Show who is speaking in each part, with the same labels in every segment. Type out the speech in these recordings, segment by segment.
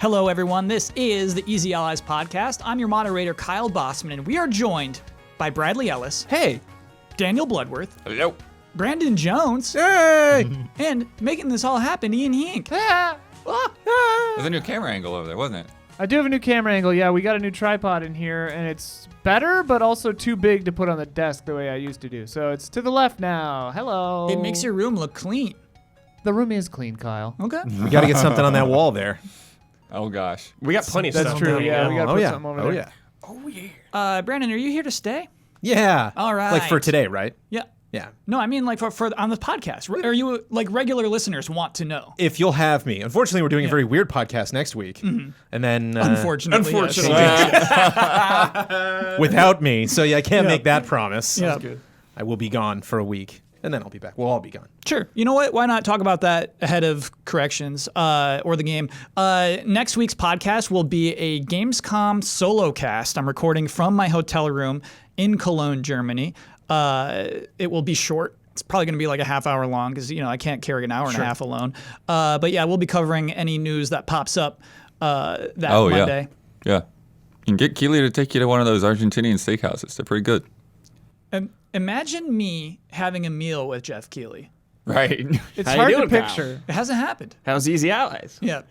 Speaker 1: Hello, everyone. This is the Easy Allies podcast. I'm your moderator, Kyle Bossman, and we are joined by Bradley Ellis.
Speaker 2: Hey.
Speaker 1: Daniel Bloodworth.
Speaker 3: Hello.
Speaker 1: Brandon Jones.
Speaker 2: Hey.
Speaker 1: And making this all happen, Ian Hink.
Speaker 3: There's a new camera angle over there, wasn't it?
Speaker 2: I do have a new camera angle. Yeah, we got a new tripod in here, and it's better, but also too big to put on the desk the way I used to do. So it's to the left now. Hello.
Speaker 1: It makes your room look clean.
Speaker 2: The room is clean, Kyle.
Speaker 1: Okay.
Speaker 4: We got to get something on that wall there.
Speaker 3: Oh, gosh.
Speaker 5: We got plenty of
Speaker 2: That's
Speaker 5: stuff.
Speaker 2: true. Yeah, we got to put
Speaker 4: yeah.
Speaker 2: something over
Speaker 4: Oh,
Speaker 2: there.
Speaker 4: yeah.
Speaker 5: Oh, yeah.
Speaker 1: Brandon, are you here to stay?
Speaker 4: Yeah.
Speaker 1: All right.
Speaker 4: Like for today, right?
Speaker 1: Yeah.
Speaker 4: Yeah.
Speaker 1: No, I mean like for on the podcast. Are you like regular listeners want to know?
Speaker 4: If you'll have me. Unfortunately, we're doing a very weird podcast next week. And then...
Speaker 1: Unfortunately.
Speaker 4: Yes. Without me. So yeah, I can't make that promise.
Speaker 1: Yeah.
Speaker 5: Good.
Speaker 4: I will be gone for a week. And then I'll be back. We'll all be gone.
Speaker 1: Sure. You know what? Why not talk about that ahead of corrections or the game? Next week's podcast will be a Gamescom solo cast. I'm recording from my hotel room in Cologne, Germany. It will be short. It's probably going to be like a half hour long because, I can't carry an hour and a half alone. But yeah, we'll be covering any news that pops up that Monday.
Speaker 3: Yeah. You can get Keely to take you to one of those Argentinian steakhouses. They're pretty good.
Speaker 1: Imagine me having a meal with Jeff Keighley.
Speaker 3: Right.
Speaker 2: It's
Speaker 5: How you
Speaker 2: hard
Speaker 5: doing,
Speaker 2: to
Speaker 5: Kyle?
Speaker 2: picture.
Speaker 1: It hasn't happened.
Speaker 5: How's Easy Allies?
Speaker 1: Yeah.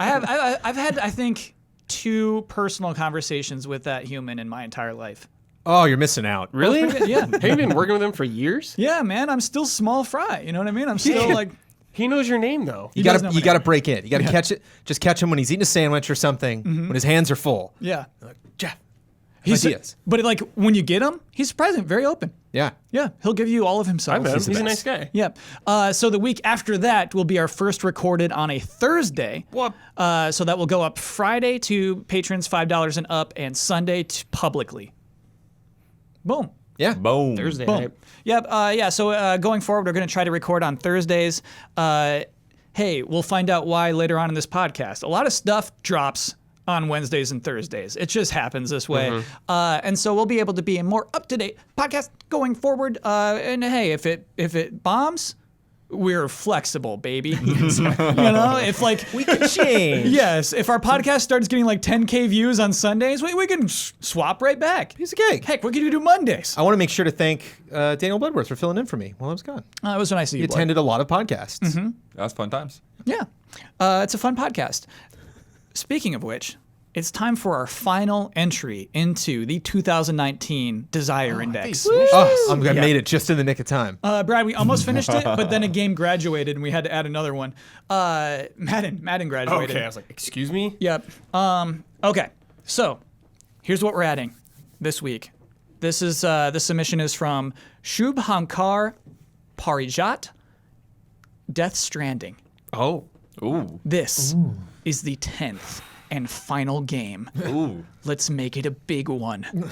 Speaker 1: I've had, I think, 2 personal conversations with that human in my entire life.
Speaker 4: Oh, you're missing out.
Speaker 5: Really?
Speaker 1: Yeah.
Speaker 5: Have you been working with him for years?
Speaker 1: Yeah, man, I'm still small fry. You know what I mean? I'm still like...
Speaker 5: He knows your name, though.
Speaker 4: You
Speaker 1: does
Speaker 4: got
Speaker 1: know
Speaker 4: to
Speaker 1: my
Speaker 4: you got to
Speaker 1: name.
Speaker 4: break it. You got to catch it. Just catch him when he's eating a sandwich or something. When his hands are full.
Speaker 1: Yeah.
Speaker 4: Like, Jeff.
Speaker 1: He's
Speaker 4: ideas.
Speaker 1: But like when you get him, he's surprising, very open.
Speaker 4: Yeah.
Speaker 1: Yeah, he'll give you all of himself.
Speaker 5: I met him.
Speaker 4: He's the
Speaker 5: He's a
Speaker 4: best.
Speaker 5: nice guy.
Speaker 1: Yeah. So the week after that will be our first recorded on a Thursday.
Speaker 5: What?
Speaker 1: So that will go up Friday to patrons $5 and up, and Sunday to publicly. Boom.
Speaker 4: Yeah.
Speaker 3: Boom.
Speaker 5: Thursday
Speaker 1: Boom.
Speaker 5: night.
Speaker 1: Yep. Yeah. So going forward, we're going to try to record on Thursdays. Hey, we'll find out why later on in this podcast. A lot of stuff drops on Wednesdays and Thursdays. It just happens this way. And so we'll be able to be a more up-to-date podcast going forward. And hey, if it bombs, we're flexible, baby. If like
Speaker 4: We can change.
Speaker 1: yes, if our podcast starts getting like 10K views on Sundays, we can swap right back.
Speaker 4: Piece of cake.
Speaker 1: Heck, what can you do Mondays?
Speaker 4: I want to make sure to thank Daniel Bloodworth for filling in for me while I was gone.
Speaker 1: It was nice of
Speaker 4: He
Speaker 1: you. Blake.
Speaker 4: attended a lot of podcasts.
Speaker 3: That's fun times.
Speaker 1: Yeah. It's a fun podcast. Speaking of which, it's time for our final entry into the 2019 Desire Index.
Speaker 4: Oh, I made it just in the nick of time.
Speaker 1: Brad, we almost finished it, but then a game graduated and we had to add another one. Madden graduated.
Speaker 5: Okay, I was like, excuse me?
Speaker 1: Yep. Okay. So, here's what we're adding this week. This submission is from Shubhankar Parijat, Death Stranding.
Speaker 5: Oh.
Speaker 3: Ooh.
Speaker 1: This is the 10th and final game.
Speaker 3: Ooh.
Speaker 1: Let's make it a big one.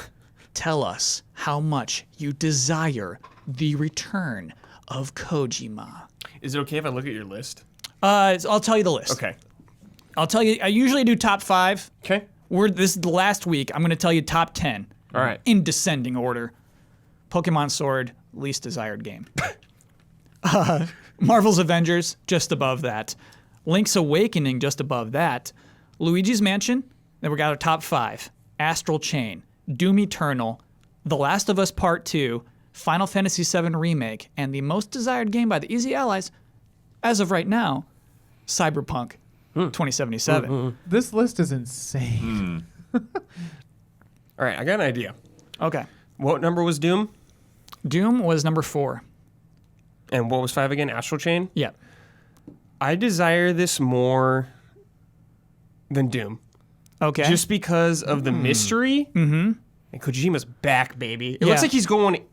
Speaker 1: Tell us how much you desire the return of Kojima.
Speaker 5: Is it okay if I look at your list?
Speaker 1: I'll tell you the list.
Speaker 5: Okay.
Speaker 1: I'll tell you. I usually do top 5.
Speaker 5: Okay.
Speaker 1: This is the last week. I'm going to tell you top 10.
Speaker 5: All right.
Speaker 1: In descending order. Pokemon Sword, least desired game. Marvel's Avengers, just above that. Link's Awakening, just above that. Luigi's Mansion, then we got our top 5. Astral Chain, Doom Eternal, The Last of Us Part 2, Final Fantasy VII Remake, and the most desired game by the Easy Allies, as of right now, Cyberpunk 2077.
Speaker 2: This list is insane.
Speaker 5: All right, I got an idea.
Speaker 1: Okay.
Speaker 5: What number was Doom?
Speaker 1: Doom was number 4.
Speaker 5: And what was 5 again? Astral Chain?
Speaker 1: Yeah.
Speaker 5: I desire this more than Doom.
Speaker 1: Okay.
Speaker 5: Just because of the mystery. Mm-hmm. And Kojima's back, baby. It looks like he's going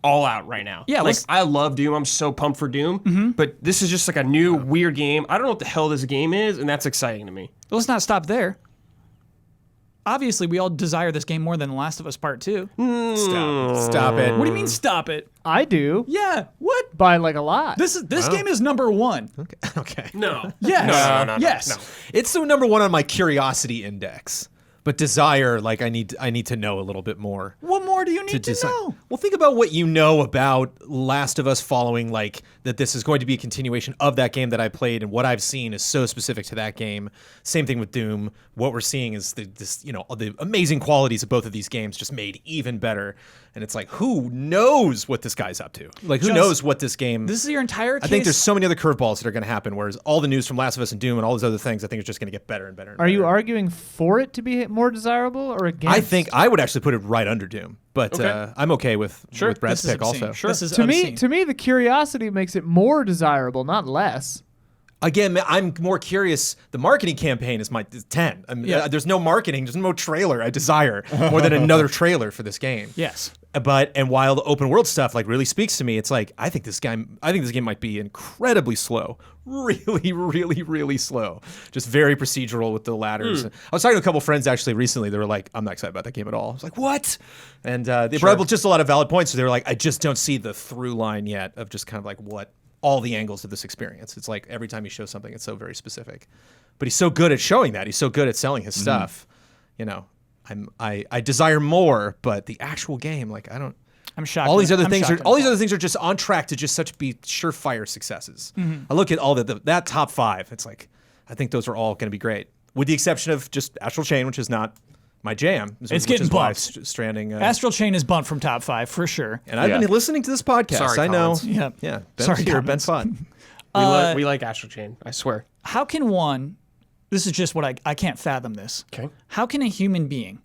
Speaker 5: all out right now.
Speaker 1: Yeah,
Speaker 5: like
Speaker 1: let's-
Speaker 5: I love Doom. I'm so pumped for Doom. But this is just like a new weird game. I don't know what the hell this game is, and that's exciting to me.
Speaker 1: Let's not stop there. Obviously, we all desire this game more than The Last of Us Part 2.
Speaker 4: Stop it.
Speaker 1: What do you mean, stop it?
Speaker 2: I do.
Speaker 1: Yeah, what?
Speaker 2: By like a lot.
Speaker 1: This game is number 1.
Speaker 4: Okay.
Speaker 5: No.
Speaker 1: Yes.
Speaker 5: No.
Speaker 1: Yes.
Speaker 5: No.
Speaker 4: It's the number 1 on my curiosity index. But Desire, like I need to know a little bit more.
Speaker 1: What more do you need to know?
Speaker 4: Well, think about what you know about Last of Us following, like that this is going to be a continuation of that game that I played, and what I've seen is so specific to that game. Same thing with Doom. What we're seeing is the amazing qualities of both of these games just made even better. And it's like, who knows what this guy's up to? Like, who knows what this game...
Speaker 1: This is your entire case?
Speaker 4: I think there's so many other curveballs that are going to happen, whereas all the news from Last of Us and Doom and all these other things, I think it's just going to get better and better and
Speaker 2: Are
Speaker 4: better.
Speaker 2: you arguing for it to be more desirable or against?
Speaker 4: I think I would actually put it right under Doom, but I'm okay with Brad's pick also.
Speaker 1: Sure. This is
Speaker 2: to
Speaker 1: obscene.
Speaker 2: me, the curiosity makes it more desirable, not less.
Speaker 4: Again, I'm more curious. The marketing campaign is 10. I mean, there's no marketing. There's no trailer. I desire more than another trailer for this game.
Speaker 1: Yes.
Speaker 4: And while the open world stuff like really speaks to me, it's like I think this game might be incredibly slow, really, really, really slow. Just very procedural with the ladders. I was talking to a couple friends actually recently. They were like, "I'm not excited about that game at all." I was like, "What?" And they brought up just a lot of valid points. So they were like, "I just don't see the through line yet of just kind of like what all the angles of this experience." It's like every time he shows something, it's so very specific. But he's so good at showing that. He's so good at selling his stuff. You know. I desire more, but the actual game, like
Speaker 1: I'm shocked.
Speaker 4: All these other things are just on track to just be surefire successes. I look at all that top 5. It's like I think those are all going to be great, with the exception of just Astral Chain, which is not my jam.
Speaker 1: It's getting bumped.
Speaker 4: Stranding.
Speaker 1: Astral Chain is bumped from top 5 for sure.
Speaker 4: And I've been listening to this podcast.
Speaker 5: Sorry,
Speaker 4: I know.
Speaker 5: Collins.
Speaker 1: Yeah.
Speaker 4: Ben's
Speaker 1: Sorry,
Speaker 4: here.
Speaker 1: Collins.
Speaker 4: Ben's fun.
Speaker 5: We like Astral Chain. I swear.
Speaker 1: How can one? This is just what I can't fathom this.
Speaker 5: Okay.
Speaker 1: How can a human being,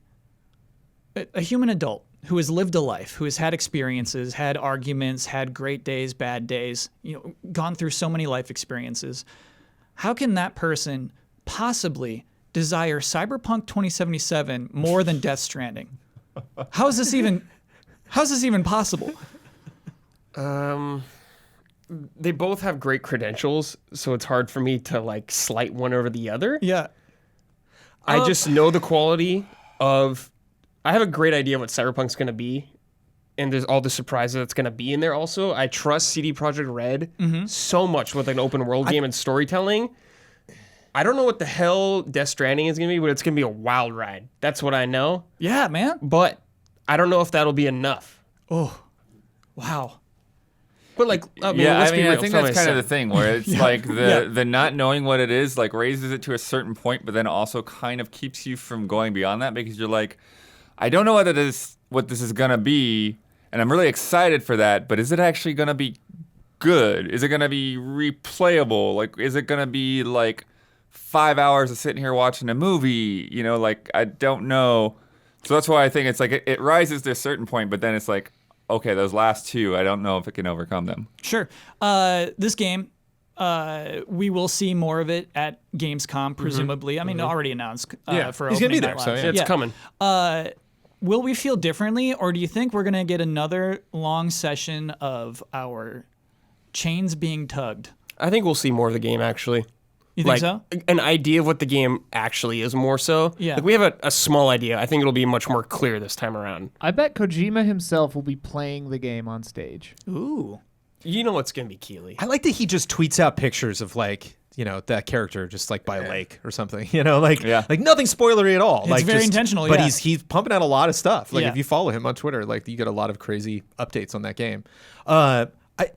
Speaker 1: a human adult who has lived a life, who has had experiences, had arguments, had great days, bad days, gone through so many life experiences, how can that person possibly desire Cyberpunk 2077 more than Death Stranding? How is this even possible?
Speaker 5: They both have great credentials, so it's hard for me to like slight one over the other.
Speaker 1: Yeah.
Speaker 5: I just know the quality of... I have a great idea of what Cyberpunk's going to be, and there's all the surprises that's going to be in there also. I trust CD Projekt Red so much with an open world game and storytelling. I don't know what the hell Death Stranding is going to be, but it's going to be a wild ride. That's what I know.
Speaker 1: Yeah, man.
Speaker 5: But I don't know if that'll be enough.
Speaker 1: Oh, wow.
Speaker 5: But like,
Speaker 3: I
Speaker 5: let's be
Speaker 3: mean,
Speaker 5: real.
Speaker 3: I think that's kind of the thing where it's like the not knowing what it is like raises it to a certain point, but then also kind of keeps you from going beyond that because you're like, I don't know what this is gonna be, and I'm really excited for that. But is it actually gonna be good? Is it gonna be replayable? Like, is it gonna be like 5 hours of sitting here watching a movie? Like I don't know. So that's why I think it's like it rises to a certain point, but then it's like, okay, those last 2, I don't know if it can overcome them.
Speaker 1: Sure. This game, we will see more of it at Gamescom, presumably. I mean, already announced for
Speaker 4: he's gonna be there,
Speaker 1: Night
Speaker 4: so
Speaker 1: Live.
Speaker 5: It's coming.
Speaker 1: Will we feel differently, or do you think we're going to get another long session of our chains being tugged?
Speaker 5: I think we'll see more of the game, actually.
Speaker 1: You think so?
Speaker 5: An idea of what the game actually is more so.
Speaker 1: Yeah.
Speaker 5: Like we have a small idea. I think it'll be much more clear this time around.
Speaker 2: I bet Kojima himself will be playing the game on stage.
Speaker 1: Ooh.
Speaker 5: You know what's going to be Keeley.
Speaker 4: I like that he just tweets out pictures of like, that character just like by a lake or something, like nothing spoilery at all.
Speaker 1: It's very intentional,
Speaker 4: But
Speaker 1: yeah.
Speaker 4: he's pumping out a lot of stuff. Like
Speaker 1: Yeah.
Speaker 4: if you follow him on Twitter, like you get a lot of crazy updates on that game.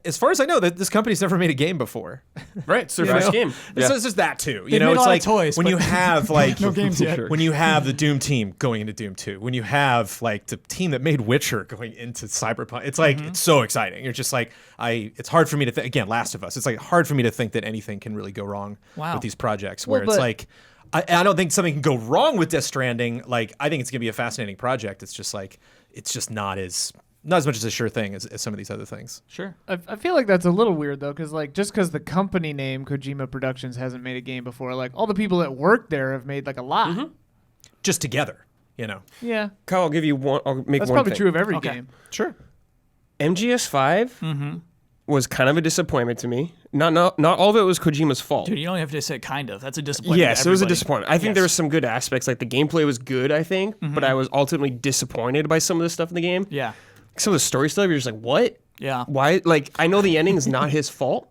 Speaker 4: As far as I know, that this company's never made a game before.
Speaker 5: Right, it's their first game.
Speaker 4: It's just that too.
Speaker 1: They've made a
Speaker 4: it's
Speaker 1: lot of
Speaker 4: like
Speaker 1: toys,
Speaker 4: when
Speaker 1: but
Speaker 4: you have like
Speaker 1: no games yet.
Speaker 4: When you have the Doom team going into Doom 2, when you have like the team that made Witcher going into Cyberpunk, it's like it's so exciting. You're just like it's hard for me to again, Last of Us. It's like hard for me to think that anything can really go wrong with these projects. Where it's like I don't think something can go wrong with Death Stranding. Like I think it's gonna be a fascinating project. It's just like it's just not as much as a sure thing as some of these other things.
Speaker 1: Sure.
Speaker 2: I feel like that's a little weird though, because like just because the company name Kojima Productions hasn't made a game before, like all the people that work there have made like a lot.
Speaker 4: Just together,
Speaker 2: Yeah,
Speaker 5: Kyle, I'll give you one. I'll make
Speaker 2: that's
Speaker 5: one
Speaker 2: probably
Speaker 5: thing.
Speaker 2: true of every
Speaker 1: Okay.
Speaker 2: game.
Speaker 4: Sure.
Speaker 5: MGS5 was kind of a disappointment to me. Not all of it was Kojima's fault.
Speaker 1: Dude, you don't have to say kind of. That's a disappointment.
Speaker 5: Yes,
Speaker 1: to
Speaker 5: it was a
Speaker 1: everybody.
Speaker 5: disappointment. I think there were some good aspects. Like the gameplay was good, I think, but I was ultimately disappointed by some of the stuff in the game.
Speaker 1: Yeah.
Speaker 5: Some of the story stuff, you're just like, what?
Speaker 1: Yeah.
Speaker 5: Why? Like, I know the ending is not his fault.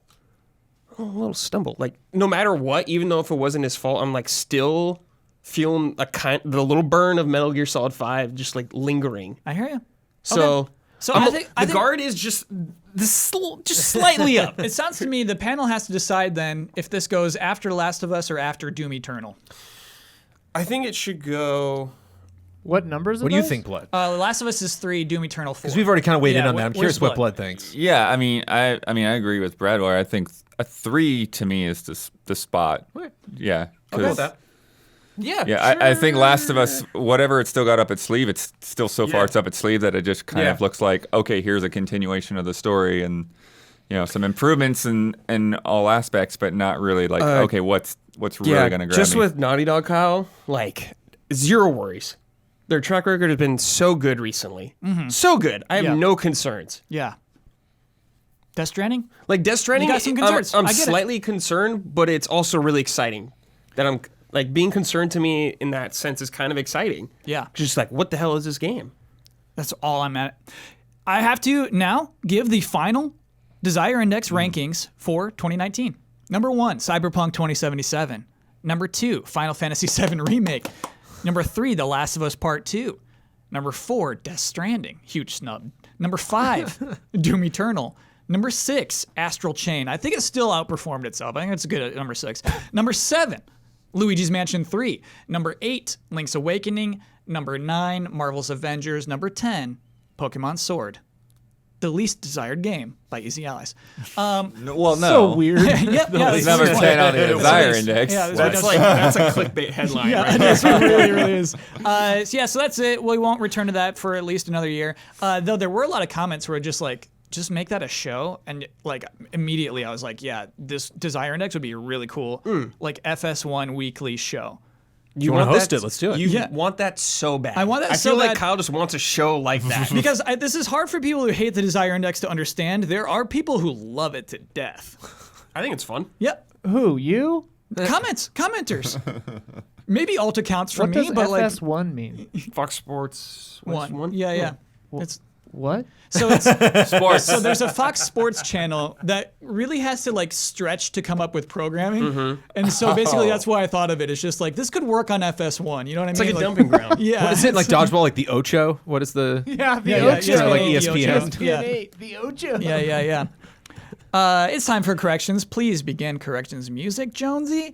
Speaker 5: Oh, a little stumble. Like, no matter what, even though if it wasn't his fault, I'm like still feeling the little burn of Metal Gear Solid 5 just like lingering.
Speaker 1: I hear you.
Speaker 5: So,
Speaker 1: Okay. So I think
Speaker 5: the guard is just slightly up.
Speaker 1: it sounds to me the panel has to decide then if this goes after Last of Us or after Doom Eternal.
Speaker 5: I think it should go.
Speaker 2: What numbers?
Speaker 4: What do you think, Blood?
Speaker 1: Last of Us is 3, Doom Eternal 4.
Speaker 4: Because we've already kind of weighed in
Speaker 1: Yeah,
Speaker 4: on that. I'm
Speaker 1: where's
Speaker 4: curious what
Speaker 1: Blood?
Speaker 4: Blood thinks.
Speaker 3: Yeah, I mean, I agree with Brad. Where I think a 3 to me is the spot.
Speaker 4: Okay.
Speaker 3: Yeah.
Speaker 4: I'll go with
Speaker 3: 'cause-
Speaker 4: that.
Speaker 5: Yeah.
Speaker 3: Yeah, I think Last of Us, whatever it's still got up its sleeve, it's still so far
Speaker 5: Yeah.
Speaker 3: it's up its sleeve that it just kind of looks like, okay, here's a continuation of the story and some improvements in all aspects, but not really like, okay, what's really gonna grab
Speaker 5: just
Speaker 3: me?
Speaker 5: with Naughty Dog, Kyle, like zero worries. Their track record has been so good recently. So good. I have
Speaker 1: Yeah.
Speaker 5: no concerns.
Speaker 1: Yeah. Death Stranding?
Speaker 5: Like Death Stranding,
Speaker 1: You got some concerns.
Speaker 5: I'm
Speaker 1: I get it.
Speaker 5: slightly concerned, but it's also really exciting. That I'm like being concerned to me in that sense is kind of exciting.
Speaker 1: Yeah.
Speaker 5: Just like, what the hell is this game?
Speaker 1: That's all I'm at. I have to now give the final Desire Index rankings for 2019. Number 1, Cyberpunk 2077. Number 2, Final Fantasy VII Remake. Number 3, The Last of Us Part 2. Number 4, Death Stranding. Huge snub. Number 5, Doom Eternal. Number 6, Astral Chain. I think it still outperformed itself. I think it's good at number 6. Number 7, Luigi's Mansion 3. Number 8, Link's Awakening. Number 9, Marvel's Avengers. Number 10, Pokemon Sword. The least desired game by Easy Allies.
Speaker 3: Well, no.
Speaker 2: So weird.
Speaker 1: Yep, yeah,
Speaker 3: It's number 10 on the Desire Index.
Speaker 1: Yeah,
Speaker 5: That's a clickbait headline.
Speaker 1: yeah, it really is. So that's it. We won't return to that for at least another year. Though there were a lot of comments where just like, just make that a show. And like immediately I was like, yeah, this Desire Index would be really cool. Like FS1 weekly show.
Speaker 4: You want to host it? Let's do it.
Speaker 5: You
Speaker 1: Yeah.
Speaker 5: want that so bad.
Speaker 1: I want that
Speaker 5: I
Speaker 1: so
Speaker 5: feel like
Speaker 1: bad.
Speaker 5: Kyle just wants a show like that.
Speaker 1: Because this is hard for people who hate the Desire Index to understand. There are people who love it to death.
Speaker 5: I think it's fun.
Speaker 1: Yep.
Speaker 2: Who, you?
Speaker 1: Commenters. Maybe alt accounts from
Speaker 2: What
Speaker 1: me,
Speaker 2: does
Speaker 1: but like
Speaker 2: FS1 mean?
Speaker 5: Fox Sports
Speaker 1: one. Yeah. It's
Speaker 2: What?
Speaker 1: so it's
Speaker 3: Sports.
Speaker 1: so there's a Fox Sports channel that really has to like stretch to come up with programming, and so basically that's why I thought of it. It's just like this could work on FS1. You know what I
Speaker 5: It's
Speaker 1: mean?
Speaker 5: like a dumping ground.
Speaker 1: Yeah.
Speaker 4: What is it? Like dodgeball? Like the Ocho? What is the?
Speaker 2: Yeah, the
Speaker 1: Yeah,
Speaker 2: Ocho.
Speaker 1: yeah,
Speaker 4: like
Speaker 1: the
Speaker 4: ESPN.
Speaker 1: Ocho. Yeah.
Speaker 2: The Ocho.
Speaker 1: Yeah. It's time for corrections. Please begin corrections music, Jonesy.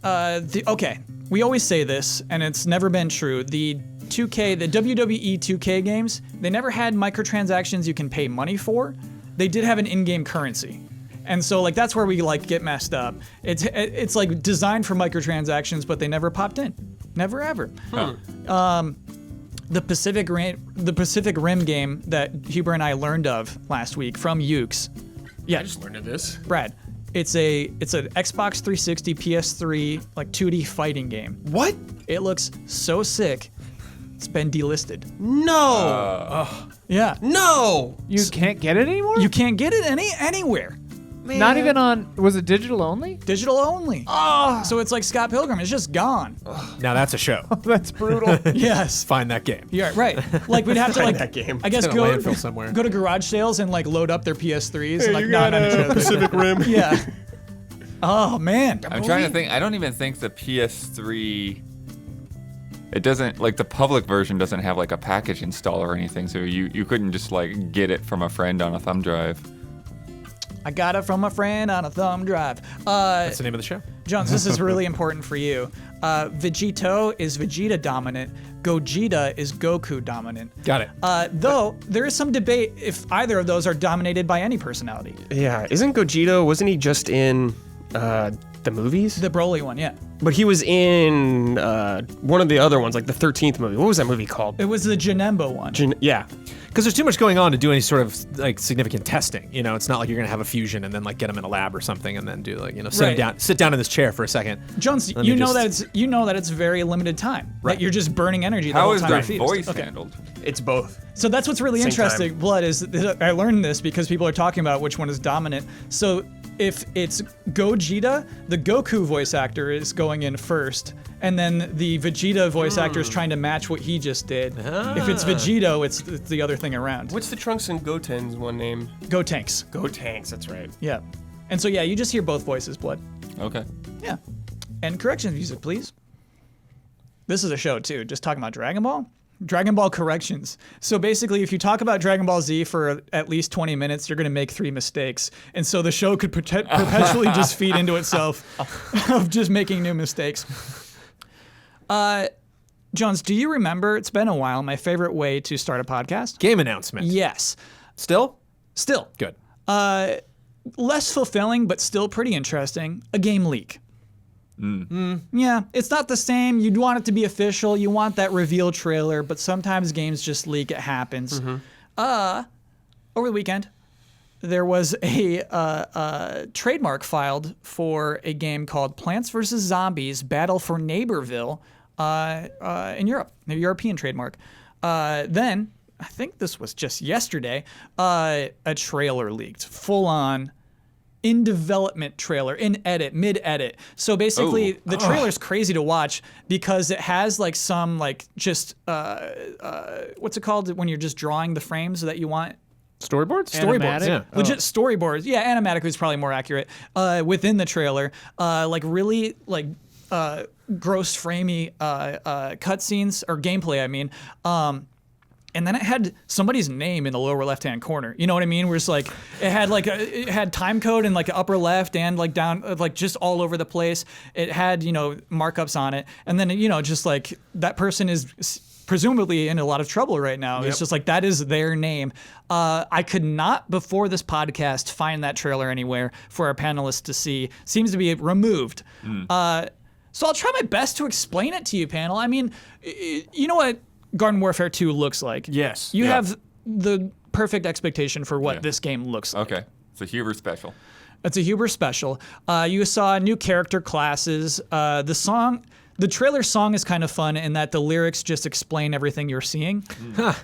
Speaker 1: Okay. We always say this, and it's never been true. The WWE 2K games, they never had microtransactions you can pay money for. They did have an in-game currency. And so like that's where we like get messed up. It's like designed for microtransactions, but they never popped in. Never ever. The Pacific Rim game that Huber and I learned of last week from Ukes. Yeah,
Speaker 5: I just learned of this.
Speaker 1: Brad. It's an Xbox 360, PS3 like 2D fighting game.
Speaker 5: What?
Speaker 1: It looks so sick. It's been delisted.
Speaker 5: No.
Speaker 1: Yeah.
Speaker 5: No.
Speaker 2: You can't get it anymore?
Speaker 1: You can't get it anywhere.
Speaker 2: Not even on, was it digital only?
Speaker 1: Digital only. So it's like Scott Pilgrim. It's just gone.
Speaker 4: Now that's a show.
Speaker 2: That's brutal.
Speaker 1: Yes.
Speaker 4: Find that game.
Speaker 1: Yeah, right. Like we'd have to like,
Speaker 5: that game.
Speaker 1: I guess
Speaker 4: It's in a landfill somewhere.
Speaker 1: go to garage sales and like load up their PS3s and like not interested.
Speaker 5: Pacific Rim.
Speaker 1: Yeah. Oh man.
Speaker 3: I'm trying to think. I don't even think the PS3. It doesn't like the public version doesn't have like a package install or anything, so you couldn't just like get it from a friend on a thumb drive.
Speaker 1: I got it from a friend on a thumb drive.
Speaker 4: That's the name of the show.
Speaker 1: Jones, this is really important for you. Vegito is Vegeta dominant. Gogeta is Goku dominant.
Speaker 4: Got it.
Speaker 1: Though there is some debate if either of those are dominated by any personality.
Speaker 5: Yeah. Isn't Gogeta? Wasn't he just in the movies?
Speaker 1: The Broly one, yeah.
Speaker 5: But he was in one of the other ones, like the 13th movie. What was that movie called?
Speaker 1: It was the Janemba one.
Speaker 5: Yeah.
Speaker 4: Because there's too much going on to do any sort of like significant testing. You know, it's not like you're gonna have a fusion and then like get them in a lab or something and then do like
Speaker 1: Right.
Speaker 4: sit down in this chair for a second.
Speaker 1: Jones,
Speaker 4: Let
Speaker 1: you
Speaker 4: me
Speaker 1: know
Speaker 4: just-
Speaker 1: that it's very limited time.
Speaker 4: Right.
Speaker 1: Like you're just burning energy the
Speaker 3: How
Speaker 1: whole
Speaker 3: is
Speaker 1: time.
Speaker 3: their
Speaker 1: you're fused.
Speaker 3: voice
Speaker 1: Okay.
Speaker 3: handled?
Speaker 5: It's both.
Speaker 1: So that's what's really
Speaker 5: Same
Speaker 1: interesting,
Speaker 5: time.
Speaker 1: Blood, is that I learned this because people are talking about which one is dominant. So if it's Gogeta, the Goku voice actor is going in first, and then the Vegeta voice actor is trying to match what he just did. If it's Vegito, it's the other thing around.
Speaker 5: What's the Trunks and Goten's one name?
Speaker 1: Go Tanks.
Speaker 5: Go Tanks, that's right.
Speaker 1: Yeah. And so yeah, you just hear both voices, Blood.
Speaker 3: Okay.
Speaker 1: Yeah. And corrections music, please. This is a show, too. Just talking about Dragon Ball. Dragon Ball corrections. So basically, if you talk about Dragon Ball Z for at least 20 minutes, you're going to make 3 mistakes. And so the show could perpetually just feed into itself of just making new mistakes. Jones, do you remember, it's been a while, my favorite way to start a podcast?
Speaker 4: Game announcement.
Speaker 1: Yes.
Speaker 4: Still?
Speaker 1: Still.
Speaker 4: Good.
Speaker 1: Less fulfilling, but still pretty interesting. A game leak. Yeah, it's not the same. You'd want it to be official. You want that reveal trailer, but sometimes games just leak. It happens. Over the weekend, there was a trademark filed for a game called Plants vs. Zombies Battle for Neighborville in Europe, a European trademark. Then, I think this was just yesterday, a trailer leaked, full-on in development trailer, in edit, mid-edit. So basically, the trailer's crazy to watch because it has like some like just what's it called when you're just drawing the frames that you want?
Speaker 4: Storyboards?
Speaker 1: Storyboards.
Speaker 2: Animatic?
Speaker 1: Legit storyboards. Yeah, animatic is probably more accurate. Within the trailer, like really like gross framey cutscenes or gameplay. I mean. And then it had somebody's name in the lower left-hand corner. You know what I mean? Where it's like it had time code in like upper left and like down, like just all over the place. It had markups on it, and then just like that person is presumably in a lot of trouble right now. It's just like that is their name. I could not before this podcast find that trailer anywhere for our panelists to see. Seems to be removed. So I'll try my best to explain it to you, panel. I mean, you know what Garden Warfare 2 looks like.
Speaker 5: Yes.
Speaker 1: You have the perfect expectation for what this game looks like.
Speaker 3: Okay. It's a Huber special.
Speaker 1: It's a Huber special. You saw new character classes. The trailer song is kind of fun in that the lyrics just explain everything you're seeing.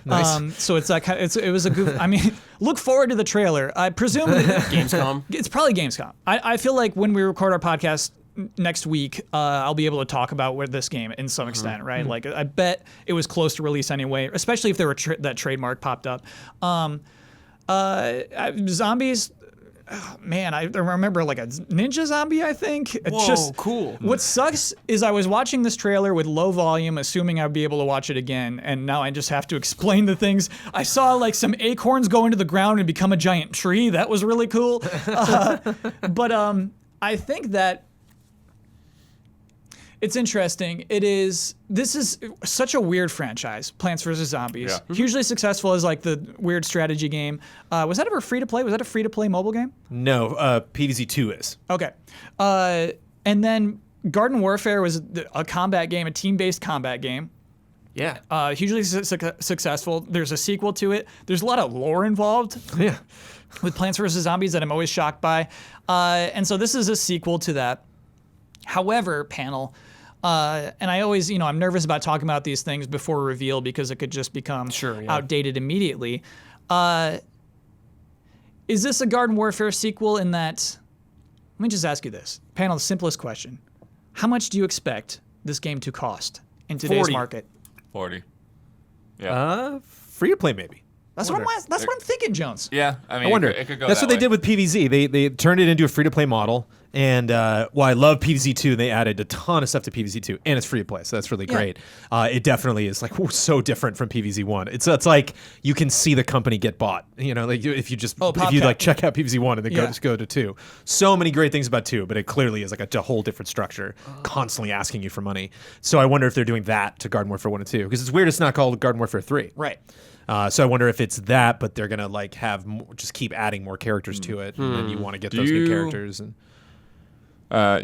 Speaker 4: Nice.
Speaker 1: So it's that kind. It was a goof. I mean, look forward to the trailer. I presume
Speaker 5: Gamescom.
Speaker 1: it's probably Gamescom. I feel like when we record our podcast next week, I'll be able to talk about where this game in some extent, right? Like I bet it was close to release anyway, especially if there were that trademark popped up. Zombies. Oh, man, I remember like a ninja zombie, I think.
Speaker 5: Whoa, cool.
Speaker 1: What sucks is I was watching this trailer with low volume, assuming I'd be able to watch it again, and now I just have to explain the things. I saw like some acorns go into the ground and become a giant tree. That was really cool. But I think that it's interesting. This is such a weird franchise, Plants vs. Zombies.
Speaker 3: Yeah.
Speaker 1: Hugely successful as like the weird strategy game. Was that ever free to play? Was that a free to play mobile game?
Speaker 4: No, PvZ2 is.
Speaker 1: Okay. And then Garden Warfare was a combat game, a team-based combat game.
Speaker 5: Yeah.
Speaker 1: Hugely successful. There's a sequel to it. There's a lot of lore involved.
Speaker 4: Yeah.
Speaker 1: With Plants vs. Zombies that I'm always shocked by. And so this is a sequel to that. However, panel, and I always, I'm nervous about talking about these things before reveal because it could just become outdated immediately. Is this a Garden Warfare sequel in that, let me just ask you this. Panel, the simplest question. How much do you expect this game to cost in today's
Speaker 5: 40.
Speaker 1: market?
Speaker 3: 40. Yeah.
Speaker 4: Free to play maybe.
Speaker 1: That's what I'm thinking, Jones.
Speaker 3: Yeah. I mean,
Speaker 4: I wonder.
Speaker 3: It could go
Speaker 4: That's
Speaker 3: that
Speaker 4: what they
Speaker 3: way.
Speaker 4: did with PvZ. They turned it into a free to play model. And I love PvZ2. They added a ton of stuff to PvZ2, and it's free to play, so that's really great. It definitely is like so different from PvZ1. It's like you can see the company get bought. Like if you like check out PvZ1 and then go to 2. So many great things about 2, but it clearly is like a whole different structure, constantly asking you for money. So I wonder if they're doing that to Garden Warfare 1 and 2, because it's weird it's not called Garden Warfare 3.
Speaker 1: Right.
Speaker 4: So I wonder if it's that, but they're gonna like have just keep adding more characters to it, and then you want to get those new characters. And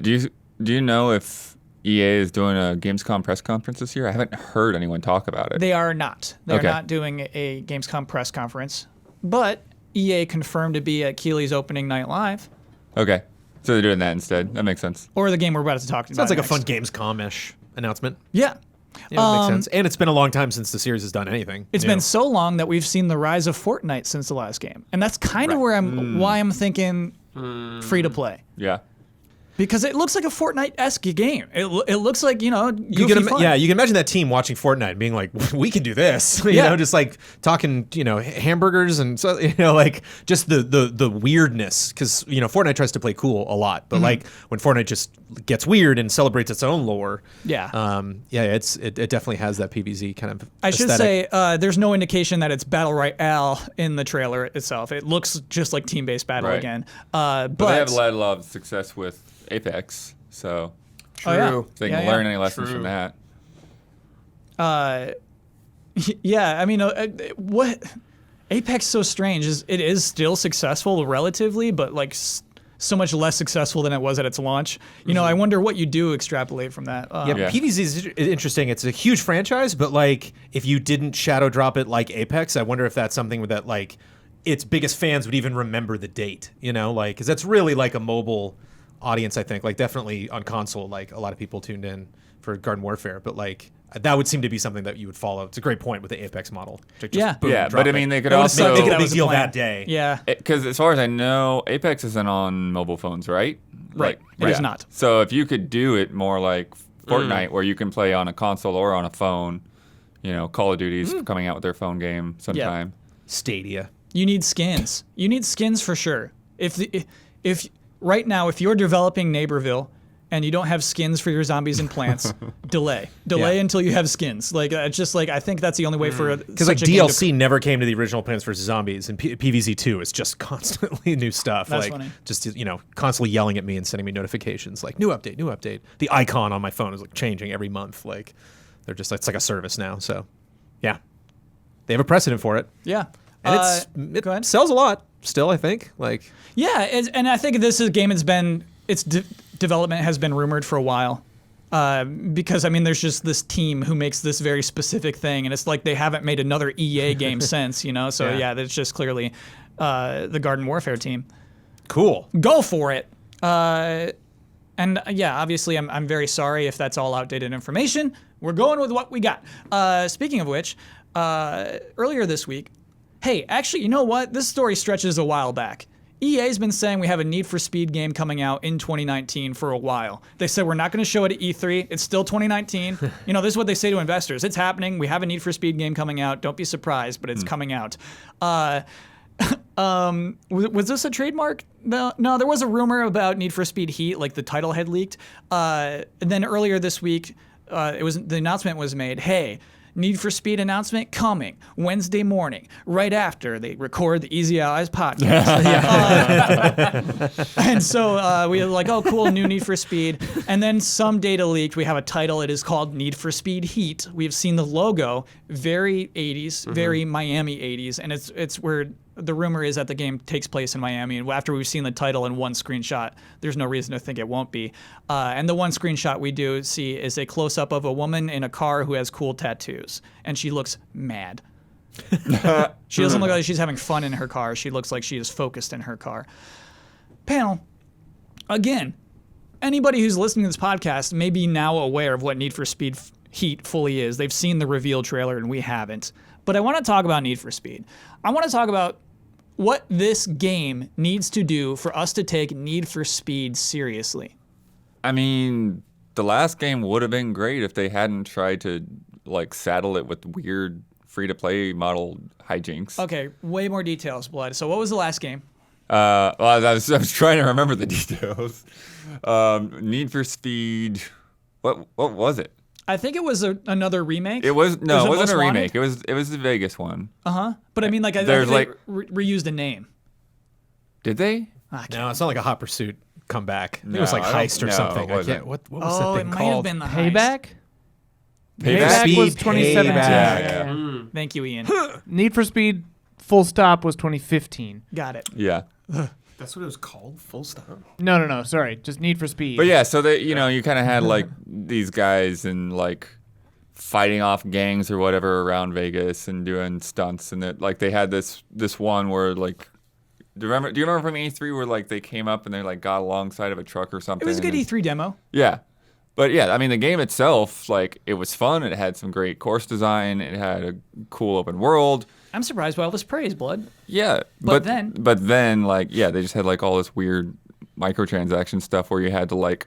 Speaker 3: do you know if EA is doing a Gamescom press conference this year? I haven't heard anyone talk about it.
Speaker 1: They are not. They're
Speaker 3: Okay.
Speaker 1: not doing a Gamescom press conference. But EA confirmed to be at Keighley's opening night live.
Speaker 3: Okay. So they're doing that instead. That makes sense.
Speaker 1: Or the game we're about to talk about.
Speaker 4: sounds like
Speaker 1: next.
Speaker 4: a fun Gamescom-ish announcement.
Speaker 1: Yeah.
Speaker 4: Yeah, that makes sense. And it's been a long time since the series has done anything.
Speaker 1: It's been so long that we've seen the rise of Fortnite since the last game. And that's kind of where why I'm thinking free to play.
Speaker 3: Yeah.
Speaker 1: Because it looks like a Fortnite-esque game. It looks like, goofy
Speaker 4: You can
Speaker 1: fun.
Speaker 4: you can imagine that team watching Fortnite and being like, we can do this. Just like talking, hamburgers and so, like just the weirdness. Because, Fortnite tries to play cool a lot. But like when Fortnite just gets weird and celebrates its own lore.
Speaker 1: Yeah.
Speaker 4: It definitely has that PvZ kind of
Speaker 1: I should
Speaker 4: aesthetic.
Speaker 1: say there's no indication that it's Battle Royale in the trailer itself. It looks just like team-based battle
Speaker 3: Right.
Speaker 1: again.
Speaker 3: But they have had a lot of success with Apex, so
Speaker 1: True.
Speaker 3: if they can learn any lessons from that.
Speaker 1: Yeah, I mean, what Apex is so strange is it is still successful relatively, but like so much less successful than it was at its launch. I wonder what you do extrapolate from that.
Speaker 3: Yeah.
Speaker 4: PvZ is interesting. It's a huge franchise, but like if you didn't shadow drop it like Apex, I wonder if that's something that like its biggest fans would even remember the date. Because that's really like a mobile audience, I think. Like definitely on console, like a lot of people tuned in for Garden Warfare, but like that would seem to be something that you would follow. It's a great point with the Apex model. Just
Speaker 1: Yeah.
Speaker 4: boom,
Speaker 3: Yeah,
Speaker 4: drop
Speaker 3: but I
Speaker 4: it.
Speaker 3: mean, they could
Speaker 1: It would've
Speaker 3: also
Speaker 1: sucked.
Speaker 4: make it a
Speaker 1: That
Speaker 4: big
Speaker 1: was the
Speaker 4: deal
Speaker 1: plan.
Speaker 4: that day.
Speaker 1: Yeah,
Speaker 3: because as far as I know, Apex isn't on mobile phones, right?
Speaker 1: Right. It is not.
Speaker 3: So if you could do it more like Fortnite, where you can play on a console or on a phone, Call of Duty's coming out with their phone game sometime.
Speaker 4: Stadia.
Speaker 1: you need skins. You need skins for sure. If right now, if you're developing Neighborville and you don't have skins for your zombies and plants, delay until you have skins. Like it's just like I think that's the only way for
Speaker 4: Because like DLC never came to the original Plants vs Zombies, and PvZ 2 is just constantly new stuff.
Speaker 1: That's
Speaker 4: like
Speaker 1: funny.
Speaker 4: just constantly yelling at me and sending me notifications like new update, new update. The icon on my phone is like changing every month. Like it's like a service now. So yeah, they have a precedent for it,
Speaker 1: Yeah.
Speaker 4: and
Speaker 1: go ahead.
Speaker 4: it sells a lot still. I think like
Speaker 1: Yeah, and I think this is a game that's been development has been rumored for a while. Because I mean, there's just this team who makes this very specific thing, and it's like they haven't made another EA game since, So yeah, that's just clearly the Garden Warfare team.
Speaker 4: cool.
Speaker 1: Go for it. And yeah, obviously, I'm very sorry if that's all outdated information. We're going with what we got. Speaking of which, earlier this week, hey, actually, you know what? This story stretches a while back. EA's been saying we have a Need for Speed game coming out in 2019 for a while. They said we're not going to show it at E3. It's still 2019. This is what they say to investors. It's happening. We have a Need for Speed game coming out. Don't be surprised, but it's coming out. Was this a trademark? No, there was a rumor about Need for Speed Heat, like the title had leaked. And then earlier this week, the announcement was made. Hey, Need for Speed announcement coming Wednesday morning, right after they record the Easy Allies podcast. And so we were like, oh, cool, new Need for Speed. And then some data leaked. We have a title. It is called Need for Speed Heat. We've seen the logo, very 80s, very Miami 80s. And it's where the rumor is that the game takes place in Miami. And after we've seen the title in one screenshot, there's no reason to think it won't be. And the one screenshot we do see is a close-up of a woman in a car who has cool tattoos. And she looks mad. She doesn't look like she's having fun in her car. She looks like she is focused in her car. Panel, again, anybody who's listening to this podcast may be now aware of what Need for Speed Heat fully is. They've seen the reveal trailer and we haven't. But I want to talk about Need for Speed. I want to talk about what this game needs to do for us to take Need for Speed seriously.
Speaker 3: I mean, the last game would have been great if they hadn't tried to like saddle it with weird free-to-play model hijinks.
Speaker 1: Okay, way more details, Blood. So what was the last game?
Speaker 3: Well, I was trying to remember the details. Need for Speed. What was it?
Speaker 1: I think it was another remake.
Speaker 3: It wasn't a
Speaker 1: Most
Speaker 3: remake.
Speaker 1: Wanted?
Speaker 3: It was the Vegas one.
Speaker 1: But I mean, like, I
Speaker 3: There's
Speaker 1: think
Speaker 3: like-
Speaker 1: they reused a name.
Speaker 3: Did they?
Speaker 4: No, it's not like a Hot Pursuit comeback. I think it was
Speaker 3: No,
Speaker 4: like
Speaker 3: I don't-
Speaker 4: Heist or
Speaker 3: no,
Speaker 4: something.
Speaker 3: it
Speaker 4: I
Speaker 3: wasn't.
Speaker 4: can't, what was
Speaker 1: Oh,
Speaker 4: that
Speaker 1: it
Speaker 4: thing
Speaker 1: might
Speaker 4: called?
Speaker 1: have been the Heist.
Speaker 2: Payback?
Speaker 3: Payback?
Speaker 2: Speed was
Speaker 4: Payback.
Speaker 2: 2017.
Speaker 3: Yeah.
Speaker 1: Thank you, Ian.
Speaker 2: Need for Speed Full Stop was 2015.
Speaker 1: Got it.
Speaker 3: Yeah.
Speaker 5: That's what it was called? Full Stop?
Speaker 2: No. Sorry. Just Need for Speed.
Speaker 3: But yeah, so they, you kind of had like these guys and like fighting off gangs or whatever around Vegas and doing stunts, and that like they had this one where like, do you remember from E3 where like they came up and they like got alongside of a truck or something?
Speaker 1: It was a good
Speaker 3: and-
Speaker 1: E3 demo.
Speaker 3: Yeah. But yeah, I mean, the game itself, like, it was fun. It had some great course design. It had a cool open world.
Speaker 1: I'm surprised by all this praise, Blood.
Speaker 3: Yeah.
Speaker 1: But then-
Speaker 3: like, yeah, they just had like all this weird microtransaction stuff where you had to like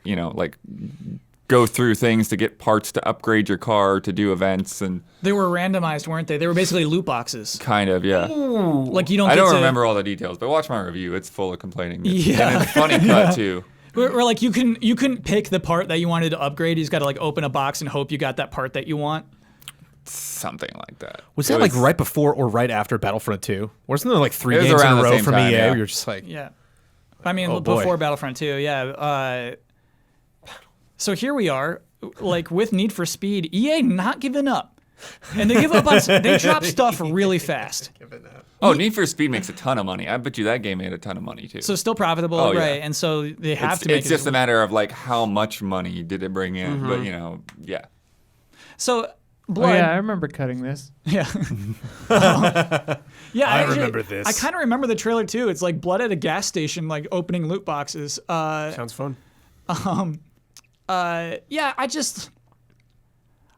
Speaker 3: go through things to get parts to upgrade your car to do events and
Speaker 1: They were randomized, weren't they? They were basically loot boxes.
Speaker 3: kind of, yeah.
Speaker 1: Like you don't.
Speaker 3: I
Speaker 1: get
Speaker 3: don't
Speaker 1: to,
Speaker 3: remember all the details, but watch my review. It's full of complaining.
Speaker 1: Yeah.
Speaker 3: And it's funny cut too.
Speaker 1: Or like you couldn't pick the part that you wanted to upgrade. You just got to like open a box and hope you got that part that you want.
Speaker 3: Something like that.
Speaker 4: Was that like right before or right after Battlefront 2? Wasn't there like 3
Speaker 3: It was
Speaker 4: games in
Speaker 3: around
Speaker 4: a
Speaker 3: the
Speaker 4: row
Speaker 3: same
Speaker 4: from
Speaker 3: time,
Speaker 4: EA
Speaker 3: yeah.
Speaker 4: where you're just like,
Speaker 1: Yeah. I mean,
Speaker 4: Oh, boy.
Speaker 1: before Battlefront 2, yeah. So here we are, like with Need for Speed, EA not giving up. And they give up on, they drop stuff really fast.
Speaker 3: Oh, Need for Speed makes a ton of money. I bet you that game made a ton of money too.
Speaker 1: So still profitable,
Speaker 3: Oh, yeah.
Speaker 1: right? And so they have to make
Speaker 3: it's just a matter of like how much money did it bring in, but yeah.
Speaker 1: So,
Speaker 2: Oh,
Speaker 1: Blood.
Speaker 2: yeah, I remember cutting this.
Speaker 1: Yeah. Yeah,
Speaker 4: I
Speaker 1: actually-
Speaker 4: remember this.
Speaker 1: I kind of remember the trailer too. It's like Blood at a gas station, like opening loot boxes.
Speaker 5: Sounds fun.
Speaker 1: Yeah,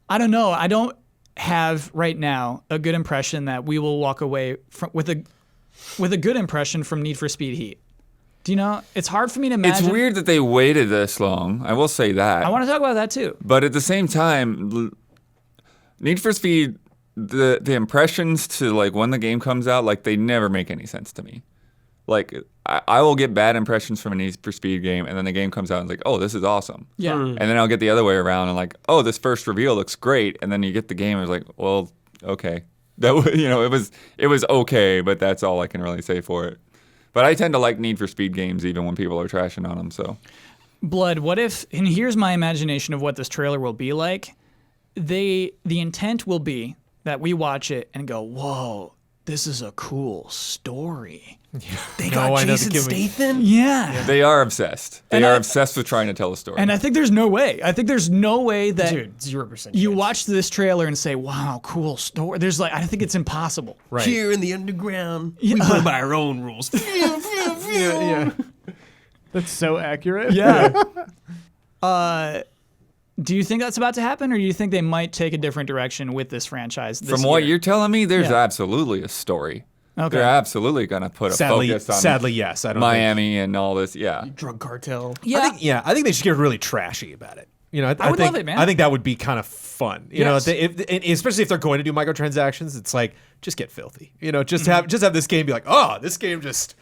Speaker 1: I don't know. I don't have right now a good impression that we will walk away from with a good impression from Need for Speed Heat. Do you know? It's hard for me to imagine.
Speaker 3: It's weird that they waited this long. I will say that.
Speaker 1: I want to talk about that too.
Speaker 3: But at the same time, Need for Speed, the impressions to like when the game comes out, like they never make any sense to me. Like I will get bad impressions from a Need for Speed game, and then the game comes out and it's like, oh, this is awesome.
Speaker 1: Yeah.
Speaker 3: And then I'll get the other way around and like, oh, this first reveal looks great, and then you get the game and it's like, well, okay, it was okay, but that's all I can really say for it. But I tend to like Need for Speed games even when people are trashing on them. So
Speaker 1: Blood, what if, and here's my imagination of what this trailer will be like. The intent will be that we watch it and go, whoa, this is a cool story.
Speaker 5: They
Speaker 4: No, I
Speaker 5: got
Speaker 4: know
Speaker 5: Jason
Speaker 4: the gimmick.
Speaker 5: Statham?
Speaker 1: Yeah.
Speaker 3: they are obsessed. They
Speaker 1: And
Speaker 3: are
Speaker 1: I-
Speaker 3: obsessed with trying to tell a story.
Speaker 1: And I think there's no way. I think there's no way that
Speaker 5: Dude, 0%.
Speaker 1: you
Speaker 5: chance.
Speaker 1: watch this trailer and say, wow, cool story. There's like, I think it's impossible.
Speaker 4: right.
Speaker 5: Here in the underground, we play by our own rules.
Speaker 4: yeah.
Speaker 2: That's so accurate.
Speaker 1: Yeah. Do you think that's about to happen, or do you think they might take a different direction with this franchise this
Speaker 3: From what
Speaker 1: year?
Speaker 3: you're telling me, there's
Speaker 1: Yeah.
Speaker 3: absolutely a story.
Speaker 1: Okay.
Speaker 3: They're absolutely going to put a focus on
Speaker 4: Sadly, yes. I don't
Speaker 3: Miami and all this. Yeah.
Speaker 5: Drug cartel.
Speaker 1: Yeah.
Speaker 4: I think they should get really trashy about it. You know, I
Speaker 1: would
Speaker 4: think,
Speaker 1: love it, man.
Speaker 4: I think that would be kind of fun. You know,
Speaker 1: Yes.
Speaker 4: especially if they're going to do microtransactions, it's like just get filthy. You know, just have this game be like, oh, this game just.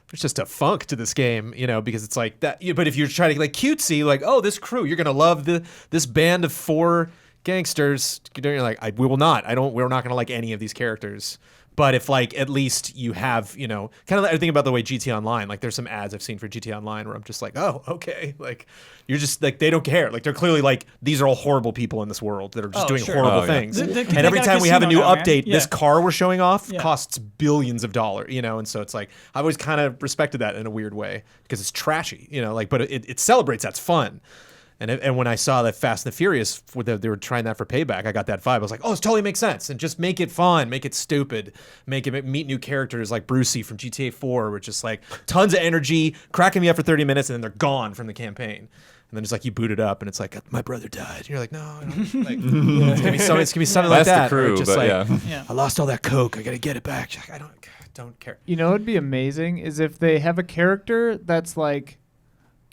Speaker 4: There's just a funk to this game, you know, because it's like that. But if you're trying to like cutesy, like, oh, this crew, you're gonna love this band of 4 gangsters. You're like, we will not. We're not gonna like any of these characters. But if like at least you have, you know, kind of I think about the way GT Online, like there's some ads I've seen for GT Online where I'm just like, oh, okay, like you're just like they don't care, like they're clearly like these are all horrible people in this world that are just
Speaker 1: Oh,
Speaker 4: doing
Speaker 1: sure.
Speaker 4: horrible
Speaker 3: Oh, yeah.
Speaker 4: things.
Speaker 1: They
Speaker 4: And every
Speaker 1: got a
Speaker 4: time we have a new
Speaker 1: casino now, man.
Speaker 4: update,
Speaker 1: Yeah.
Speaker 4: this car we're showing off
Speaker 1: Yeah.
Speaker 4: costs billions of dollars, you know, and so it's like I've always kind of respected that in a weird way because it's trashy, you know, like but it celebrates that's fun. And when I saw that Fast and the Furious, they were trying that for Payback, I got that vibe. I was like, oh, this totally makes sense. And just make it fun, make it stupid, make it meet new characters like Brucey from GTA 4, which is like tons of energy, cracking me up for 30 minutes, and then they're gone from the campaign. And then it's like you boot it up, and it's like my brother died. And you're like, no, I don't. Like, it's gonna be something like
Speaker 3: That's the
Speaker 4: that. where
Speaker 3: crew,
Speaker 4: it's just
Speaker 3: but
Speaker 4: like,
Speaker 3: yeah.
Speaker 1: Yeah.
Speaker 4: I lost all that coke. I gotta get it back. She's like, I don't care.
Speaker 2: You know what would be amazing is if they have a character that's like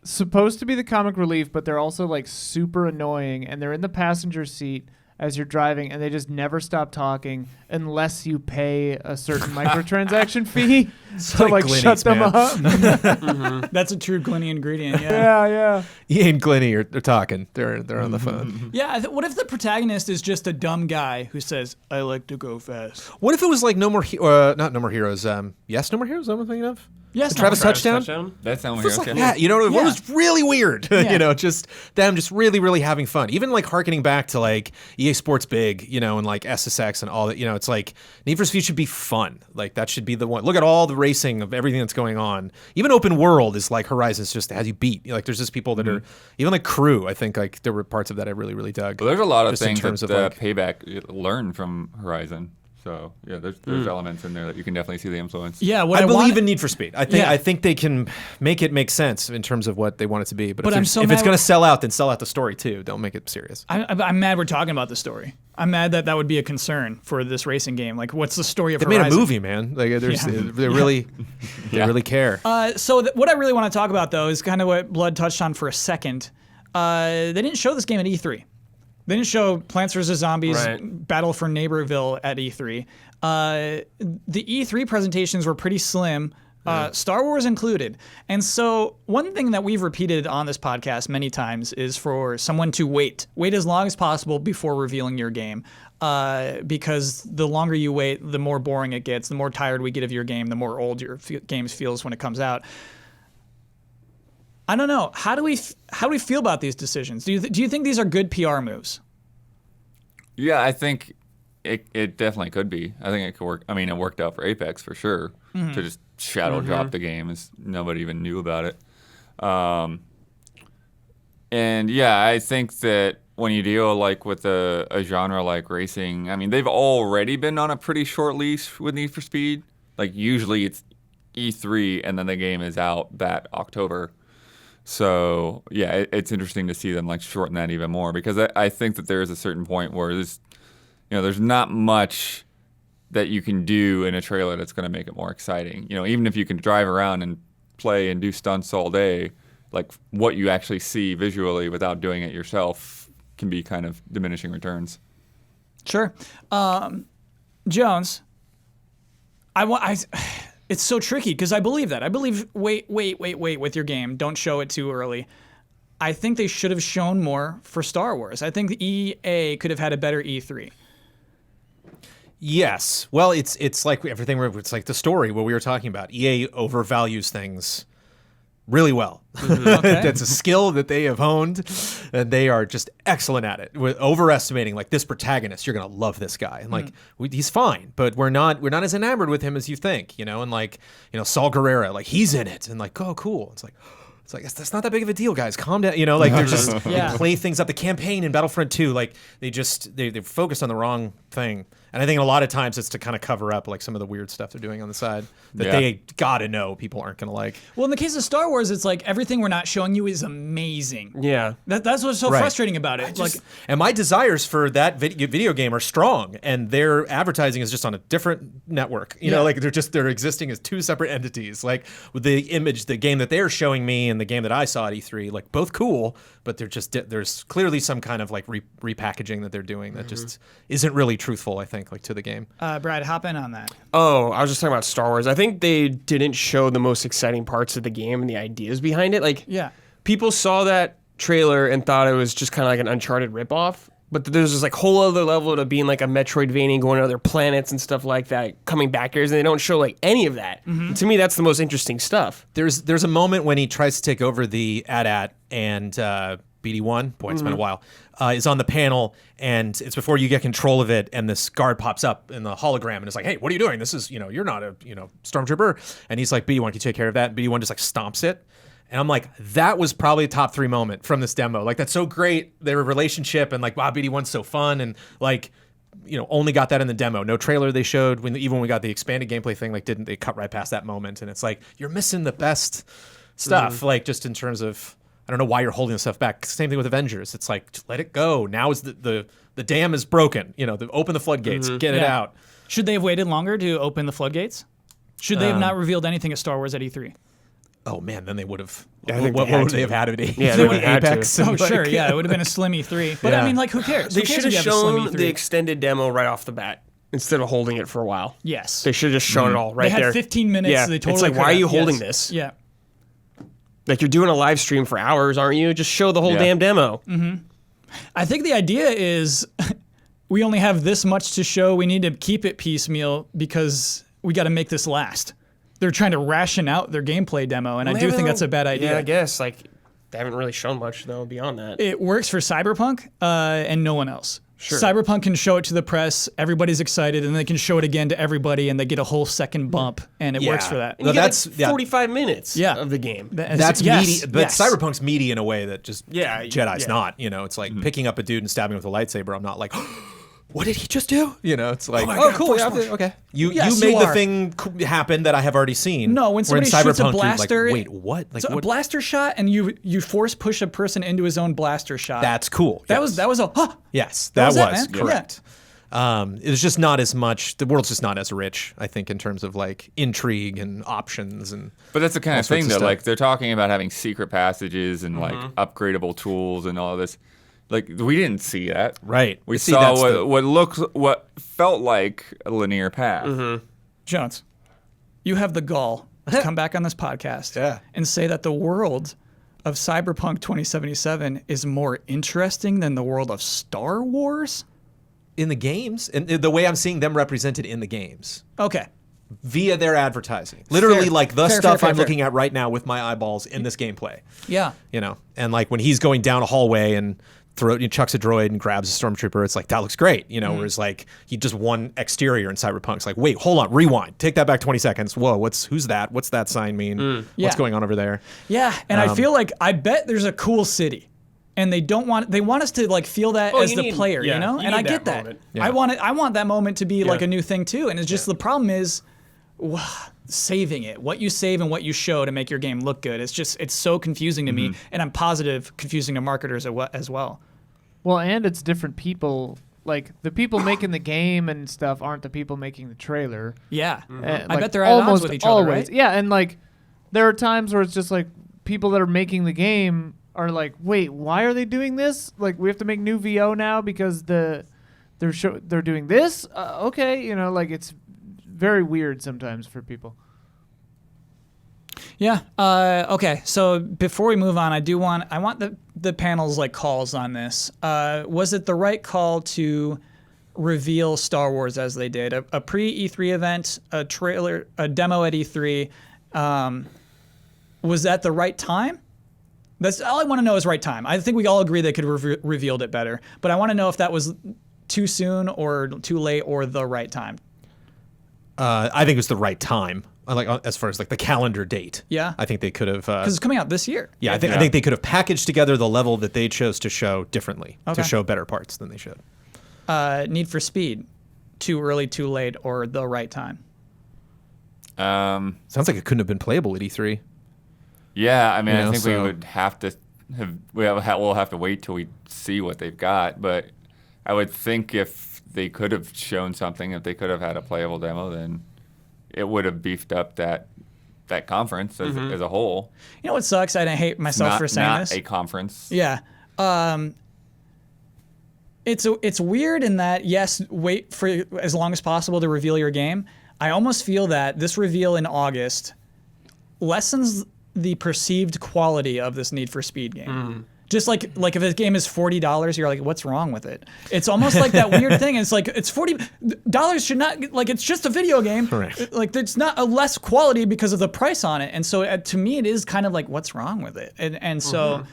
Speaker 2: supposed to be the comic relief, but they're also like super annoying, and they're in the passenger seat as you're driving, and they just never stop talking unless you pay a certain microtransaction fee to
Speaker 4: like
Speaker 2: like shut
Speaker 4: Glenny's,
Speaker 2: them
Speaker 4: man.
Speaker 2: up.
Speaker 1: That's a true Glenny ingredient. Yeah.
Speaker 2: Yeah.
Speaker 4: Ian and Glenny are they're talking. They're on the phone.
Speaker 1: Yeah. What if the protagonist is just a dumb guy who says, I like to go fast?
Speaker 4: What if it was like not No More Heroes? Yes, No More Heroes. Is that what I'm thinking of?
Speaker 1: Yes.
Speaker 4: The Travis Touchdown.
Speaker 3: That's not what
Speaker 4: It's
Speaker 3: you're
Speaker 4: like
Speaker 3: okay.
Speaker 4: that, you know,
Speaker 1: Yeah.
Speaker 4: it was really weird.
Speaker 1: Yeah.
Speaker 4: You know, just them just really, really having fun. Even like harkening back to like EA Sports Big, you know, and like SSX and all that. You know, it's like Need for Speed should be fun. Like that should be the one. Look at all the racing of everything that's going on. Even open world is like Horizon's just has you beat. You know, like there's just people that are even like Crew. I think like there were parts of that I really, really dug.
Speaker 3: Well, there's a lot of
Speaker 4: Just in
Speaker 3: things
Speaker 4: terms
Speaker 3: that
Speaker 4: of, like-
Speaker 3: Payback learned from Horizon. So yeah, there's elements in there that you can definitely see the influence.
Speaker 1: Yeah, what
Speaker 4: I believe
Speaker 1: want-
Speaker 4: in Need for Speed. I think they can make it make sense in terms of what they want it to be. But
Speaker 1: I'm
Speaker 4: if,
Speaker 1: so
Speaker 4: if
Speaker 1: mad
Speaker 4: it's going to sell out, then sell out the story too. Don't make it serious.
Speaker 1: I'm mad we're talking about the story. I'm mad that would be a concern for this racing game. Like, what's the story of
Speaker 4: They
Speaker 1: Horizon?
Speaker 4: made a movie, man. Like, they really care.
Speaker 1: So what I really want to talk about, though, is kind of what Blood touched on for a second. They didn't show this game at E3. They didn't show Plants vs. Zombies Battle for Neighborville at E3. The E3 presentations were pretty slim, Star Wars included. And so one thing that we've repeated on this podcast many times is for someone to wait as long as possible before revealing your game. Because the longer you wait, the more boring it gets, the more tired we get of your game, the more old your game feels when it comes out. I don't know. How do we feel about these decisions? Do you think these are good PR moves?
Speaker 3: Yeah, I think it definitely could be. I think it could work. I mean, it worked out for Apex for sure to just shadow drop the game as nobody even knew about it. And yeah, I think that when you deal like with a genre like racing, I mean, they've already been on a pretty short leash with Need for Speed. Like usually it's E3 and then the game is out that October. So yeah, it's interesting to see them like shorten that even more because I think that there is a certain point where there's not much that you can do in a trailer that's going to make it more exciting. Even if you can drive around and play and do stunts all day, like what you actually see visually without doing it yourself can be kind of diminishing returns.
Speaker 1: Sure. Jones, it's so tricky because I believe that. I believe wait with your game. Don't show it too early. I think they should have shown more for Star Wars. I think the EA could have had a better E3.
Speaker 4: Yes. Well, it's like everything. It's like the story what we were talking about. EA overvalues things really well.
Speaker 1: Okay.
Speaker 4: That's a skill that they have honed, and they are just excellent at it. With overestimating like this protagonist, you're gonna love this guy, and like he's fine, but we're not as enamored with him as you think, and like Saul Guerrero, like he's in it, and like oh cool, it's like that's not that big of a deal, guys. Calm down, like they're just they play things up. The campaign in Battlefront 2, like they focused on the wrong thing. And I think a lot of times it's to kind of cover up like some of the weird stuff they're doing on the side that they gotta know people aren't gonna like.
Speaker 1: Well, in the case of Star Wars, it's like everything we're not showing you is amazing.
Speaker 5: Yeah,
Speaker 1: that's what's so frustrating about it.
Speaker 4: And my desires for that video game are strong, and their advertising is just on a different network. Like they're existing as two separate entities. Like with the game that they're showing me and the game that I saw at E3, like both cool, but they're just there's clearly some kind of like repackaging that they're doing that just isn't really truthful. I think. Like to the game.
Speaker 1: Brad, hop in on that.
Speaker 5: Oh, I was just talking about Star Wars. I think they didn't show the most exciting parts of the game and the ideas behind it. Like, people saw that trailer and thought it was just kind of like an Uncharted ripoff. But there's this like whole other level to being like a Metroidvania, going to other planets and stuff like that, coming back here, and they don't show like any of that. To me, that's the most interesting stuff.
Speaker 4: There's a moment when he tries to take over the AT-AT and BD1, boy, it's been a while, is on the panel, and it's before you get control of it, and this guard pops up in the hologram, and it's like, hey, what are you doing? This is, you're not a, stormtrooper. And he's like, BD1, can you take care of that? And BD1 just like stomps it. And I'm like, that was probably a top 3 moment from this demo. Like, that's so great, their relationship, and like, wow, BD1's so fun, and like, only got that in the demo. No trailer they showed. Even when we got the expanded gameplay thing, like, they cut right past that moment, and it's like, you're missing the best stuff, like, just in terms of, I don't know why you're holding this stuff back. Same thing with Avengers. It's like, just let it go. Now is the dam is broken. Open the floodgates. Get it out.
Speaker 1: Should they have waited longer to open the floodgates? Should they have not revealed anything of Star Wars at E3?
Speaker 4: Oh man, then they would have.
Speaker 5: I think
Speaker 4: what
Speaker 5: they had
Speaker 4: would
Speaker 5: to.
Speaker 4: they have had at E3?
Speaker 5: Yeah, they would have had
Speaker 4: Apex.
Speaker 5: to.
Speaker 1: Oh, sure, yeah, it would have been a slim E3. But I mean, like, who cares?
Speaker 5: They
Speaker 1: Who cares
Speaker 5: should
Speaker 1: if
Speaker 5: have
Speaker 1: you have a slim
Speaker 5: shown
Speaker 1: E3?
Speaker 5: the extended demo right off the bat instead of holding it for a while.
Speaker 1: Yes.
Speaker 5: They should have just shown it all right
Speaker 1: they had
Speaker 5: there.
Speaker 1: 15 minutes.
Speaker 5: Yeah,
Speaker 1: They totally
Speaker 5: it's like,
Speaker 1: could
Speaker 5: why are
Speaker 1: have.
Speaker 5: you holding
Speaker 1: Yes.
Speaker 5: this?
Speaker 1: Yeah.
Speaker 5: Like, you're doing a live stream for hours, aren't you? Just show the whole damn demo.
Speaker 1: I think the idea is we only have this much to show. We need to keep it piecemeal because we got to make this last. They're trying to ration out their gameplay demo, and I do think that's a bad idea.
Speaker 5: Yeah, I guess. Like, they haven't really shown much, though, beyond that.
Speaker 1: It works for Cyberpunk and no one else.
Speaker 5: Sure.
Speaker 1: Cyberpunk can show it to the press, everybody's excited, and they can show it again to everybody, and they get a whole second bump, and it works for that.
Speaker 5: And you
Speaker 4: No,
Speaker 5: get
Speaker 4: that's-
Speaker 5: like 45 minutes of the game.
Speaker 4: That's
Speaker 1: yes,
Speaker 4: meaty, but
Speaker 1: yes.
Speaker 4: Cyberpunk's meaty in a way that just
Speaker 5: Yeah,
Speaker 4: Jedi's
Speaker 5: yeah.
Speaker 4: not. It's like picking up a dude and stabbing him with a lightsaber. I'm not like, what did he just do? You know, it's like,
Speaker 1: my
Speaker 4: oh,
Speaker 1: God,
Speaker 4: cool.
Speaker 1: force
Speaker 4: Yeah,
Speaker 1: push.
Speaker 4: okay. You
Speaker 1: Yes,
Speaker 4: made
Speaker 1: you
Speaker 4: the
Speaker 1: are.
Speaker 4: thing happen that I have already seen.
Speaker 1: No, when
Speaker 4: Where in
Speaker 1: somebody shoots a
Speaker 4: Cyberpunk, you're
Speaker 1: blaster,
Speaker 4: like, wait, what? Like,
Speaker 1: so a
Speaker 4: what?
Speaker 1: blaster shot, and you force push a person into his own blaster shot.
Speaker 4: That's cool.
Speaker 1: That
Speaker 4: yes.
Speaker 1: was a
Speaker 4: Yes,
Speaker 1: that
Speaker 4: that
Speaker 1: was it,
Speaker 4: was
Speaker 1: man.
Speaker 4: correct. It was just not as much. The world's just not as rich, I think, in terms of like intrigue and options and.
Speaker 3: But that's the kind
Speaker 4: all
Speaker 3: of
Speaker 4: sorts
Speaker 3: thing
Speaker 4: of
Speaker 3: that
Speaker 4: stuff.
Speaker 3: like they're talking about having secret passages and like upgradable tools and all this. Like we didn't see that.
Speaker 4: Right.
Speaker 3: We
Speaker 4: See,
Speaker 3: saw
Speaker 4: that's
Speaker 3: what felt like a linear path.
Speaker 1: Jones, you have the gall to come back on this podcast
Speaker 4: Yeah.
Speaker 1: and say that the world of Cyberpunk 2077 is more interesting than the world of Star Wars?
Speaker 4: in the games, and the way I'm seeing them represented in the games
Speaker 1: Okay.
Speaker 4: via their advertising. Literally,
Speaker 1: Fair.
Speaker 4: like the
Speaker 1: Fair,
Speaker 4: stuff
Speaker 1: fair,
Speaker 4: I'm
Speaker 1: fair.
Speaker 4: looking at right now with my eyeballs in this gameplay.
Speaker 1: Yeah.
Speaker 4: You know, and like when he's going down a hallway and chucks a droid and grabs a stormtrooper, it's like that looks great. You know, whereas like he just won exterior in Cyberpunk's like, wait, hold on, rewind, take that back 20 seconds. Whoa, who's that? What's that sign mean?
Speaker 1: Yeah.
Speaker 4: What's going on over there?
Speaker 1: Yeah, and I feel like I bet there's a cool city. And they want us to like feel that
Speaker 5: Oh,
Speaker 1: as
Speaker 5: you
Speaker 1: the
Speaker 5: need-
Speaker 1: player,
Speaker 5: yeah,
Speaker 1: you know?
Speaker 5: you
Speaker 1: And I
Speaker 5: need
Speaker 1: get
Speaker 5: that
Speaker 1: that.
Speaker 5: moment.
Speaker 4: Yeah.
Speaker 1: I want that moment to be like
Speaker 5: Yeah.
Speaker 1: a new thing too. And it's just the problem is saving it. What you save and what you show to make your game look good. It's so confusing to me, and I'm positive confusing to marketers as well.
Speaker 2: Well, and it's different people. Like the people making the game and stuff aren't the people making the trailer.
Speaker 1: Yeah.
Speaker 2: I
Speaker 1: bet they're at odds with each other, right?
Speaker 2: Yeah, and like there are times where it's just like people that are making the game are like, wait, why are they doing this? Like we have to make new VO now because they're doing this. Okay, you know, like it's very weird sometimes for people.
Speaker 1: Yeah. Okay. So before we move on, I want the panel's like calls on this. Was it the right call to reveal Star Wars as they did? A pre E3 event, a trailer, a demo at E3. Was that the right time? That's all I want to know is right time. I think we all agree they could have revealed it better, but I want to know if that was too soon or too late or the right time.
Speaker 4: I think it was the right time. Like as far as like the calendar date.
Speaker 1: Yeah.
Speaker 4: I think they could have.
Speaker 1: Because it's coming out this year.
Speaker 4: Yeah, I think they could have packaged together the level that they chose to show differently,
Speaker 1: Okay.
Speaker 4: to show better parts than they showed.
Speaker 1: Need for Speed, too early, too late, or the right time.
Speaker 4: Sounds like it couldn't have been playable at E3.
Speaker 3: Yeah, I mean,
Speaker 4: You
Speaker 3: I
Speaker 4: know,
Speaker 3: think we
Speaker 4: so-
Speaker 3: would have to we'll have to wait till we see what they've got. But I would think if they could have shown something, if they could have had a playable demo, then it would have beefed up that conference as a whole.
Speaker 1: You know what sucks? I hate myself for saying
Speaker 3: not
Speaker 1: this.
Speaker 3: a conference.
Speaker 1: Yeah. It's weird in that, yes, wait for as long as possible to reveal your game. I almost feel that this reveal in August lessens the perceived quality of this Need for Speed game. Just like if a game is $40, you're like, what's wrong with it? It's almost like that weird thing. It's like it's $40 should not like it's just a video game.
Speaker 4: Correct.
Speaker 1: Like it's not a less quality because of the price on it. And so to me, it is kind of like what's wrong with it. And so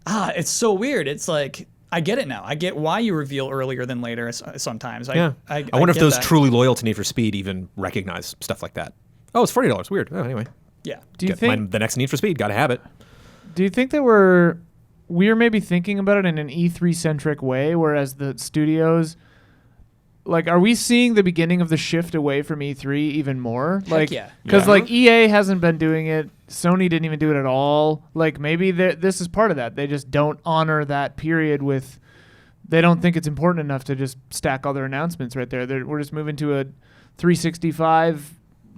Speaker 1: it's so weird. It's like I get it now. I get why you reveal earlier than later sometimes.
Speaker 4: I wonder if
Speaker 1: get
Speaker 4: those
Speaker 1: that.
Speaker 4: truly loyal to Need for Speed even recognize stuff like that. Oh, it's $40. Weird. Oh, anyway,
Speaker 1: Yeah.
Speaker 2: Do you
Speaker 4: get
Speaker 2: think?
Speaker 4: the next Need for Speed? Got to have it.
Speaker 2: Do you think that we're maybe thinking about it in an E3 centric way, whereas the studios, like, are we seeing the beginning of the shift away from E3 even more? Like,
Speaker 1: yeah.
Speaker 2: because
Speaker 3: Yeah.
Speaker 2: like EA hasn't been doing it, Sony didn't even do it at all. Like maybe this is part of that. They just don't honor that period with. They don't think it's important enough to just stack all their announcements right there. We're just moving to a 365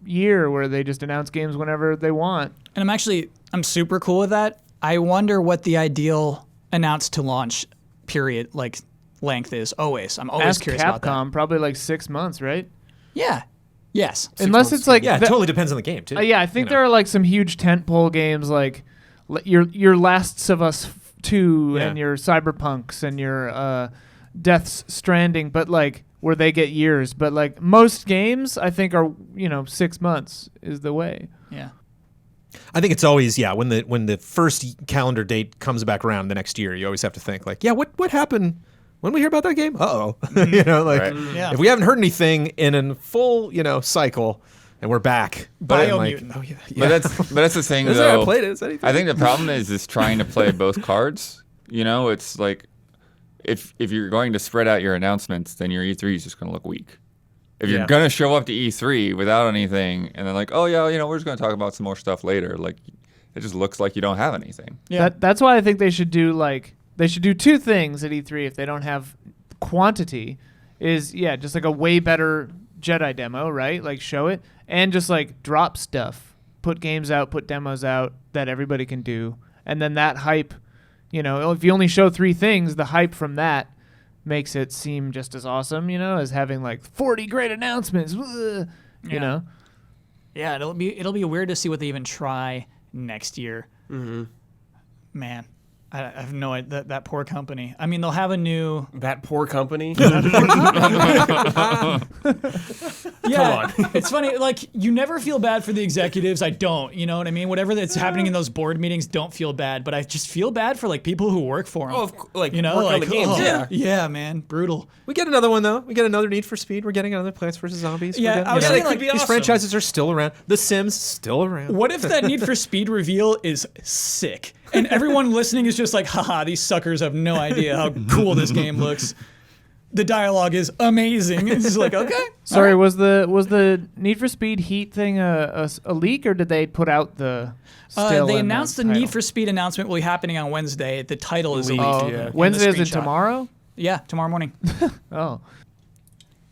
Speaker 2: year where they just announce games whenever they want.
Speaker 1: And I'm super cool with that. I wonder what the ideal announce to launch period length is. I'm always
Speaker 2: Ask
Speaker 1: curious about that.
Speaker 2: Capcom, probably like 6 months, right?
Speaker 1: Yeah. Yes.
Speaker 2: Unless it's like
Speaker 4: Yeah, it
Speaker 2: the-
Speaker 4: totally depends on the game too.
Speaker 2: yeah, I think there are like some huge tentpole games like your Lasts of Us 2
Speaker 4: Yeah.
Speaker 2: and your Cyberpunks and your Death Stranding, but like where they get years. But like most games, I think are 6 months is the way.
Speaker 1: Yeah.
Speaker 4: I think it's always when the first calendar date comes back around the next year, you always have to think like, what happened when we hear about that game? Uh-oh.
Speaker 3: Right.
Speaker 1: Yeah.
Speaker 4: If we haven't heard anything in a full
Speaker 1: Biomutant.
Speaker 4: and we're back.
Speaker 1: Biomutant.
Speaker 4: Oh yeah.
Speaker 3: But that's the thing
Speaker 4: Is there
Speaker 3: though.
Speaker 4: I played it? Is anything?
Speaker 3: I think the problem is trying to play both cards. You know, it's like if you're going to spread out your announcements, then your E3 is just going to look weak. If you're
Speaker 4: Yeah.
Speaker 3: going to show up to E3 without anything, and then like, oh yeah, we're just going to talk about some more stuff later, like it just looks like you don't have anything.
Speaker 1: Yeah.
Speaker 2: That's why I think they should do two things at E3 if they don't have quantity. Is just like a way better Jedi demo, right? Like show it and just like drop stuff, put games out, put demos out that everybody can do, and then that hype. If you only show 3 things, the hype from that makes it seem just as awesome, as having like 40 great announcements. You know.
Speaker 1: Yeah, it'll be weird to see what they even try next year. Mm-hmm. Man, I have no idea. That poor company. I mean, they'll have a new.
Speaker 5: That poor company.
Speaker 1: Yeah, come on. It's funny. Like you never feel bad for the executives. I don't. You know what I mean? Whatever that's happening in those board meetings, don't feel bad. But I just feel bad for like people who work for them.
Speaker 5: Oh,
Speaker 1: work
Speaker 5: on
Speaker 1: like
Speaker 5: the games.
Speaker 1: yeah, man, brutal.
Speaker 4: We get another one though. We get another Need for Speed. We're getting another Plants vs Zombies.
Speaker 1: Yeah,
Speaker 4: We're getting,
Speaker 1: I was saying,
Speaker 5: that could
Speaker 1: like,
Speaker 5: be
Speaker 4: these
Speaker 5: awesome.
Speaker 4: franchises are still around. The Sims still around.
Speaker 1: What if that Need for Speed reveal is sick? And everyone listening is just like, haha, these suckers have no idea how cool this game looks. The dialogue is amazing. It's just like, okay.
Speaker 2: Sorry, was the Need for Speed Heat thing a leak, or did they put out the? Still
Speaker 1: They
Speaker 2: in
Speaker 1: announced the
Speaker 2: title?
Speaker 1: Need for Speed announcement will be happening on Wednesday. The title is a leak.
Speaker 2: Oh,
Speaker 5: Yeah.
Speaker 2: okay. Wednesday
Speaker 1: in the
Speaker 2: is it
Speaker 1: screenshot.
Speaker 2: tomorrow?
Speaker 1: Yeah, tomorrow morning.
Speaker 2: Oh,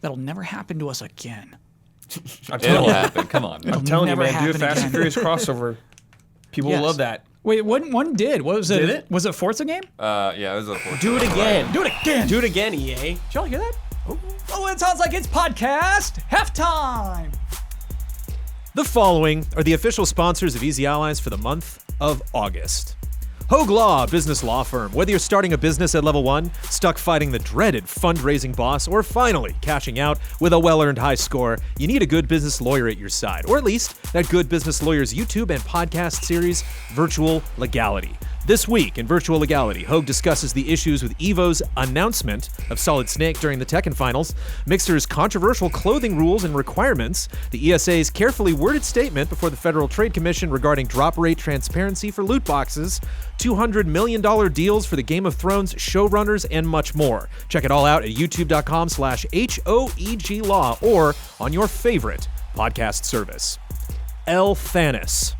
Speaker 1: That'll never happen to us again.
Speaker 3: It'll happen. Come on, man.
Speaker 5: I'm telling you,
Speaker 1: never
Speaker 5: man, do a
Speaker 1: happen
Speaker 5: Fast and
Speaker 1: again.
Speaker 5: Furious crossover. People
Speaker 1: Yes.
Speaker 5: will love that.
Speaker 1: Wait, one did. What was it?
Speaker 5: Did it?
Speaker 1: Was it a Forza game?
Speaker 3: Yeah, it was a 4.
Speaker 5: Do it again.
Speaker 1: Do it again.
Speaker 5: Do it again, EA.
Speaker 1: Did y'all hear that? Oh, it sounds like it's podcast halftime.
Speaker 4: The following are the official sponsors of Easy Allies for the month of August. Hogue Law, business law firm. Whether you're starting a business at level 1, stuck fighting the dreaded fundraising boss, or finally cashing out with a well-earned high score, you need a good business lawyer at your side, or at least that Good Business Lawyer's YouTube and podcast series, Virtual Legality. This week in Virtual Legality, Hogue discusses the issues with Evo's announcement of Solid Snake during the Tekken Finals, Mixer's controversial clothing rules and requirements, the ESA's carefully worded statement before the Federal Trade Commission regarding drop rate transparency for loot boxes, $200 million deals for the Game of Thrones showrunners, and much more. Check it all out at youtube.com/HOEG Law or on your favorite podcast service. El Thanis.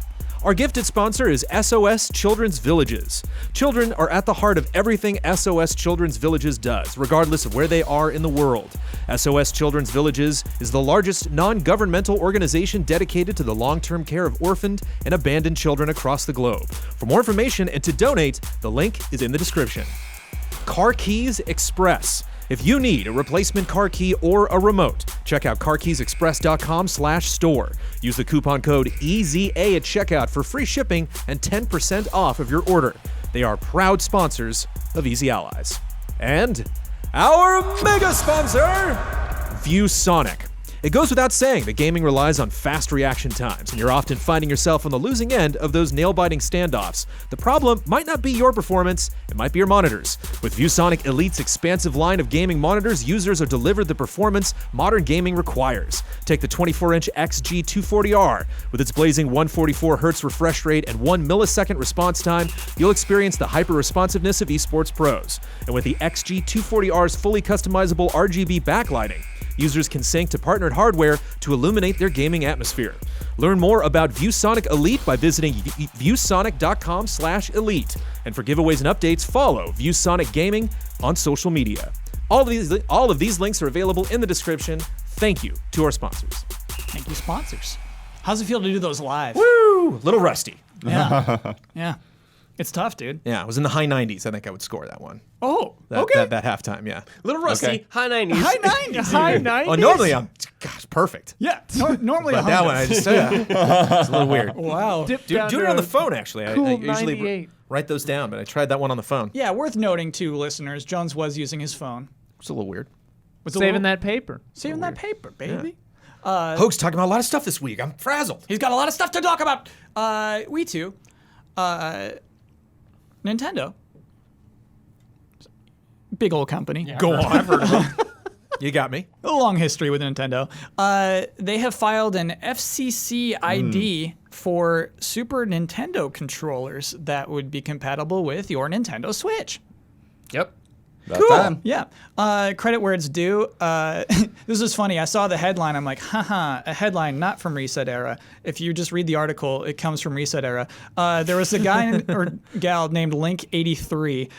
Speaker 4: Our gifted sponsor is SOS Children's Villages. Children are at the heart of everything SOS Children's Villages does, regardless of where they are in the world. SOS Children's Villages is the largest non-governmental organization dedicated to the long-term care of orphaned and abandoned children across the globe. For more information and to donate, the link is in the description. Car Keys Express. If you need a replacement car key or a remote, check out carkeysexpress.com/store. Use the coupon code EZA at checkout for free shipping and 10% off of your order. They are proud sponsors of Easy Allies. And our mega sponsor, ViewSonic. It goes without saying that gaming relies on fast reaction times, and you're often finding yourself on the losing end of those nail-biting standoffs. The problem might not be your performance, it might be your monitors. With ViewSonic Elite's expansive line of gaming monitors, users are delivered the performance modern gaming requires. Take the 24-inch XG240R. With its blazing 144Hz refresh rate and 1 millisecond response time, you'll experience the hyper-responsiveness of esports pros. And with the XG240R's fully customizable RGB backlighting, users can sync to partnered hardware to illuminate their gaming atmosphere. Learn more about ViewSonic Elite by visiting viewsonic.com/elite. And for giveaways and updates, follow ViewSonic Gaming on social media. All of these links are available in the description. Thank you to our sponsors.
Speaker 1: Thank you, sponsors. How's it feel to do those live?
Speaker 4: Woo! Little rusty.
Speaker 1: Yeah. Yeah. It's tough, dude.
Speaker 4: Yeah, it was in the high 90s. I think I would score that one.
Speaker 1: Oh,
Speaker 4: That,
Speaker 1: okay.
Speaker 4: that halftime, yeah.
Speaker 5: Little rusty,
Speaker 3: Okay.
Speaker 5: high 90s.
Speaker 1: High 90s.
Speaker 2: high 90s.
Speaker 4: Oh, normally I'm, gosh, perfect.
Speaker 1: Yeah. Normally
Speaker 4: But that one, I just, it's a little weird.
Speaker 1: Wow.
Speaker 2: Dip
Speaker 4: Do
Speaker 2: down
Speaker 4: it
Speaker 2: to
Speaker 4: on the
Speaker 2: a
Speaker 4: phone, actually.
Speaker 2: cool
Speaker 4: I usually
Speaker 2: 98.
Speaker 4: write those down, but I tried that one on the phone.
Speaker 1: Yeah, worth noting too, listeners. Jones was using his phone.
Speaker 4: It's a little weird.
Speaker 1: Was a
Speaker 2: Saving
Speaker 1: little-
Speaker 2: that paper.
Speaker 1: Saving that paper, baby.
Speaker 4: Hogue's talking about a lot of stuff this week. I'm frazzled.
Speaker 1: He's got a lot of stuff to talk about. We too. Nintendo. Big old company.
Speaker 4: Go on. I've heard of them. You got me.
Speaker 1: A long history with Nintendo. They have filed an FCC ID for Super Nintendo controllers that would be compatible with your Nintendo Switch.
Speaker 5: Yep.
Speaker 3: About time.
Speaker 1: Yeah. Credit where it's due. This is funny. I saw the headline. I'm like, haha, a headline not from Reset Era. If you just read the article, it comes from Reset Era. There was a guy or gal named Link83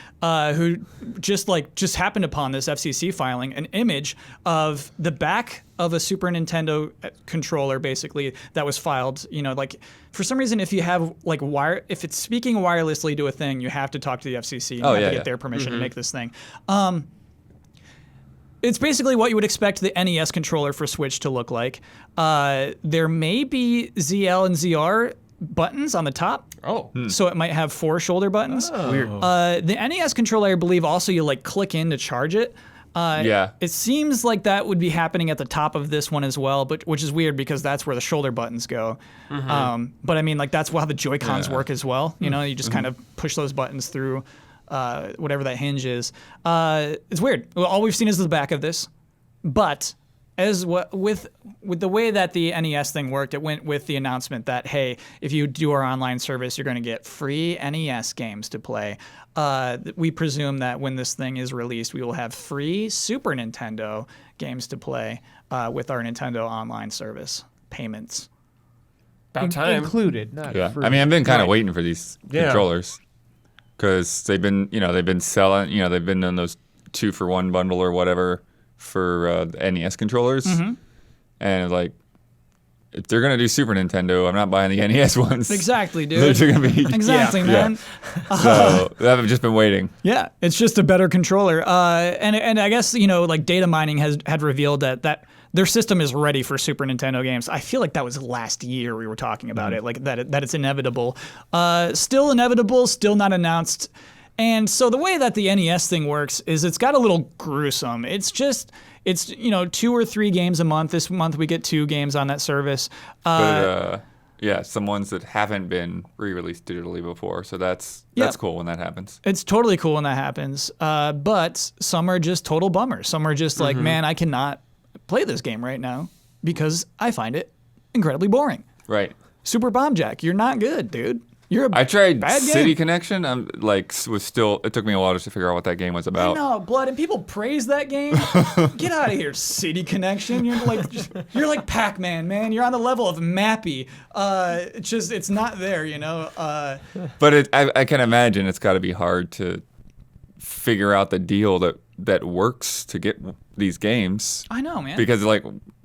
Speaker 1: who just happened upon this FCC filing, an image of the back of a Super Nintendo controller, basically, that was filed. You know, like for some reason, if you have like if it's speaking wirelessly to a thing, you have to talk to the FCC and you have to get their permission to make this thing. It's basically what you would expect the NES controller for Switch to look like. There may be ZL and ZR buttons on the top.
Speaker 5: Oh.
Speaker 1: So it might have 4 shoulder buttons.
Speaker 5: Weird.
Speaker 1: The NES controller, I believe, also you like click in to charge it. It seems like that would be happening at the top of this one as well, but which is weird because that's where the shoulder buttons go. But I mean, like that's how the Joy-Cons work as well. You know, you just kind of push those buttons through whatever that hinge is. It's weird. All we've seen is the back of this, but with the way that the NES thing worked, it went with the announcement that, hey, if you do our online service, you're going to get free NES games to play. We presume that when this thing is released, we will have free Super Nintendo games to play with our Nintendo online service payments.
Speaker 5: About time.
Speaker 2: Included, not free.
Speaker 3: I mean, I've been kind of waiting for these controllers because they've been selling, they've been in those 2-for-1 bundle or whatever for the NES controllers, and like if they're gonna do Super Nintendo, I'm not buying the NES ones.
Speaker 1: Exactly, dude.
Speaker 3: They're gonna be
Speaker 1: man.
Speaker 3: So I've just been waiting.
Speaker 1: Yeah, it's just a better controller. And I guess like data mining had revealed that their system is ready for Super Nintendo games. I feel like that was last year we were talking about it, like that it's inevitable. Still inevitable, still not announced. And so the way that the NES thing works is it's got a little gruesome. It's 2 or 3 games a month. This month we get 2 games on that service.
Speaker 3: But some ones that haven't been re-released digitally before. So that's cool when that happens.
Speaker 1: It's totally cool when that happens. But some are just total bummers. Some are just like, man, I cannot play this game right now because I find it incredibly boring.
Speaker 3: Right.
Speaker 1: Super Bomb Jack, you're not good, dude.
Speaker 3: I tried
Speaker 1: bad
Speaker 3: City
Speaker 1: game.
Speaker 3: Connection. It took me a while just to figure out what that game was
Speaker 1: I
Speaker 3: about.
Speaker 1: know, Blood, and people praise that game. Get out of here, City Connection. You're like Pac-Man, man. You're on the level of Mappy. It's not there,
Speaker 3: But I can imagine it's got to be hard to figure out the deal that works to get these games.
Speaker 1: I know, man.
Speaker 3: Because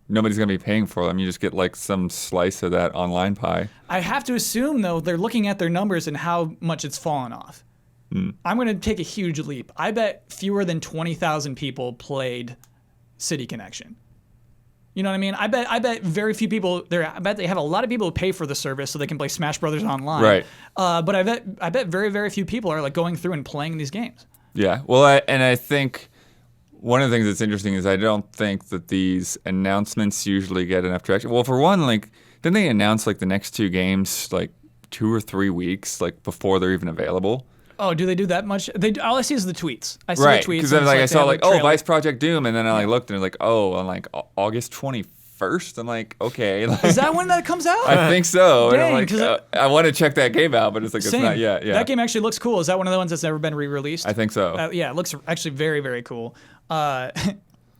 Speaker 3: nobody's going to be paying for them. You just get like some slice of that online pie.
Speaker 1: I have to assume, though, they're looking at their numbers and how much it's fallen off. I'm going to take a huge leap. I bet fewer than 20,000 people played City Connection. You know what I mean? I bet very few people there. I bet they have a lot of people who pay for the service so they can play Smash Brothers online.
Speaker 3: Right.
Speaker 1: But I bet very, very few people are like going through and playing these games.
Speaker 3: Yeah. Well, I think one of the things that's interesting is I don't think that these announcements usually get enough traction. Well, for one, like, didn't they announce like the next 2 games like 2 or 3 weeks like before they're even available?
Speaker 1: Oh, do they do that much? All I see is the tweets. I see
Speaker 3: Right,
Speaker 1: the tweets.
Speaker 3: because I saw like,
Speaker 1: trailer.
Speaker 3: Vice Project Doom, and then I looked and like, on like August 21st. I'm like, okay. Like,
Speaker 1: Is that when that comes out?
Speaker 3: I think so.
Speaker 1: Dang,
Speaker 3: and I'm like,
Speaker 1: 'cause
Speaker 3: I want to check that game out, but it's like
Speaker 1: Same.
Speaker 3: it's not yet. Yeah,
Speaker 1: That game actually looks cool. Is that one of the ones that's never been re-released?
Speaker 3: I think so.
Speaker 1: Yeah, it looks actually very, very cool.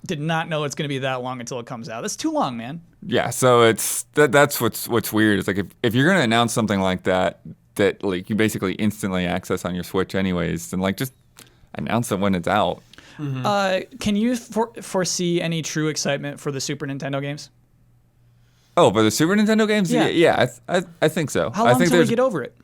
Speaker 1: Did not know it's going to be that long until it comes out. That's too long, man.
Speaker 3: Yeah, so that's what's weird. It's like if you're gonna announce something like that like you basically instantly access on your Switch anyways, then like just announce it when it's out.
Speaker 1: Can you foresee any true excitement for the Super Nintendo games?
Speaker 3: Oh, for the Super Nintendo games?
Speaker 1: Yeah.
Speaker 3: I think so.
Speaker 1: How
Speaker 3: I
Speaker 1: long
Speaker 3: think
Speaker 1: till we get over it?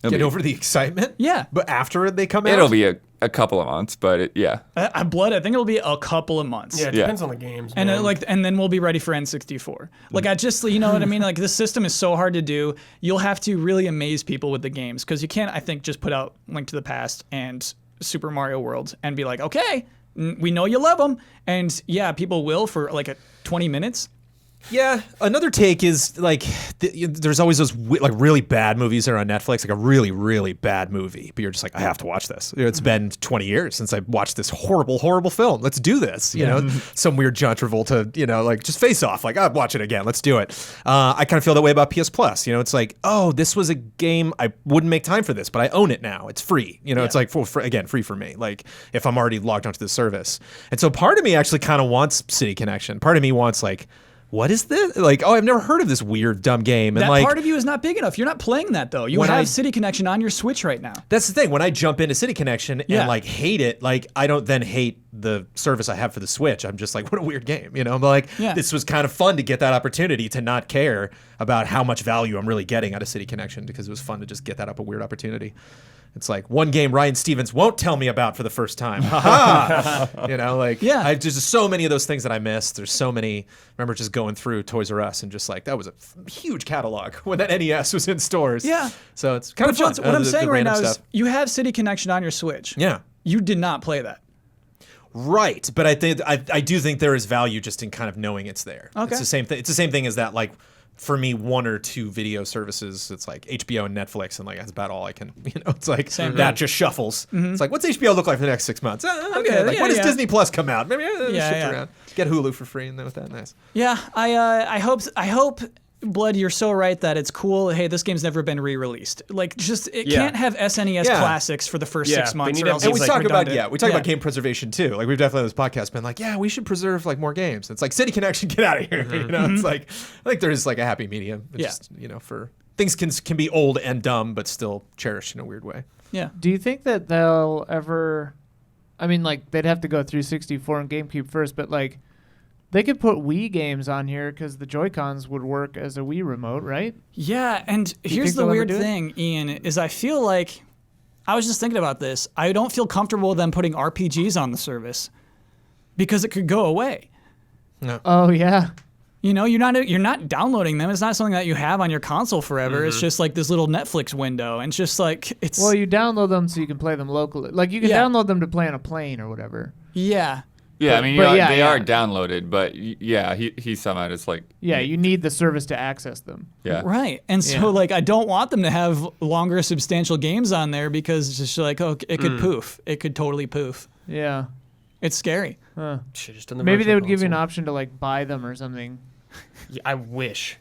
Speaker 4: Get over the excitement?
Speaker 1: Yeah.
Speaker 4: But after they come out?
Speaker 3: It'll be a couple of months, but
Speaker 1: Blood, I think it'll be a couple of months.
Speaker 5: Yeah, it depends on the games.
Speaker 1: And
Speaker 5: man.
Speaker 1: and then we'll be ready for N64. Like I just, you know what I mean? Like this system is so hard to do. You'll have to really amaze people with the games because you can't, I think, just put out Link to the Past and Super Mario World and be like, okay, we know you love them, and yeah, people will for like 20 minutes.
Speaker 4: Yeah, another take is like there's always those like really bad movies that are on Netflix, like a really, really bad movie, but you're just like, I have to watch this. It's been 20 years since I watched this horrible, horrible film. Let's do this. You know, some weird John Travolta, like just Face Off. Like, I'll watch it again. Let's do it. I kind of feel that way about PS Plus. It's like, oh, this was a game I wouldn't make time for this, but I own it now. It's free. It's like free for me. Like if I'm already logged onto the service, and so part of me actually kind of wants City Connection. Part of me wants like, what is this? Like, oh, I've never heard of this weird, dumb game. And
Speaker 1: that
Speaker 4: like,
Speaker 1: part of you is not big enough. You're not playing that, though. You have City Connection on your Switch right now.
Speaker 4: That's the thing. When I jump into City Connection and like hate it, like I don't then hate the service I have for the Switch. I'm just like, what a weird game. I'm like, this was kind of fun to get that opportunity to not care about how much value I'm really getting out of City Connection, because it was fun to just get that weird opportunity. It's like one game Ryan Stevens won't tell me about for the first time. There's just so many of those things that I missed. There's so many. I remember just going through Toys R Us and just like, that was a huge catalog when that NES was in stores.
Speaker 1: Yeah.
Speaker 4: So it's kind of fun.
Speaker 1: What I'm saying right now is you have City Connection on your Switch.
Speaker 4: Yeah.
Speaker 1: You did not play that.
Speaker 4: Right, but I do think there is value just in kind of knowing it's there.
Speaker 1: Okay.
Speaker 4: It's the same thing. It's the same thing as that, like, for me, one or two video services, it's like HBO and Netflix, and like that's about all I can. It's like that just shuffles. It's like, what's HBO look like for the next 6 months? Okay, like when does Disney Plus come out? Maybe shift around. Get Hulu for free, and then with that, nice.
Speaker 1: Yeah, I hope. Blood, you're so right that it's cool. Hey, this game's never been re-released. Like, just it can't have SNES classics for the first 6 months. Or else
Speaker 4: And we
Speaker 1: it's
Speaker 4: talk
Speaker 1: redundant.
Speaker 4: about game preservation too. Like we've definitely on this podcast been like, we should preserve like more games. It's like City Connection, get out of here. It's like I think there's like a happy medium. It's just, for things can be old and dumb, but still cherished in a weird way.
Speaker 1: Yeah.
Speaker 2: Do you think that they'll ever? I mean, like they'd have to go through 64 and GameCube first, but like. They could put Wii games on here because the Joy-Cons would work as a Wii remote, right?
Speaker 1: Yeah, and here's the weird thing, Ian, is I feel like, I was just thinking about this, I don't feel comfortable with them putting RPGs on the service because it could go away.
Speaker 4: No.
Speaker 2: Oh, yeah.
Speaker 1: You're not downloading them. It's not something that you have on your console forever. It's just like this little Netflix window. And it's just like, it's...
Speaker 2: Well, you download them so you can play them locally. Like, you can download them to play on a plane or whatever.
Speaker 1: Yeah.
Speaker 3: Yeah, they are downloaded, but he's somehow just like...
Speaker 2: Yeah, you need the service to access them.
Speaker 3: Yeah.
Speaker 1: Right. And so, like, I don't want them to have longer, substantial games on there because it's just like, oh, it could poof. It could totally poof.
Speaker 2: Yeah.
Speaker 1: It's scary.
Speaker 2: Huh.
Speaker 5: Just on the
Speaker 2: Maybe they would
Speaker 5: virtual
Speaker 2: give you an
Speaker 5: console.
Speaker 2: option to, like, buy them or something.
Speaker 5: Yeah, I wish.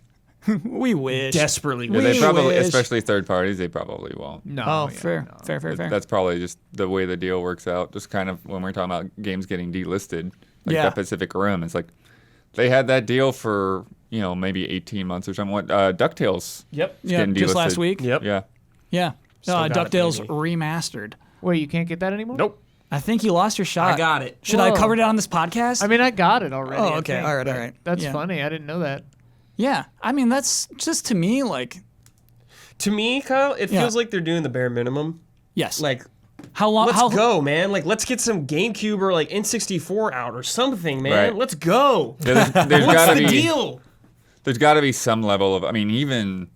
Speaker 1: We wish.
Speaker 5: Desperately
Speaker 3: Yeah,
Speaker 5: wish.
Speaker 3: they probably,
Speaker 1: wish.
Speaker 3: especially third parties, they probably won't.
Speaker 2: No.
Speaker 1: Oh,
Speaker 2: yeah,
Speaker 1: fair.
Speaker 2: no.
Speaker 1: Fair.
Speaker 3: That's probably just the way the deal works out. Just kind of when we're talking about games getting delisted, like that Pacific Rim, it's like they had that deal for maybe 18 months or something. What DuckTales?
Speaker 5: Yep.
Speaker 1: Yeah,
Speaker 3: getting
Speaker 1: just
Speaker 3: delisted.
Speaker 1: last week.
Speaker 5: Yep.
Speaker 3: Yeah.
Speaker 1: Yeah.
Speaker 5: Still got it,
Speaker 1: DuckTales
Speaker 5: baby.
Speaker 1: remastered.
Speaker 2: Wait, you can't get that anymore?
Speaker 5: Nope.
Speaker 1: I think you lost your shot.
Speaker 5: I got it.
Speaker 1: Should I
Speaker 2: Whoa.
Speaker 1: cover it on this podcast?
Speaker 2: I mean, I got it already.
Speaker 1: Oh,
Speaker 2: I
Speaker 1: okay.
Speaker 2: think,
Speaker 1: All right.
Speaker 2: but That's
Speaker 1: Yeah.
Speaker 2: funny. I didn't know that.
Speaker 1: Yeah. I mean, that's just to me like,
Speaker 5: To me, Kyle, it
Speaker 1: Yeah.
Speaker 5: feels like they're doing the bare minimum.
Speaker 1: yes.
Speaker 5: Like,
Speaker 1: how long?
Speaker 5: let's
Speaker 1: how,
Speaker 5: go, man. Like, let's get some GameCube or like N64 out or something, man.
Speaker 3: Right.
Speaker 5: Let's go.
Speaker 3: Yeah, there's
Speaker 5: What's
Speaker 3: gotta
Speaker 5: the
Speaker 3: be
Speaker 5: deal?
Speaker 3: there's got to be some level of. I mean, even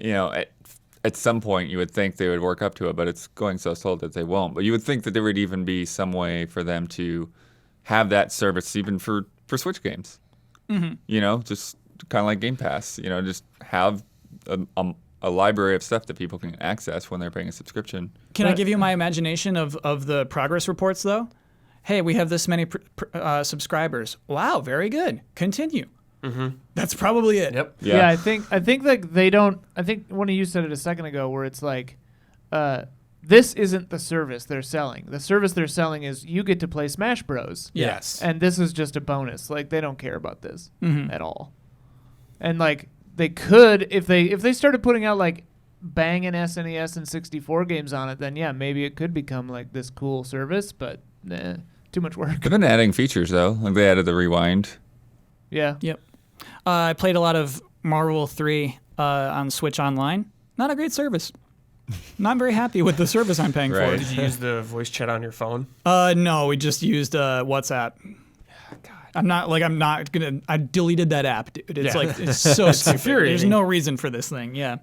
Speaker 3: at some point you would think they would work up to it, but it's going so slow that they won't. But you would think that there would even be some way for them to have that service even for Switch games. Mm-hmm. Just kind of like Game Pass. Just have a library of stuff that people can access when they're paying a subscription.
Speaker 1: Can I give you my imagination of the progress reports though? Hey, we have this many subscribers. Wow, very good. Continue. Mm-hmm. That's probably it.
Speaker 5: Yep.
Speaker 2: Yeah, I think like they don't. I think one of you said it a second ago, where it's like, this isn't the service they're selling. The service they're selling is you get to play Smash Bros.
Speaker 4: Yes.
Speaker 2: And this is just a bonus. Like they don't care about this at all. And like they could if they started putting out like banging SNES and 64 games on it, then yeah, maybe it could become like this cool service. But nah, too much work.
Speaker 3: They've been adding features though. Like they added the rewind.
Speaker 2: Yeah.
Speaker 1: Yep. I played a lot of Marvel 3 on Switch Online. Not a great service. Not very happy with the service I'm paying
Speaker 3: Right.
Speaker 5: Did you use the voice chat on your phone?
Speaker 1: for. No, we just used WhatsApp.
Speaker 5: God.
Speaker 1: I deleted that app, dude. It's like, it's so stupid. There's
Speaker 5: infuriating.
Speaker 1: no reason for this thing. Yeah.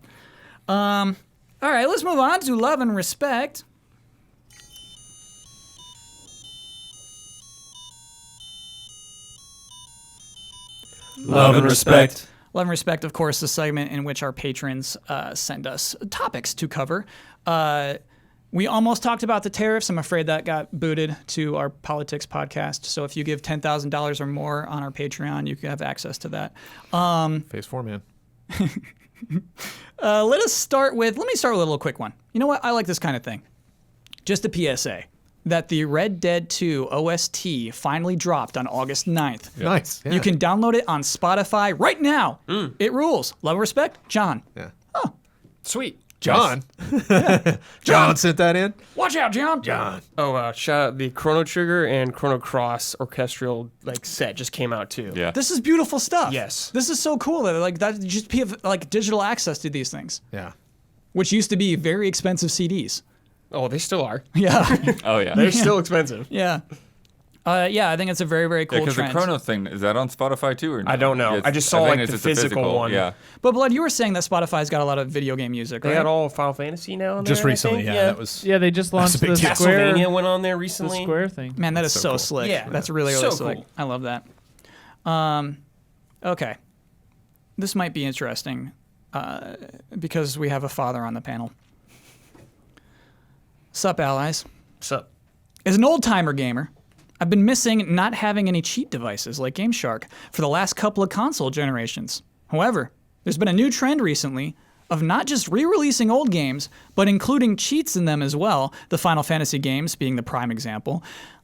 Speaker 1: All right, let's move on to love and respect.
Speaker 4: Love and respect.
Speaker 1: Love and Respect, of course, the segment in which our patrons send us topics to cover. We almost talked about the tariffs. I'm afraid that got booted to our politics podcast. So if you give $10,000 or more on our Patreon, you can have access to that.
Speaker 4: Phase 4, man.
Speaker 1: Let me start with a little quick one. You know what? I like this kind of thing. Just a PSA that the Red Dead 2 OST finally dropped on August 9th.
Speaker 4: Yeah. Nice. Yeah.
Speaker 1: You can download it on Spotify right now. It rules. Love and respect, John.
Speaker 4: Yeah.
Speaker 1: Oh,
Speaker 5: Sweet.
Speaker 4: John. John sent that in.
Speaker 1: watch out, John.
Speaker 4: John.
Speaker 5: Oh, shout out the Chrono Trigger and Chrono Cross orchestral set just came out too.
Speaker 3: Yeah.
Speaker 1: This is beautiful stuff.
Speaker 5: Yes.
Speaker 1: This is so cool that you just have digital access to these things,
Speaker 4: Yeah.
Speaker 1: which used to be very expensive CDs.
Speaker 5: Oh, they still are.
Speaker 1: Yeah.
Speaker 3: Oh yeah.
Speaker 5: They're still expensive.
Speaker 1: Yeah. I think it's a very, very cool
Speaker 3: Because the
Speaker 1: trend.
Speaker 3: Chrono thing, is that on Spotify too or no?
Speaker 5: I don't know.
Speaker 3: It's-
Speaker 5: I just saw,
Speaker 3: think
Speaker 5: like,
Speaker 3: it's
Speaker 5: the
Speaker 3: just a
Speaker 5: physical one.
Speaker 3: Yeah.
Speaker 1: But Blood, you were saying that Spotify's got a lot of video game music,
Speaker 5: They
Speaker 1: right?
Speaker 5: got all Final Fantasy now on there.
Speaker 4: Just
Speaker 5: I
Speaker 4: recently,
Speaker 5: think.
Speaker 4: yeah. That was.
Speaker 2: Yeah, they just launched
Speaker 4: a big
Speaker 2: the
Speaker 4: deal.
Speaker 2: Square,
Speaker 5: Castlevania went on there
Speaker 2: the
Speaker 5: recently.
Speaker 2: Square thing.
Speaker 1: Man, that is
Speaker 4: so
Speaker 1: so
Speaker 4: cool.
Speaker 1: slick.
Speaker 5: Yeah.
Speaker 1: That's really, really
Speaker 5: So
Speaker 1: slick.
Speaker 5: cool.
Speaker 1: I love that. Okay. This might be interesting because we have a father on the panel. Sup, allies?
Speaker 5: Sup?
Speaker 1: As an old-timer gamer, I've been missing not having any cheat devices like GameShark for the last couple of console generations. However, there's been a new trend recently of not just re-releasing old games, but including cheats in them as well, the Final Fantasy games being the prime example.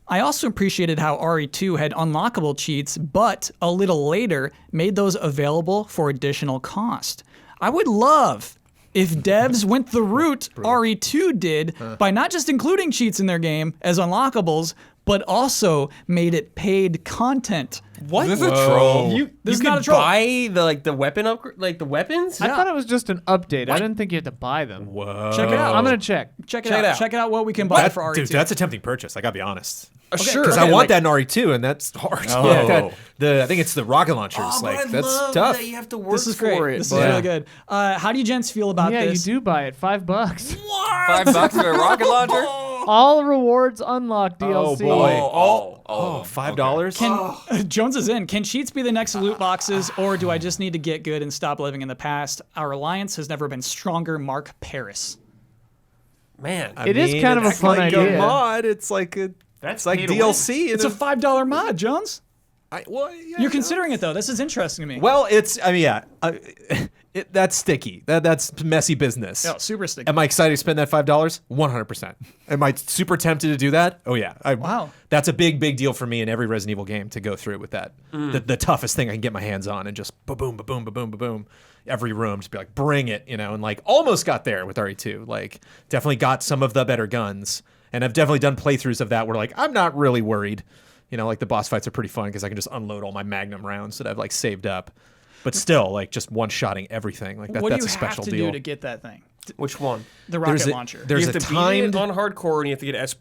Speaker 1: I also appreciated how RE2 had unlockable cheats, but a little later made those available for additional cost. I would love if devs went the route RE2 did by not just including cheats in their game as unlockables, but also made it paid content.
Speaker 5: What?
Speaker 3: Is this a troll?
Speaker 1: This is
Speaker 5: you
Speaker 1: not
Speaker 5: could
Speaker 1: a troll.
Speaker 5: buy the weapon upgrade, like the weapons.
Speaker 2: I thought it was just an update. I didn't think you had to buy them.
Speaker 4: Whoa.
Speaker 1: Check it out.
Speaker 2: I'm gonna check.
Speaker 1: Check it
Speaker 5: Check
Speaker 1: out.
Speaker 5: it out.
Speaker 1: Check it out what we can buy for RE2.
Speaker 4: Dude, that's a tempting purchase. I gotta be honest.
Speaker 5: Sure.
Speaker 4: Because I want that in RE2, and that's hard.
Speaker 3: Oh.
Speaker 4: Yeah, I think it's the rocket launchers. That's tough.
Speaker 5: That you have to work
Speaker 1: This is great.
Speaker 5: for it.
Speaker 1: This is
Speaker 5: but-
Speaker 1: really good. How do you gents feel about
Speaker 2: Yeah,
Speaker 1: this?
Speaker 2: you do buy it. $5.
Speaker 3: $5 for a rocket launcher?
Speaker 2: All rewards unlocked DLC.
Speaker 4: boy.
Speaker 3: Oh,
Speaker 4: $5?
Speaker 1: Can Jones is in. Can cheats be the next loot boxes, or do I just need to get good and stop living in the past? Our alliance has never been stronger. Mark Paris.
Speaker 5: Man,
Speaker 2: It is kind of a
Speaker 4: it's
Speaker 2: fun
Speaker 4: like
Speaker 2: idea.
Speaker 4: a mod. It's like
Speaker 5: that's
Speaker 4: like
Speaker 5: pay to
Speaker 4: DLC.
Speaker 1: It's a $5 mod, Jones.
Speaker 4: Yeah,
Speaker 1: You're considering it though. This is interesting to me.
Speaker 4: Well, that's sticky. That's messy business.
Speaker 1: Oh, super sticky.
Speaker 4: Am I excited to spend that $5? 100%. Am I super tempted to do that? Oh yeah.
Speaker 1: Wow.
Speaker 4: That's a big deal for me in every Resident Evil game to go through with that. The toughest thing I can get my hands on and just ba-boom, ba-boom, ba-boom, ba-boom. Every room, just be like, bring it, and like almost got there with RE2. Like definitely got some of the better guns. And I've definitely done playthroughs of that where like I'm not really worried. Like the boss fights are pretty fun because I can just unload all my Magnum rounds that I've like saved up. But still, like just one-shotting everything. Like
Speaker 1: what do
Speaker 4: that's
Speaker 1: you
Speaker 4: a special
Speaker 1: have to
Speaker 4: deal.
Speaker 1: do to get that thing?
Speaker 5: Which one?
Speaker 1: The rocket
Speaker 4: There's a-
Speaker 1: launcher.
Speaker 4: There's
Speaker 5: you have
Speaker 4: a
Speaker 5: to
Speaker 4: timed.
Speaker 5: beat it on hardcore, and you have to get S+,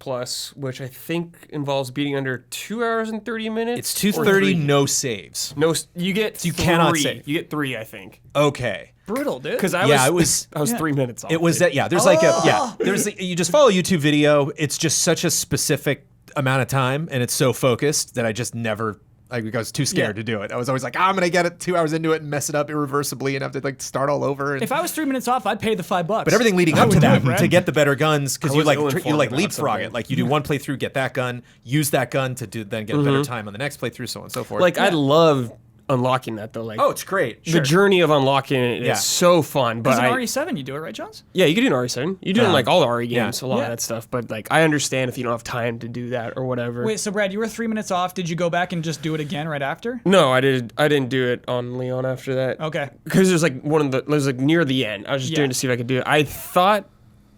Speaker 5: which I think involves beating under 2 hours and 30 minutes.
Speaker 4: It's
Speaker 5: or
Speaker 4: 230,
Speaker 5: 3.
Speaker 4: no saves.
Speaker 5: No, you get
Speaker 4: You
Speaker 5: three.
Speaker 4: cannot save.
Speaker 5: You get 3, I think.
Speaker 4: Okay.
Speaker 1: Brutal, dude.
Speaker 5: Because I
Speaker 4: Yeah,
Speaker 5: was,
Speaker 4: it was-
Speaker 5: I was 3 minutes off.
Speaker 4: It was that. Yeah. There's like a There's you just follow a YouTube video. It's just such a specific amount of time, and it's so focused that I just never. I was too scared to do it. I was always like, I'm gonna get it 2 hours into it and mess it up irreversibly and have to like start all over. And,
Speaker 1: if I was 3 minutes off, I'd pay the $5.
Speaker 4: but everything leading up to
Speaker 1: would do it,
Speaker 4: that
Speaker 1: Brad.
Speaker 4: to get the better guns because
Speaker 5: I
Speaker 4: you
Speaker 5: was
Speaker 4: like
Speaker 5: ill-informed about
Speaker 4: leapfrog
Speaker 5: something.
Speaker 4: it. Like you do one playthrough, get that gun, use that gun to then get a better time on the next playthrough, so on and so forth.
Speaker 5: like I love unlocking that though. Like
Speaker 4: it's great.
Speaker 5: the journey of unlocking it
Speaker 4: Yeah.
Speaker 5: is so fun. But
Speaker 1: Because in
Speaker 5: I,
Speaker 1: RE7, you do it, right, Jones?
Speaker 5: yeah, you can do an RE7. You do it in like all the RE games, a lot
Speaker 1: Yeah.
Speaker 5: of that stuff. But like I understand if you don't have time to do that or whatever.
Speaker 1: Wait, so Brad, you were 3 minutes off. Did you go back and just do it again right after?
Speaker 5: No, I didn't do it on Leon after that.
Speaker 1: Okay.
Speaker 5: Because it was like it was like near the end. I was just
Speaker 1: Yeah.
Speaker 5: doing it to see if I could do it. I thought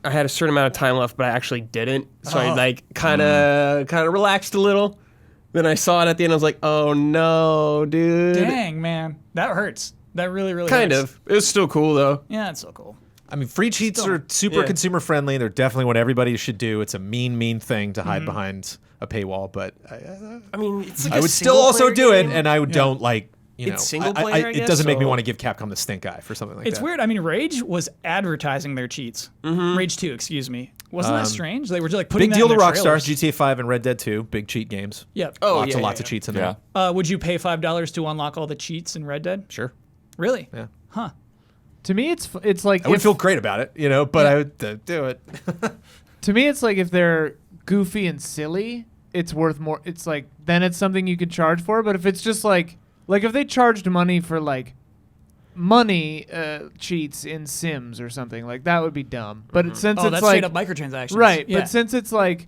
Speaker 5: I had a certain amount of time left, but I actually didn't. So I like kind of relaxed a little. Then I saw it at the end. I was like, oh no, dude.
Speaker 1: Dang, man. That hurts. That really, really
Speaker 5: Kind
Speaker 1: hurts.
Speaker 5: of. It was still cool though.
Speaker 1: Yeah, it's so cool.
Speaker 4: I mean, free cheats
Speaker 1: Still.
Speaker 4: are super
Speaker 5: Yeah.
Speaker 4: consumer friendly. They're definitely what everybody should do. It's a mean thing to hide behind a paywall, but
Speaker 5: I mean, it's like
Speaker 4: I
Speaker 5: a
Speaker 4: would still also do
Speaker 5: single-player
Speaker 4: it,
Speaker 5: game.
Speaker 4: and I don't like.
Speaker 5: It's single player, I
Speaker 4: it
Speaker 5: guess,
Speaker 4: doesn't make me
Speaker 5: so-
Speaker 4: want to give Capcom the stink eye for something like
Speaker 1: It's
Speaker 4: that.
Speaker 1: weird. I mean, Rage was advertising their cheats. Rage 2, excuse me. Wasn't that strange? They were just like putting
Speaker 4: Big
Speaker 1: that
Speaker 4: deal
Speaker 1: in
Speaker 4: to
Speaker 1: their
Speaker 4: Rockstar.
Speaker 1: trailers.
Speaker 4: GTA 5 and Red Dead 2, big cheat games.
Speaker 1: Yeah.
Speaker 5: Oh,
Speaker 4: Lots of cheats in
Speaker 3: Yeah.
Speaker 4: there.
Speaker 1: Would you pay $5 to unlock all the cheats in Red Dead?
Speaker 4: Sure.
Speaker 1: Really?
Speaker 4: Yeah.
Speaker 1: Huh.
Speaker 2: To me, it's like
Speaker 4: I would feel great about it, but I would do it.
Speaker 2: to me, it's like if they're goofy and silly, it's worth more. It's like then it's something you could charge for. But if it's just like if they charged money for like money cheats in Sims or something, like that would be dumb. But since
Speaker 1: Oh,
Speaker 2: it's
Speaker 1: that's
Speaker 2: like
Speaker 1: straight up microtransactions.
Speaker 2: right,
Speaker 1: Yeah.
Speaker 2: but since it's like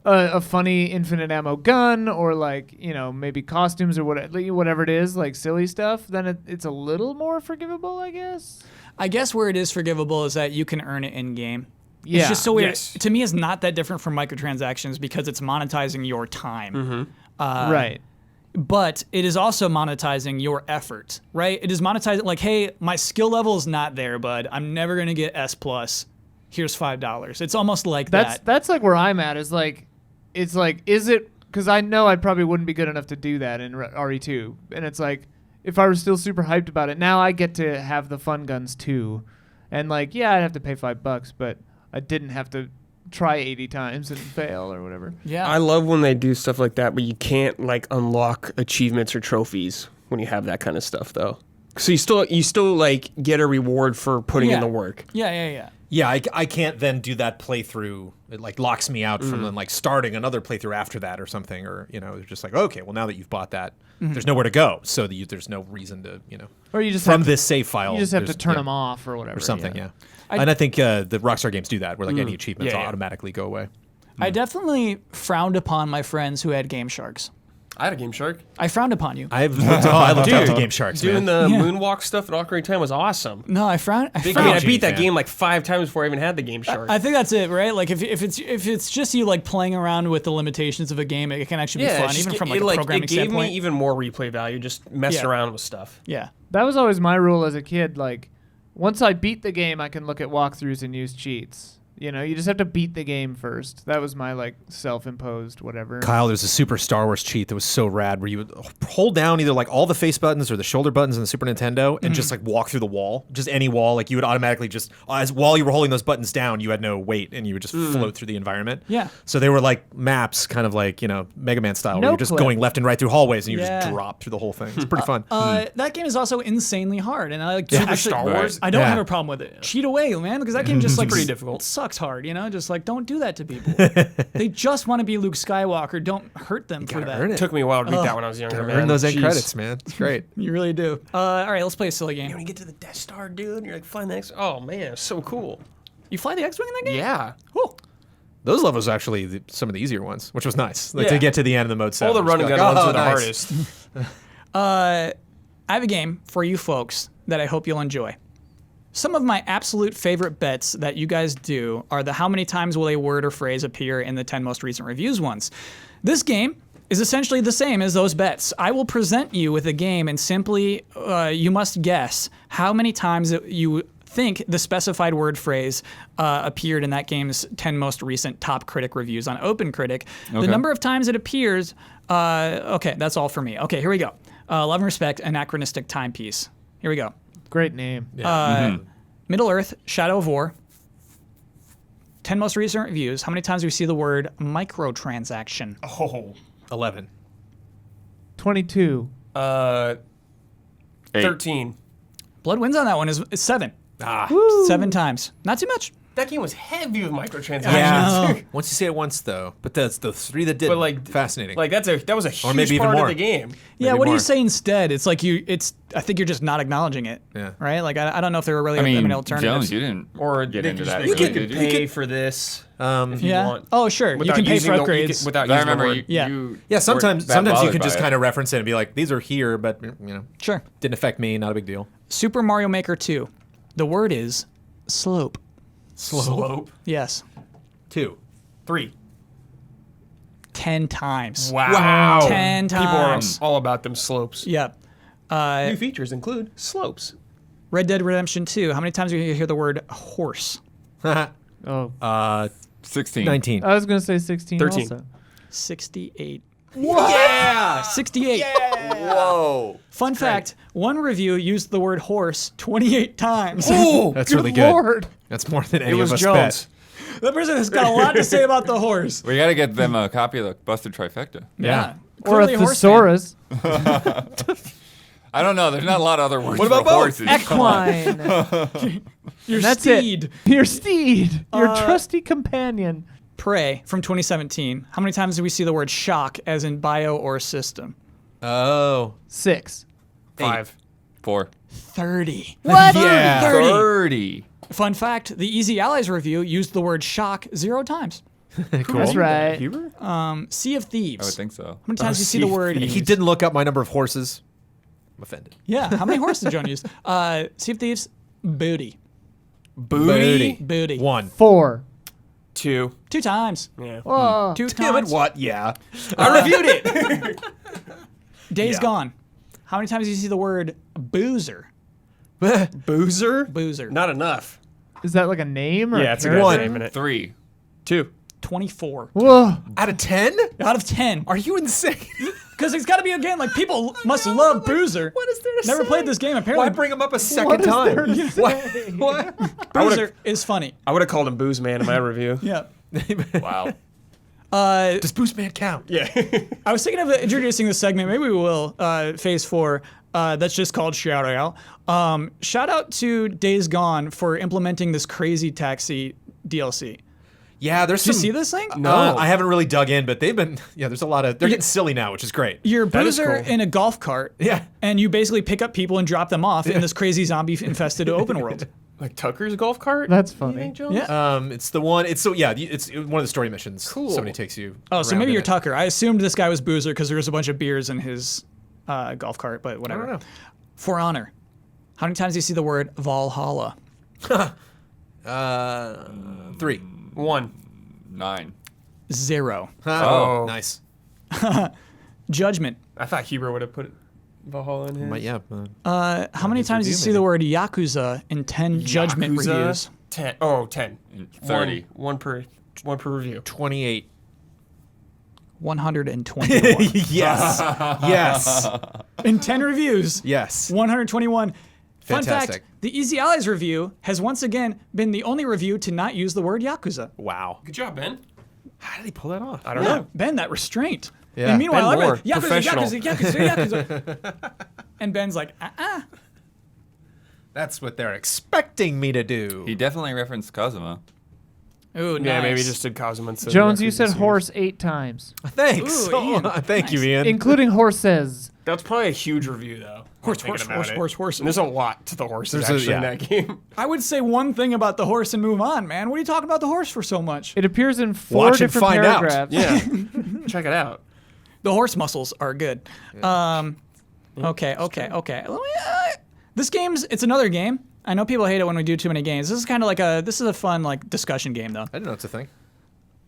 Speaker 2: a funny infinite ammo gun or like maybe costumes or whatever it is, like silly stuff, then it's a little more forgivable, I guess.
Speaker 1: I guess where it is forgivable is that you can earn it in game.
Speaker 2: Yeah.
Speaker 1: It's just so weird.
Speaker 5: Yes.
Speaker 1: To me, it's not that different from microtransactions because it's monetizing your time.
Speaker 2: Right.
Speaker 1: But it is also monetizing your effort, right? It is monetizing like, hey, my skill level is not there, bud. I'm never gonna get S+. Here's $5. It's almost like that.
Speaker 2: That's like where I'm at. Is like, it's like, is it? Because I know I probably wouldn't be good enough to do that in RE2, and it's like, if I were still super hyped about it, now I get to have the fun guns too, and like, yeah, I'd have to pay $5, but I didn't have to try 80 times and fail or whatever.
Speaker 1: Yeah.
Speaker 5: I love when they do stuff like that, but you can't like unlock achievements or trophies when you have that kind of stuff, though. So you still like get a reward for putting in
Speaker 1: Yeah.
Speaker 5: the work.
Speaker 1: Yeah.
Speaker 4: Yeah, I can't then do that playthrough. It like locks me out from then like starting another playthrough after that or something, or it's just like, okay, well now that you've bought that, there's nowhere to go, so that there's no reason to
Speaker 2: Or you just
Speaker 4: from
Speaker 2: have
Speaker 4: this save file.
Speaker 2: you just have to
Speaker 4: there's-
Speaker 2: turn
Speaker 4: yeah,
Speaker 2: them off or whatever
Speaker 4: or something. Yeah,
Speaker 1: I-
Speaker 4: and I think the Rockstar games do that, where like any achievements
Speaker 5: Yeah.
Speaker 4: automatically go away.
Speaker 1: I definitely frowned upon my friends who had Game Sharks.
Speaker 5: I had a Game Shark.
Speaker 1: I frowned upon you.
Speaker 4: I looked up to Game Sharks,
Speaker 5: Doing
Speaker 4: man.
Speaker 5: the moonwalk stuff at Ocarina of Time was awesome.
Speaker 1: No, I frowned.
Speaker 5: I
Speaker 4: Gene
Speaker 5: beat that
Speaker 4: fan.
Speaker 5: game like 5 times before I even had the Game Shark.
Speaker 1: I think that's it, right? Like if it's just you like playing around with the limitations of a game, it can actually be
Speaker 5: yeah,
Speaker 1: fun,
Speaker 5: it's just
Speaker 1: even from
Speaker 5: it,
Speaker 1: like a programming
Speaker 5: it gave
Speaker 1: standpoint.
Speaker 5: me even more replay value just messing
Speaker 1: Yeah.
Speaker 5: around with stuff.
Speaker 1: Yeah.
Speaker 2: That was always my rule as a kid. Like, once I beat the game, I can look at walkthroughs and use cheats. You just have to beat the game first. That was my like self-imposed whatever.
Speaker 4: Kyle, there's a Super Star Wars cheat that was so rad where you would hold down either like all the face buttons or the shoulder buttons in the Super Nintendo and just like walk through the wall, just any wall. Like you would automatically just, while you were holding those buttons down, you had no weight and you would just float through the environment.
Speaker 1: Yeah.
Speaker 4: So they were like maps, kind of like, Mega Man style, where
Speaker 2: No
Speaker 4: you're just
Speaker 2: clip.
Speaker 4: going left and right through hallways and you
Speaker 1: Yeah.
Speaker 4: just drop through the whole thing. It's pretty fun.
Speaker 1: That game is also insanely hard, and I like
Speaker 5: Super
Speaker 1: actually,
Speaker 5: Star Wars?
Speaker 1: I don't
Speaker 4: Yeah.
Speaker 1: have a problem with it. Cheat away, man, because that game just like
Speaker 5: pretty difficult.
Speaker 1: sucks hard. Just like don't do that to people. They just want to be Luke Skywalker. Don't hurt them for that.
Speaker 4: earn
Speaker 5: It
Speaker 4: it.
Speaker 5: took me a while to beat that when I was younger, man.
Speaker 4: Earn those end
Speaker 5: Jeez.
Speaker 4: credits, man. It's great.
Speaker 1: You really do. All right, let's play a silly game.
Speaker 5: When you get to the Death Star, dude, and you're like, flying the X. Oh, man, it's so cool.
Speaker 1: You fly the X-wing in that game?
Speaker 5: Yeah.
Speaker 1: Cool.
Speaker 4: Those levels are actually some of the easier ones, which was nice. Like
Speaker 5: Yeah.
Speaker 4: to get to the end of the mode 7.
Speaker 5: All the
Speaker 4: just
Speaker 5: run and
Speaker 4: be
Speaker 5: gun
Speaker 4: like,
Speaker 5: ones are the
Speaker 4: nice.
Speaker 5: hardest.
Speaker 1: I have a game for you folks that I hope you'll enjoy. Some of my absolute favorite bets that you guys do are the how many times will a word or phrase appear in the 10 most recent reviews ones. This game is essentially the same as those bets. I will present you with a game and simply you must guess how many times you think the specified word phrase appeared in that game's 10 most recent top critic reviews on Opencritic. The
Speaker 3: Okay.
Speaker 1: number of times it appears, okay, that's all for me. Okay, here we go. Love and Respect, Anachronistic Timepiece. Here we go.
Speaker 2: Great name.
Speaker 1: Middle Earth, Shadow of War. 10 most recent reviews. How many times do we see the word microtransaction?
Speaker 5: Oh.
Speaker 4: 11.
Speaker 2: 22.
Speaker 5: 13.
Speaker 1: Blood wins on that one is 7.
Speaker 4: Ah.
Speaker 1: 7 times. Not too much.
Speaker 5: That game was heavy with microtransactions.
Speaker 4: Yeah. Once you say it once, though. But that's the 3 that did.
Speaker 5: But like
Speaker 4: fascinating.
Speaker 5: Like that was a huge
Speaker 4: maybe even
Speaker 5: part
Speaker 4: more.
Speaker 5: of the game.
Speaker 1: Yeah,
Speaker 4: Maybe
Speaker 1: what do
Speaker 4: more.
Speaker 1: you say instead? It's like I think you're just not acknowledging it.
Speaker 4: Yeah.
Speaker 1: Right? Like, I don't know if there were really
Speaker 3: I mean,
Speaker 1: alternatives.
Speaker 3: Jones, you didn't
Speaker 5: Or
Speaker 3: get
Speaker 5: they
Speaker 3: into
Speaker 5: could
Speaker 3: that.
Speaker 5: just-
Speaker 3: really,
Speaker 5: you could
Speaker 3: did you?
Speaker 5: pay for this if you
Speaker 1: yeah.
Speaker 5: want.
Speaker 1: Oh, sure. You
Speaker 5: Without
Speaker 1: can pay for
Speaker 5: using the-
Speaker 1: upgrades.
Speaker 5: without
Speaker 3: I
Speaker 5: using the
Speaker 3: remember
Speaker 5: word.
Speaker 3: you.
Speaker 1: Yeah.
Speaker 3: you
Speaker 4: yeah, sometimes
Speaker 3: weren't that
Speaker 4: you
Speaker 3: bothered
Speaker 4: could
Speaker 3: by
Speaker 4: just
Speaker 3: it.
Speaker 4: kind of reference it and be like, these are here, but,
Speaker 1: Sure.
Speaker 4: didn't affect me, not a big deal.
Speaker 1: Super Mario Maker 2. The word is slope.
Speaker 5: Slope.
Speaker 1: Yes.
Speaker 4: 2.
Speaker 5: 3.
Speaker 1: 10 times.
Speaker 5: Wow.
Speaker 1: 10
Speaker 5: People are
Speaker 1: times.
Speaker 5: all about them slopes.
Speaker 1: Yep.
Speaker 5: New features include slopes.
Speaker 1: Red Dead Redemption 2. How many times do you hear the word horse?
Speaker 2: Oh.
Speaker 3: 16.
Speaker 4: 19.
Speaker 2: I was going to say 16
Speaker 5: 13.
Speaker 2: also.
Speaker 1: 68.
Speaker 5: Yeah.
Speaker 1: 68.
Speaker 3: Whoa.
Speaker 1: Fun fact, one review used the word horse 28 times.
Speaker 5: Oh,
Speaker 4: That's
Speaker 2: Good
Speaker 4: really good.
Speaker 2: Lord.
Speaker 4: That's more than
Speaker 5: it
Speaker 4: any
Speaker 5: was
Speaker 4: of us
Speaker 5: Jones.
Speaker 4: bet.
Speaker 1: That person has got a lot to say about the horse.
Speaker 3: We got to get them a copy of the Busted Trifecta.
Speaker 1: Yeah.
Speaker 2: Or a
Speaker 1: Clearly horse fan.
Speaker 2: thesaurus.
Speaker 3: I don't know. There's not a lot of other words
Speaker 4: What about
Speaker 3: for
Speaker 4: both?
Speaker 3: horses.
Speaker 2: Equine.
Speaker 1: Your
Speaker 2: That's
Speaker 1: steed.
Speaker 2: it. Your steed. Your trusty companion.
Speaker 1: Prey from 2017. How many times do we see the word shock as in bio or system?
Speaker 4: Oh.
Speaker 2: 6.
Speaker 5: 5.
Speaker 3: 4.
Speaker 1: 30.
Speaker 2: What?
Speaker 4: Yeah.
Speaker 3: 30.
Speaker 1: Fun fact, the Easy Allies review used the word shock 0 times.
Speaker 4: Cool.
Speaker 2: That's right.
Speaker 5: Huber?
Speaker 1: Sea of Thieves.
Speaker 3: I would think so.
Speaker 1: How many times do you see
Speaker 5: Sea
Speaker 1: the
Speaker 5: of
Speaker 1: word...
Speaker 4: He didn't look up my number of horses. I'm offended.
Speaker 1: Yeah, how many horses did Joan use? Sea of Thieves, booty.
Speaker 5: Booty?
Speaker 1: Booty.
Speaker 4: 1.
Speaker 2: 4.
Speaker 5: 2.
Speaker 1: 2 times.
Speaker 5: Yeah.
Speaker 2: Whoa.
Speaker 1: 2
Speaker 4: Damn it,
Speaker 1: times.
Speaker 4: what? Yeah.
Speaker 5: I reviewed it.
Speaker 1: Days
Speaker 4: Yeah.
Speaker 1: Gone. How many times do you see the word boozer?
Speaker 5: Boozer?
Speaker 1: Boozer.
Speaker 5: Not enough.
Speaker 2: Is that like a name or
Speaker 5: Yeah, it's a
Speaker 2: character?
Speaker 5: guy's name in it.
Speaker 3: 3.
Speaker 5: 2.
Speaker 1: 24.
Speaker 2: Whoa.
Speaker 4: Out of 10?
Speaker 1: Out of 10.
Speaker 4: Are you insane?
Speaker 1: Because it's got to be a game. Like, people must love Boozer.
Speaker 4: What is there to
Speaker 1: Never
Speaker 4: say?
Speaker 1: played this game. Apparently,
Speaker 4: Why bring him up a
Speaker 2: What
Speaker 4: second
Speaker 2: is
Speaker 4: time?
Speaker 2: there to say?
Speaker 4: What?
Speaker 1: Boozer is funny.
Speaker 5: I would have called him Booze Man in my review.
Speaker 1: Yeah.
Speaker 3: Wow.
Speaker 4: Does Boost Man count?
Speaker 5: Yeah.
Speaker 1: I was thinking of introducing this segment. Maybe we will. Phase 4. That's just called Shoutout. Shout out to Days Gone for implementing this crazy taxi DLC.
Speaker 4: Yeah, there's
Speaker 1: Did you
Speaker 4: some.
Speaker 1: see this thing?
Speaker 5: No.
Speaker 4: I haven't really dug in, but they've been. Yeah, there's a lot of. They're getting silly now, which is great.
Speaker 1: You're
Speaker 5: That is
Speaker 1: Boozer
Speaker 5: cool.
Speaker 1: in a golf cart.
Speaker 4: Yeah.
Speaker 1: And you basically pick up people and drop them off in this crazy zombie-infested open world.
Speaker 5: Like Tucker's golf cart?
Speaker 2: That's
Speaker 5: You
Speaker 2: funny.
Speaker 5: think, Jones?
Speaker 1: Yeah.
Speaker 4: It's the one. It's so yeah. It's one of the story missions.
Speaker 5: Cool.
Speaker 4: Somebody takes you.
Speaker 1: Oh, so
Speaker 4: around
Speaker 1: maybe
Speaker 4: in
Speaker 1: you're
Speaker 4: it.
Speaker 1: Tucker. I assumed this guy was Boozer because there was a bunch of beers in his golf cart, but whatever.
Speaker 4: I don't know.
Speaker 1: For Honor. How many times do you see the word Valhalla?
Speaker 4: 3.
Speaker 5: 1.
Speaker 3: 9.
Speaker 1: 0.
Speaker 5: Oh.
Speaker 4: Nice.
Speaker 1: Judgment.
Speaker 5: I thought Huber would have put Valhalla in his.
Speaker 4: But yeah.
Speaker 1: How many times do you see the word Yakuza in 10 Judgment
Speaker 5: Yakuza?
Speaker 1: reviews?
Speaker 5: 10. Oh, 10.
Speaker 3: 30.
Speaker 5: One per review.
Speaker 4: 28.
Speaker 1: 121.
Speaker 4: Yes. Yes.
Speaker 1: In 10 reviews,
Speaker 4: Yes.
Speaker 1: 121. Fun
Speaker 4: Fantastic.
Speaker 1: fact, the Easy Allies review has once again been the only review to not use the word Yakuza.
Speaker 4: Wow.
Speaker 5: Good job, Ben.
Speaker 4: How did he pull that off?
Speaker 5: I don't
Speaker 1: Yeah,
Speaker 5: know.
Speaker 1: Ben, that restraint.
Speaker 4: Yeah.
Speaker 1: And meanwhile,
Speaker 5: Ben
Speaker 1: I'm
Speaker 5: Moore,
Speaker 1: like, Yakuza,
Speaker 5: professional.
Speaker 1: Yakuza. And Ben's like,
Speaker 4: That's what they're expecting me to do.
Speaker 3: He definitely referenced Kazuma.
Speaker 1: Ooh, nice.
Speaker 5: Yeah, maybe just did Kazuma instead of
Speaker 2: Jones, you
Speaker 5: Yakuza
Speaker 2: said
Speaker 5: series.
Speaker 2: horse 8 times,
Speaker 4: Thanks.
Speaker 1: Ooh, Ian.
Speaker 4: Thank you,
Speaker 1: Nice.
Speaker 4: Ian.
Speaker 2: including horses.
Speaker 5: That's probably a huge review, though.
Speaker 1: Horse,
Speaker 5: thinking
Speaker 1: horse,
Speaker 5: about
Speaker 1: horse,
Speaker 5: it.
Speaker 1: horse, horse.
Speaker 5: And there's a lot to the horses
Speaker 4: There's a-
Speaker 5: actually
Speaker 4: yeah.
Speaker 5: in that game.
Speaker 1: I would say one thing about the horse and move on, man. What are you talking about the horse for so much?
Speaker 2: It appears in 4
Speaker 4: Watch and
Speaker 2: different
Speaker 4: find out.
Speaker 2: paragraphs.
Speaker 5: Yeah. Check it out.
Speaker 1: The horse muscles are good. Okay. Let me, this it's another game. I know people hate it when we do too many games. This is kind of like this is a fun like discussion game though.
Speaker 4: I didn't know it's a thing.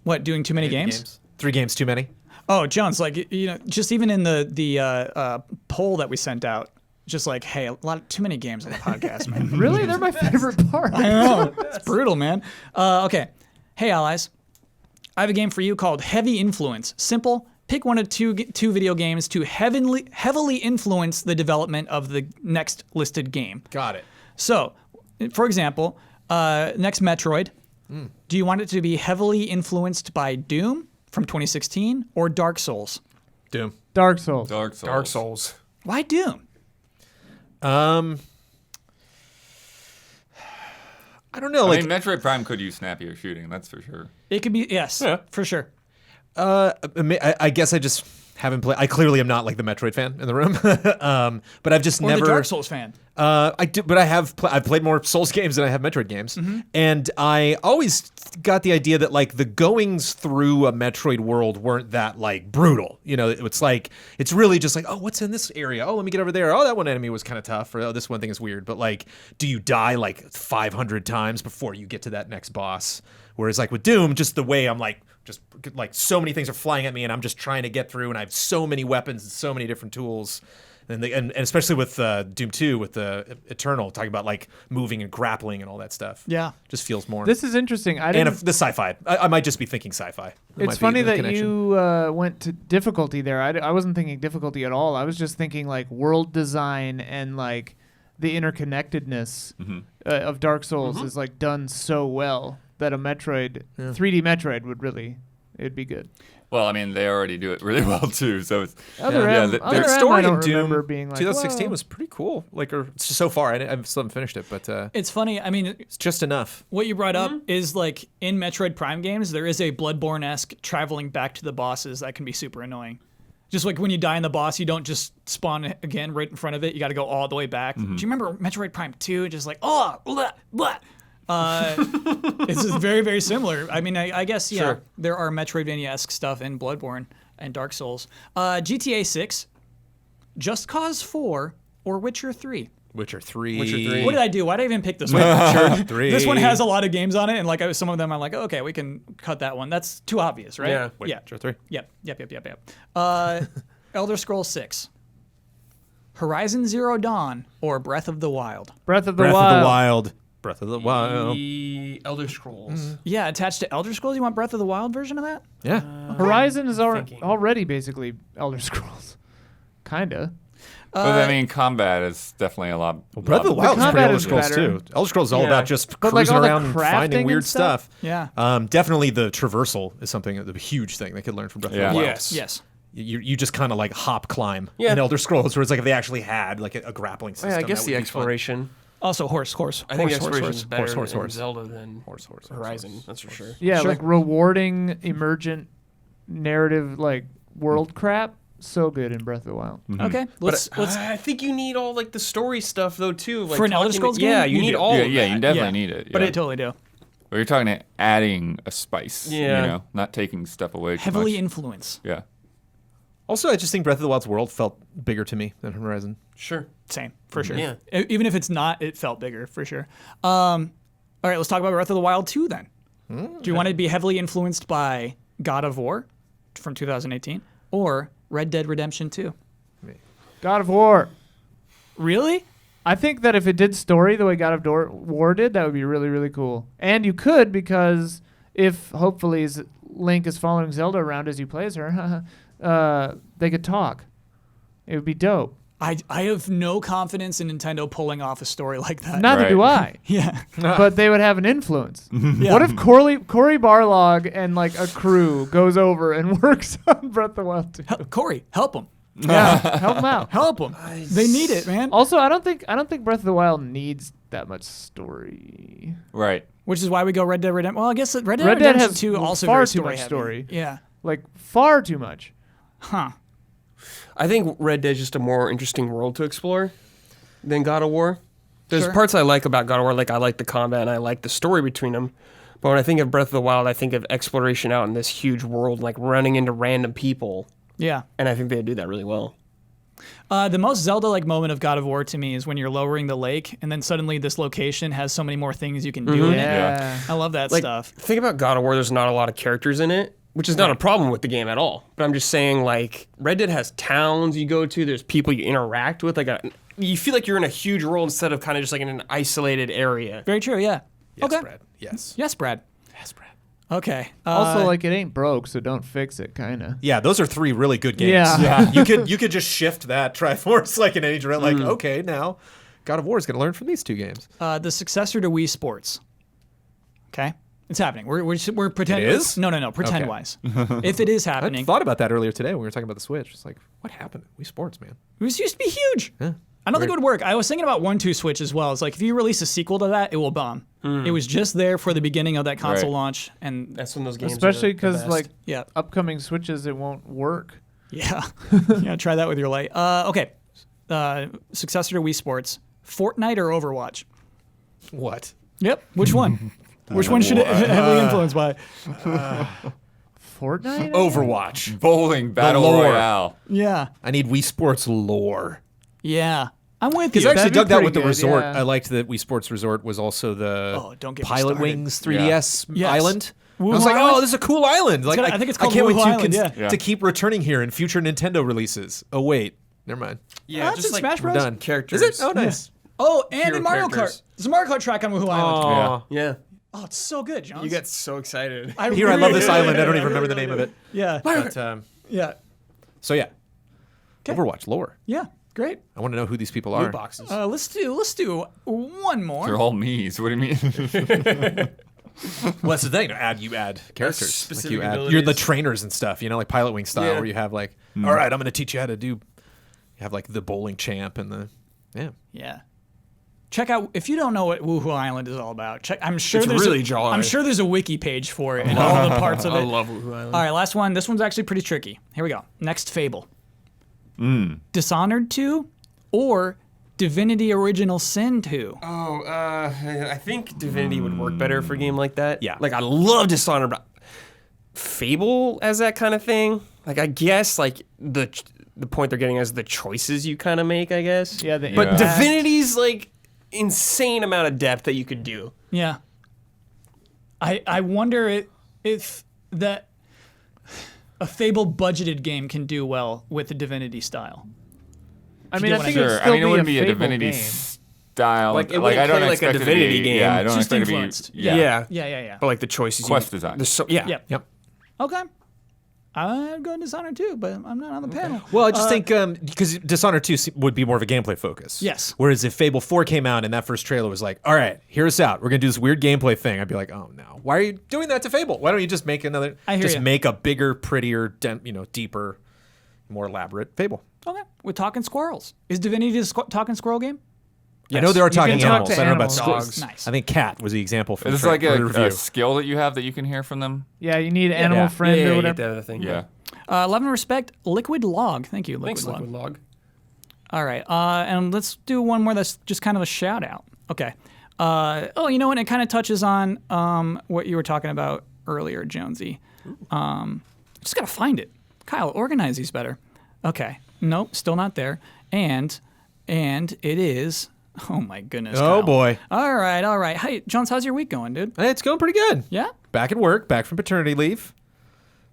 Speaker 1: What, doing too many games?
Speaker 4: 3 games too many.
Speaker 1: Oh, Jones, like just even in the poll that we sent out, just like, hey, too many games on the podcast, man.
Speaker 2: Really? They're my favorite part.
Speaker 1: I know. It's brutal, man. Okay. Hey, allies. I have a game for you called Heavy Influence. Simple. Pick one of two video games to heavily influence the development of the next listed game.
Speaker 4: Got it.
Speaker 1: So, for example, next Metroid. Do you want it to be heavily influenced by Doom from 2016 or Dark Souls?
Speaker 4: Doom.
Speaker 2: Dark Souls.
Speaker 3: Dark Souls.
Speaker 5: Dark Souls.
Speaker 1: Why Doom?
Speaker 4: I don't know.
Speaker 3: I
Speaker 4: Like,
Speaker 3: mean, Metroid Prime could use snappier shooting, that's for sure.
Speaker 1: It could be, yes,
Speaker 5: Yeah.
Speaker 1: for sure.
Speaker 4: I guess I just haven't played. I clearly am not like the Metroid fan in the room. But I've just
Speaker 1: Or
Speaker 4: never.
Speaker 1: the Dark Souls fan.
Speaker 4: I do, but I've played more Souls games than I have Metroid games, and I always got the idea that like the goings through a Metroid world weren't that like brutal. You know, it's like it's really just like, oh, what's in this area? Oh, let me get over there. Oh, that one enemy was kind of tough, or oh, this one thing is weird. But like, do you die like 500 times before you get to that next boss? Whereas like with Doom, just the way I'm like. Just like so many things are flying at me, and I'm just trying to get through, and I have so many weapons and so many different tools, and especially with Doom 2 with the Eternal, talking about like moving and grappling and all that stuff.
Speaker 1: Yeah.
Speaker 4: Just feels more.
Speaker 2: This is interesting. I
Speaker 4: and
Speaker 2: didn't.
Speaker 4: the sci-fi. I might just be thinking sci-fi. It might
Speaker 2: It's
Speaker 4: be
Speaker 2: funny
Speaker 4: the
Speaker 2: that
Speaker 4: connection.
Speaker 2: you went to difficulty there. I wasn't thinking difficulty at all. I was just thinking like world design and like the interconnectedness of Dark Souls is like done so well. that a Metroid, 3D Metroid it'd be good.
Speaker 3: Well, I mean, they already do it really well too. So it's
Speaker 2: Other M,
Speaker 3: the
Speaker 2: other M,
Speaker 4: story
Speaker 2: I
Speaker 4: in
Speaker 2: don't
Speaker 4: Doom
Speaker 2: remember being like
Speaker 4: 2016
Speaker 2: whoa.
Speaker 4: was pretty cool. Like, or so far, I still haven't finished it, but
Speaker 1: It's funny. I mean,
Speaker 4: it's just enough.
Speaker 1: what you brought up is like in Metroid Prime games, there is a Bloodborne-esque traveling back to the bosses that can be super annoying. Just like when you die in the boss, you don't just spawn again right in front of it. You got to go all the way back. Do you remember Metroid Prime 2? Just like, oh, blah, blah. It's just very, very similar. I mean, I guess, yeah,
Speaker 5: Sure.
Speaker 1: there are Metroidvania-esque stuff in Bloodborne and Dark Souls. GTA 6, Just Cause 4, or Witcher 3?
Speaker 4: Witcher 3.
Speaker 5: Witcher 3.
Speaker 1: What did I do? Why did I even pick this one?
Speaker 4: Witcher 3.
Speaker 1: This one has a lot of games on it, and like some of them I'm like, oh, okay, we can cut that one. That's too obvious, right?
Speaker 5: Yeah.
Speaker 1: Yeah.
Speaker 4: Witcher 3.
Speaker 1: Yep. Elder Scrolls 6, Horizon Zero Dawn, or Breath of the Wild?
Speaker 2: Breath of the
Speaker 4: Breath
Speaker 2: Wild.
Speaker 4: of the Wild. Breath of the Wild.
Speaker 5: The Elder Scrolls.
Speaker 1: Yeah, attached to Elder Scrolls. You want Breath of the Wild version of that?
Speaker 4: Yeah.
Speaker 2: Horizon is
Speaker 5: thinking.
Speaker 2: already basically Elder Scrolls. Kinda.
Speaker 3: But I mean, combat is definitely a lot.
Speaker 4: Breath of the Wild is
Speaker 2: combat
Speaker 4: pretty Elder
Speaker 2: is
Speaker 4: Scrolls
Speaker 2: better.
Speaker 4: too. Elder Scrolls is all
Speaker 5: Yeah.
Speaker 4: about just
Speaker 2: But, like,
Speaker 4: cruising
Speaker 2: all the
Speaker 4: around and
Speaker 2: crafting
Speaker 4: finding
Speaker 2: and
Speaker 4: weird
Speaker 2: stuff?
Speaker 4: stuff.
Speaker 1: Yeah.
Speaker 4: Definitely the traversal is something, a huge thing they could learn from Breath
Speaker 3: Yeah.
Speaker 4: of the Wild.
Speaker 5: Yes.
Speaker 1: Yes.
Speaker 4: You just kind of like hop climb
Speaker 5: Yeah.
Speaker 4: in Elder Scrolls, where it's like if they actually had like a grappling system.
Speaker 5: Yeah, I guess
Speaker 4: that
Speaker 5: the
Speaker 4: would be fun.
Speaker 5: exploration.
Speaker 1: Also, horse.
Speaker 5: I think exploration is better
Speaker 4: horse,
Speaker 5: in
Speaker 4: horse.
Speaker 5: Zelda than
Speaker 4: Horse.
Speaker 5: Horizon. That's for sure.
Speaker 2: Yeah,
Speaker 1: Sure.
Speaker 2: like rewarding emergent narrative like world crap. So good in Breath of the Wild.
Speaker 1: Okay. Let's.
Speaker 5: I think you need all like the story stuff though too. Like
Speaker 1: For an Elder
Speaker 5: talking-
Speaker 1: Scrolls game?
Speaker 5: Yeah, you
Speaker 1: You
Speaker 5: need
Speaker 1: do.
Speaker 5: all
Speaker 3: Yeah,
Speaker 5: of
Speaker 3: yeah,
Speaker 5: that.
Speaker 3: you definitely
Speaker 1: Yeah.
Speaker 3: need it.
Speaker 1: But
Speaker 3: yeah.
Speaker 1: I totally do.
Speaker 3: But you're talking adding a spice.
Speaker 5: Yeah.
Speaker 3: You know, not taking stuff away too
Speaker 1: Heavily
Speaker 3: much.
Speaker 1: influence.
Speaker 3: Yeah.
Speaker 4: Also, I just think Breath of the Wild's world felt bigger to me than Horizon.
Speaker 5: Sure.
Speaker 1: Same, for sure.
Speaker 5: Yeah.
Speaker 1: Even if it's not, it felt bigger, for sure. All right, let's talk about Breath of the Wild 2 then. Do you want to be heavily influenced by God of War from 2018 or Red Dead Redemption 2?
Speaker 2: God of War.
Speaker 1: Really?
Speaker 2: I think that if it did story the way God of War did, that would be really, really cool. And you could, because if hopefully Link is following Zelda around as you play as her, they could talk. It would be dope.
Speaker 1: I have no confidence in Nintendo pulling off a story like that.
Speaker 2: Neither do I.
Speaker 1: Yeah.
Speaker 2: But they would have an influence.
Speaker 1: Yeah.
Speaker 2: What if Cory Barlog and like a crew goes over and works on Breath of the Wild 2?
Speaker 1: Corey, help them.
Speaker 2: Yeah, help them out.
Speaker 1: Help them. They need it, man.
Speaker 2: Also, I don't think Breath of the Wild needs that much story.
Speaker 3: Right.
Speaker 1: Which is why we go Red Dead Redemption. Well, I guess Red Dead
Speaker 2: Red Dead
Speaker 1: Redemption
Speaker 2: has
Speaker 1: 2 also
Speaker 2: far
Speaker 1: very
Speaker 2: too much
Speaker 1: story-heavy.
Speaker 2: story.
Speaker 1: Yeah.
Speaker 2: Like far too much.
Speaker 1: Huh.
Speaker 5: I think Red Dead's just a more interesting world to explore than God of War. There's
Speaker 1: Sure.
Speaker 5: parts I like about God of War, like I like the combat and I like the story between them. But when I think of Breath of the Wild, I think of exploration out in this huge world, like running into random people.
Speaker 1: Yeah.
Speaker 5: And I think they do that really well.
Speaker 1: The most Zelda-like moment of God of War to me is when you're lowering the lake, and then suddenly this location has so many more things you can do in it.
Speaker 2: Yeah.
Speaker 1: I love that
Speaker 5: Like,
Speaker 1: stuff.
Speaker 5: think about God of War, there's not a lot of characters in it, which is not a problem with the game at all. But I'm just saying, like, Red Dead has towns you go to, there's people you interact with. You feel like you're in a huge world instead of kind of just like in an isolated area.
Speaker 1: Very true, yeah.
Speaker 4: Yes,
Speaker 1: okay.
Speaker 4: Brad. Yes.
Speaker 1: Yes, Brad.
Speaker 4: Yes, Brad.
Speaker 1: Okay.
Speaker 2: Also, like it ain't broke, so don't fix it, kinda.
Speaker 4: Yeah, those are 3 really good games.
Speaker 2: Yeah.
Speaker 4: you could just shift that Triforce like in any direction. Like, okay, now God of War is going to learn from these 2 games.
Speaker 1: the successor to Wii Sports. Okay? It's happening. We're pretending.
Speaker 4: It is?
Speaker 1: No. Pretend wise. If it is
Speaker 4: I
Speaker 1: happening.
Speaker 4: thought about that earlier today when we were talking about the Switch. It's like, what happened? Wii Sports, man.
Speaker 1: It was used to be huge.
Speaker 4: Yeah.
Speaker 1: I don't think it would work. I was thinking about 1-2 Switch as well. It's like if you release a sequel to that, it will bomb. It was just there for the beginning of that console
Speaker 3: Right.
Speaker 1: launch, and
Speaker 5: That's when those games
Speaker 2: Especially
Speaker 5: because
Speaker 2: because like
Speaker 1: yeah,
Speaker 2: upcoming Switches, it won't work.
Speaker 1: yeah, yeah. Try that with your light. Okay, successor to Wii Sports, Fortnite or Overwatch?
Speaker 4: What?
Speaker 1: Yep. Which one? Which one should it heavily influenced by?
Speaker 2: Fortnite?
Speaker 4: Overwatch.
Speaker 3: Bowling Battle
Speaker 4: lore.
Speaker 3: Royale.
Speaker 1: Yeah,
Speaker 4: I need Wii Sports lore.
Speaker 1: yeah. I'm with
Speaker 4: Because
Speaker 1: you.
Speaker 4: I actually
Speaker 2: That'd be
Speaker 4: dug that
Speaker 2: pretty
Speaker 4: with the
Speaker 2: good,
Speaker 4: resort.
Speaker 2: yeah.
Speaker 4: I liked that Wii Sports Resort was also the
Speaker 1: Oh, don't get me
Speaker 4: Pilot
Speaker 1: started.
Speaker 4: Wings 3DS
Speaker 1: Yes.
Speaker 4: island.
Speaker 1: Woo
Speaker 4: I was like,
Speaker 1: Island?
Speaker 4: oh, this is a cool island. Like,
Speaker 1: I think it's called
Speaker 4: I can't
Speaker 1: Woo
Speaker 4: wait to,
Speaker 1: Island, yeah.
Speaker 3: Yeah.
Speaker 4: to keep returning here in future Nintendo releases. Oh, wait. Never mind.
Speaker 5: Yeah,
Speaker 1: That's in Smash
Speaker 4: We're
Speaker 1: Bros.
Speaker 4: done.
Speaker 5: characters.
Speaker 4: Is it? Oh, nice.
Speaker 1: Oh, and
Speaker 5: Hero
Speaker 1: in Mario
Speaker 5: characters.
Speaker 1: Kart. There's a Mario Kart track on Woohoo Island.
Speaker 3: Yeah.
Speaker 5: Yeah.
Speaker 1: Oh, it's so good, John.
Speaker 5: You get so excited.
Speaker 4: Here, I love this island. I don't even remember the name of it.
Speaker 1: Yeah.
Speaker 4: But,
Speaker 1: Yeah.
Speaker 4: so, yeah. Overwatch lore.
Speaker 1: Yeah. Great.
Speaker 4: I want to know who these people
Speaker 5: Loot
Speaker 4: are.
Speaker 5: boxes.
Speaker 1: Let's do one more.
Speaker 3: They're all me's. What do you mean?
Speaker 4: Well, that's the thing. You add characters.
Speaker 5: specific
Speaker 4: You're the
Speaker 5: abilities.
Speaker 4: trainers and stuff. Like Pilot Wing style,
Speaker 5: Yeah.
Speaker 4: where you have like, all right, I'm going to teach you how to do. You have like the bowling champ and the
Speaker 1: Yeah. Check out if you don't know what Woohoo Island is all about. I'm sure
Speaker 5: It's
Speaker 1: there's
Speaker 5: really jolly.
Speaker 1: I'm sure there's a wiki page for it and all the parts of it.
Speaker 5: I love Woohoo Island.
Speaker 1: All right, last one. This one's actually pretty tricky. Here we go. Next Fable. Dishonored 2 or Divinity Original Sin 2?
Speaker 5: Oh, I think Divinity would work better for a game like that.
Speaker 4: Yeah.
Speaker 5: Like, I love Dishonored, but Fable as that kind of thing? Like, I guess, like, the point they're getting is the choices you kind of make, I guess.
Speaker 2: Yeah,
Speaker 5: But
Speaker 2: impact.
Speaker 5: Divinity's, like, insane amount of depth that you could do.
Speaker 1: Yeah. I wonder if that a Fable budgeted game can do well with the Divinity style.
Speaker 2: I
Speaker 1: you
Speaker 2: mean,
Speaker 1: get
Speaker 2: I
Speaker 1: what
Speaker 2: think
Speaker 1: I
Speaker 2: it'd
Speaker 3: Sure.
Speaker 2: still
Speaker 3: I mean, it wouldn't
Speaker 2: be
Speaker 3: be
Speaker 2: a
Speaker 3: a
Speaker 2: Fable
Speaker 3: Divinity
Speaker 2: game.
Speaker 3: style.
Speaker 5: Like, it wouldn't
Speaker 3: I don't
Speaker 5: play like a
Speaker 3: expect it to
Speaker 5: Divinity
Speaker 3: be,
Speaker 5: game.
Speaker 3: Yeah, I don't
Speaker 1: Just
Speaker 3: expect it to
Speaker 1: influenced.
Speaker 3: be.
Speaker 1: Yeah.
Speaker 5: Yeah.
Speaker 1: Yeah.
Speaker 5: But, like, the choices
Speaker 3: Quest design.
Speaker 5: Yeah.
Speaker 1: Yep.
Speaker 4: Yep.
Speaker 1: Okay. I'd go Dishonored 2, but I'm not on the panel.
Speaker 4: Well, I just think because Dishonored 2 would be more of a gameplay focus.
Speaker 1: Yes.
Speaker 4: Whereas if Fable 4 came out and that first trailer was like, all right, hear us out. We're going to do this weird gameplay thing. I'd be like, oh, no. Why are you doing that to Fable? Why don't you just make another,
Speaker 1: I hear
Speaker 4: just
Speaker 1: ya.
Speaker 4: make a bigger, prettier, deeper, more elaborate Fable?
Speaker 1: Okay. We're talking squirrels. Is Divinity a talking squirrel game?
Speaker 4: I know they are talking
Speaker 2: can talk
Speaker 4: animals.
Speaker 2: to
Speaker 4: I don't know about
Speaker 2: animals.
Speaker 4: squirrels.
Speaker 1: Nice.
Speaker 4: I think cat was the example for
Speaker 3: Is this
Speaker 4: the
Speaker 3: like
Speaker 4: for the review.
Speaker 3: a skill that you have that you can hear from them?
Speaker 2: Yeah, you need Animal
Speaker 4: Yeah.
Speaker 2: Friend
Speaker 5: Yeah,
Speaker 2: or
Speaker 5: you
Speaker 2: whatever.
Speaker 5: get that other thing.
Speaker 3: Yeah.
Speaker 1: Love and respect, Liquid Log. Thank you, Liquid
Speaker 5: Thanks,
Speaker 1: Log.
Speaker 5: Liquid Log.
Speaker 1: All right. And let's do one more that's just kind of a shout out. Okay. You know what? It kind of touches on what you were talking about earlier, Jonesy. Just got to find it. Kyle, organize these better. Okay. Nope, still not there. And it is. Oh my goodness.
Speaker 4: Oh,
Speaker 1: Kyle.
Speaker 4: boy.
Speaker 1: All right. Hey, Jones, how's your week going, dude?
Speaker 4: Hey, it's going pretty good.
Speaker 1: Yeah?
Speaker 4: Back at work, back from paternity leave.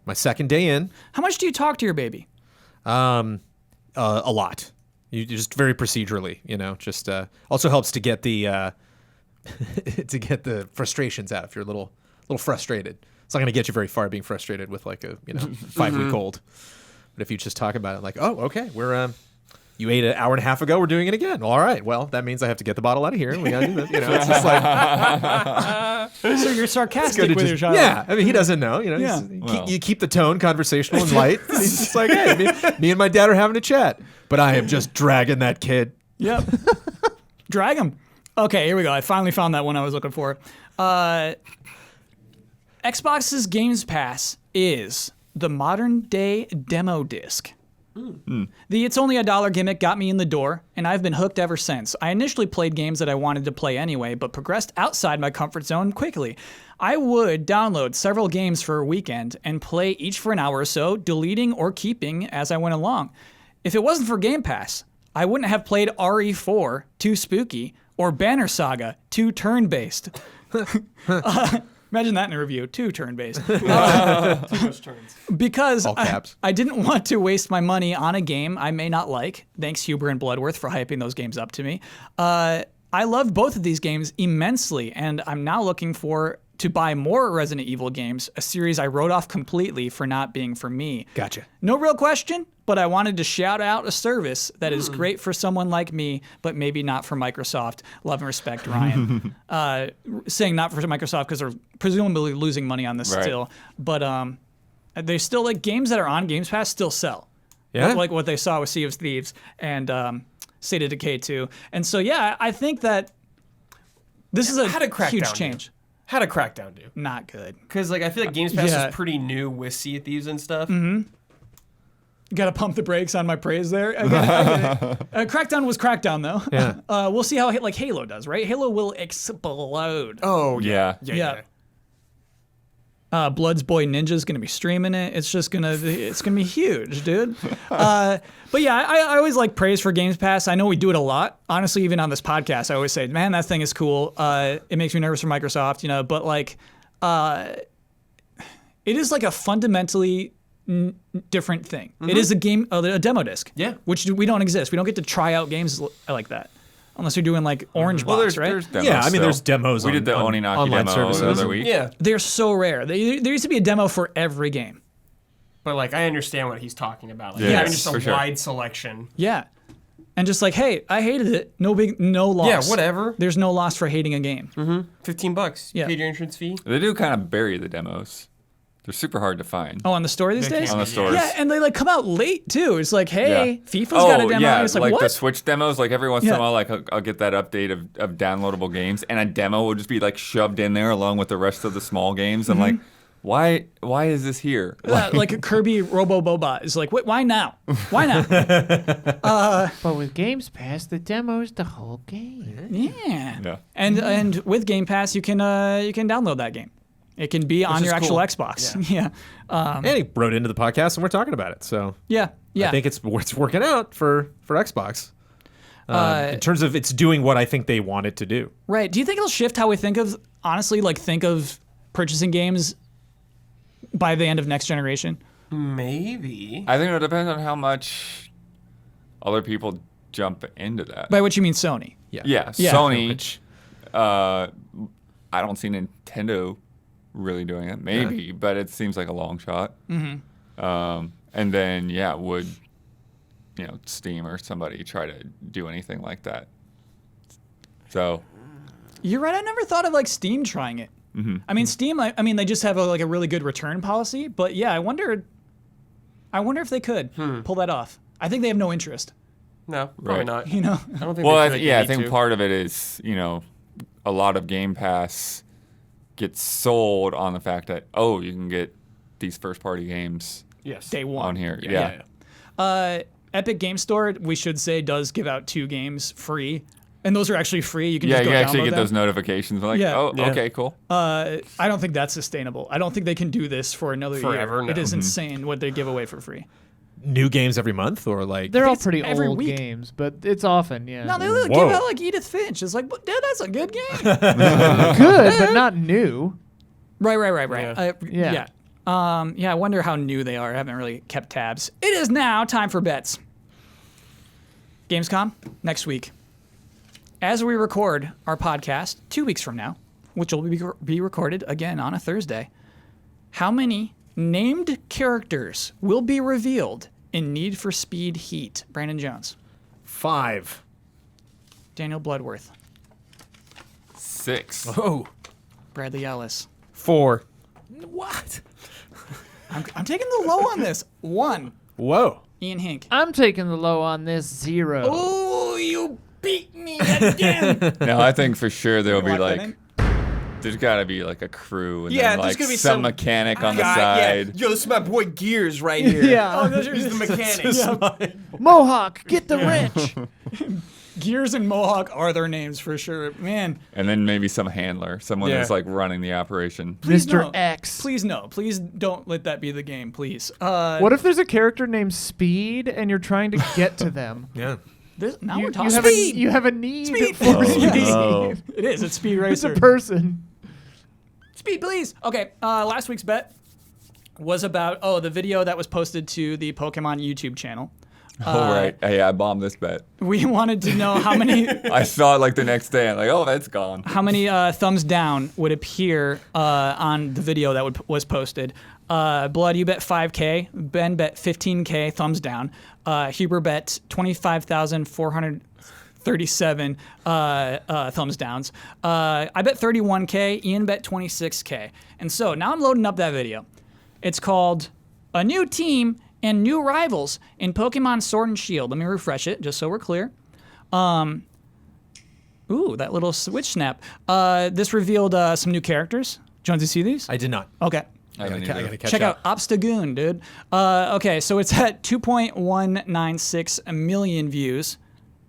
Speaker 4: My second day in.
Speaker 1: How much do you talk to your baby?
Speaker 4: A lot. You just very procedurally, just also helps to get the frustrations out if you're a little frustrated. It's not going to get you very far being frustrated with like a 5-week old. But if you just talk about it like, oh, okay, you ate an hour and a half ago, we're doing it again. All right, well, that means I have to get the bottle out of here and we got to do this. It's just like
Speaker 1: So you're sarcastic with your child.
Speaker 4: yeah, I mean, he doesn't know.
Speaker 1: Yeah.
Speaker 4: You keep the tone conversational and light. He's just like, hey, me and my dad are having a chat, but I am just dragging that kid.
Speaker 1: Yep. Drag him. Okay, here we go. I finally found that one I was looking for. Xbox's Games Pass is the modern day demo disc. The It's Only a Dollar gimmick got me in the door, and I've been hooked ever since. I initially played games that I wanted to play anyway, but progressed outside my comfort zone quickly. I would download several games for a weekend and play each for an hour or so, deleting or keeping as I went along. If it wasn't for Game Pass, I wouldn't have played RE4, Too Spooky, or Banner Saga, Too Turn-Based. Imagine that in a review, 2 turn-based. Because
Speaker 4: All caps.
Speaker 1: I didn't want to waste my money on a game I may not like. Thanks, Huber and Bloodworth, for hyping those games up to me. I loved both of these games immensely, and I'm now looking to buy more Resident Evil games, a series I wrote off completely for not being for me.
Speaker 4: Gotcha.
Speaker 1: No real question, but I wanted to shout out a service that is great for someone like me, but maybe not for Microsoft. Love and respect, Ryan. Saying not for Microsoft because they're presumably losing money on this
Speaker 3: Right.
Speaker 1: still. But they still, like, games that are on Games Pass still sell.
Speaker 4: Yeah?
Speaker 1: Like what they saw with Sea of Thieves and State of Decay 2. And so, yeah, I think that this is a
Speaker 5: How did Crackdown
Speaker 1: huge
Speaker 5: do?
Speaker 1: change.
Speaker 5: How did Crackdown do?
Speaker 1: Not good.
Speaker 5: Because like I feel like Games Pass
Speaker 1: Yeah.
Speaker 5: is pretty new with Sea of Thieves and stuff.
Speaker 1: Got to pump the brakes on my praise there. I get it. Crackdown was Crackdown, though.
Speaker 4: Yeah.
Speaker 1: We'll see how like Halo does, right? Halo will explode.
Speaker 5: Oh
Speaker 3: Yeah.
Speaker 1: Yeah. Bloods Boy Ninja's gonna be streaming it. It's gonna be huge, dude. But yeah, I always like praise for Games Pass. I know we do it a lot. Honestly, even on this podcast, I always say, man, that thing is cool. It makes me nervous for Microsoft, but like, it is like a fundamentally different thing. It is a game, a demo disc.
Speaker 5: Yeah.
Speaker 1: Which we don't exist. We don't get to try out games like that. Unless you're doing like Orange Box, right?
Speaker 3: There's demos
Speaker 4: Yeah, I mean,
Speaker 3: still.
Speaker 4: there's demos
Speaker 3: We
Speaker 4: on-
Speaker 3: did the
Speaker 4: on
Speaker 3: Oninaki
Speaker 4: online
Speaker 3: demo
Speaker 4: services.
Speaker 3: the other week.
Speaker 5: Yeah.
Speaker 1: They're so rare. There used to be a demo for every game.
Speaker 5: But like I understand what he's talking about. Like
Speaker 3: Yes,
Speaker 5: having just
Speaker 3: for
Speaker 5: a
Speaker 3: sure.
Speaker 5: wide selection.
Speaker 1: Yeah. and just like, hey, I hated it. No loss.
Speaker 5: Yeah, whatever.
Speaker 1: There's no loss for hating a game.
Speaker 5: $15.
Speaker 1: Yeah.
Speaker 5: You paid your entrance fee.
Speaker 3: They do kind of bury the demos. They're super hard to find.
Speaker 1: Oh, on the store these days?
Speaker 3: On the stores.
Speaker 1: Yeah, and they like come out late too. It's like, hey, FIFA's got a demo.
Speaker 3: Yeah,
Speaker 1: And it's like,
Speaker 3: like
Speaker 1: what?
Speaker 3: the Switch demos. Like every once in
Speaker 1: Yeah.
Speaker 3: a while, like I'll get that update of downloadable games, and a demo will just be like shoved in there along with the rest of the small games. I'm like, why is this here?
Speaker 1: Like a Kirby Robo Boba is like, why now? Why now?
Speaker 2: But with Games Pass, the demo's the whole game.
Speaker 1: Yeah.
Speaker 3: Yeah.
Speaker 1: And with Game Pass, you can download that game. It can be on
Speaker 5: is
Speaker 1: your actual
Speaker 5: cool.
Speaker 1: Xbox. Yeah.
Speaker 4: And he wrote into the podcast, and we're talking about it. So
Speaker 1: Yeah.
Speaker 4: I think it's working out for Xbox. In terms of it's doing what I think they want it to do.
Speaker 1: Right. Do you think it'll shift how we think of purchasing games by the end of next generation?
Speaker 5: Maybe.
Speaker 3: I think it'll depend on how much other people jump into that.
Speaker 1: By which you mean Sony?
Speaker 3: Yeah,
Speaker 1: Yeah.
Speaker 3: Sony. I don't see Nintendo really doing it. Maybe, but it seems like a long shot. Mm-hmm. And then would Steam or somebody try to do anything like that? So
Speaker 1: You're right. I never thought of like Steam trying it.
Speaker 3: Mm-hmm.
Speaker 1: I mean, Steam. I mean, they just have a really good return policy. But yeah, I wonder if they could pull that off. I think they have no interest.
Speaker 5: No, probably
Speaker 3: Right.
Speaker 5: not.
Speaker 1: You know.
Speaker 5: I don't think
Speaker 3: well,
Speaker 5: they
Speaker 3: I
Speaker 5: feel like
Speaker 3: yeah,
Speaker 5: they
Speaker 3: I think
Speaker 5: need to.
Speaker 3: part of it is a lot of Game Pass gets sold on the fact that you can get these first party games
Speaker 5: Yes.
Speaker 1: Day one
Speaker 3: on here. Yeah.
Speaker 1: Epic Game Store, we should say, does give out 2 games free, and those are actually free. You can
Speaker 3: Yeah,
Speaker 1: just go
Speaker 3: you actually
Speaker 1: download
Speaker 3: get
Speaker 1: them.
Speaker 3: those notifications. Like,
Speaker 1: Yeah.
Speaker 3: oh,
Speaker 5: Yeah.
Speaker 3: okay, cool.
Speaker 1: I don't think that's sustainable. I don't think they can do this for another
Speaker 5: Forever,
Speaker 1: year.
Speaker 5: no.
Speaker 1: It is insane what they give away for free.
Speaker 4: New games every month, or like
Speaker 2: They're all
Speaker 1: it's
Speaker 2: pretty
Speaker 1: every
Speaker 2: old
Speaker 1: week.
Speaker 2: games, but it's often, yeah.
Speaker 1: No, they give
Speaker 4: Whoa.
Speaker 1: out like Edith Finch. It's like, dude, that's a good game.
Speaker 2: good, but not new.
Speaker 1: Right.
Speaker 5: Yeah.
Speaker 2: Yeah.
Speaker 1: I wonder how new they are. I haven't really kept tabs. It is now time for bets. Gamescom next week. As we record our podcast 2 weeks from now, which will be recorded again on a Thursday, how many named characters will be revealed in Need for Speed Heat? Brandon Jones.
Speaker 4: 5.
Speaker 1: Daniel Bloodworth.
Speaker 3: 6.
Speaker 4: Oh,
Speaker 1: Bradley Ellis.
Speaker 5: 4.
Speaker 4: what?
Speaker 1: I'm taking the low on this. 1.
Speaker 4: Whoa.
Speaker 1: Ian Hink.
Speaker 2: I'm taking the low on this 0.
Speaker 1: Oh, you beat me again.
Speaker 3: No, I think for sure there'll be
Speaker 1: Lock that
Speaker 3: like
Speaker 1: in?
Speaker 3: there's got to be like a crew and
Speaker 5: Yeah,
Speaker 3: then
Speaker 5: there's
Speaker 3: like
Speaker 5: gonna be
Speaker 3: some
Speaker 5: some
Speaker 3: mechanic on the
Speaker 5: God,
Speaker 3: side.
Speaker 5: Yeah. Yo, this is my boy Gears right here.
Speaker 2: Yeah.
Speaker 5: He's the mechanic.
Speaker 2: Mohawk, get the wrench.
Speaker 1: Gears and Mohawk are their names for sure. Man,
Speaker 3: And then maybe some handler, someone
Speaker 5: Yeah.
Speaker 3: that's like running the operation.
Speaker 1: please
Speaker 2: Mr.
Speaker 1: no.
Speaker 2: X.
Speaker 1: Please no. Please don't let that be the game, please.
Speaker 2: What if there's a character named Speed and you're trying to get to them?
Speaker 4: Yeah.
Speaker 1: now
Speaker 2: you,
Speaker 1: we're talking
Speaker 2: have you have a need
Speaker 1: Speed.
Speaker 2: for
Speaker 1: Oh,
Speaker 2: speed.
Speaker 3: no.
Speaker 1: It is. It's Speed
Speaker 2: It's a
Speaker 1: Racer.
Speaker 2: person.
Speaker 1: Speed, please. Okay. Last week's bet was about the video that was posted to the Pokemon YouTube channel.
Speaker 3: Oh, right. Hey, I bombed this bet.
Speaker 1: We wanted to know how many
Speaker 3: I saw it like the next day. I'm like, oh, that's gone.
Speaker 1: thumbs down would appear on the video that was posted. Blood, you bet 5K. Ben bet 15K thumbs down. Huber bet 25,437 thumbs downs. I bet 31K. Ian bet 26K. And so now I'm loading up that video. It's called A New Team and New Rivals in Pokemon Sword and Shield. Let me refresh it just so we're clear. Ooh, that little switch snap. This revealed some new characters. Jones, you see these?
Speaker 4: I did not.
Speaker 1: Okay.
Speaker 3: I haven't
Speaker 4: I
Speaker 3: either.
Speaker 4: gotta catch
Speaker 1: Check
Speaker 4: up.
Speaker 1: out Obstagoon, dude. Okay, so it's at 2.196 million views,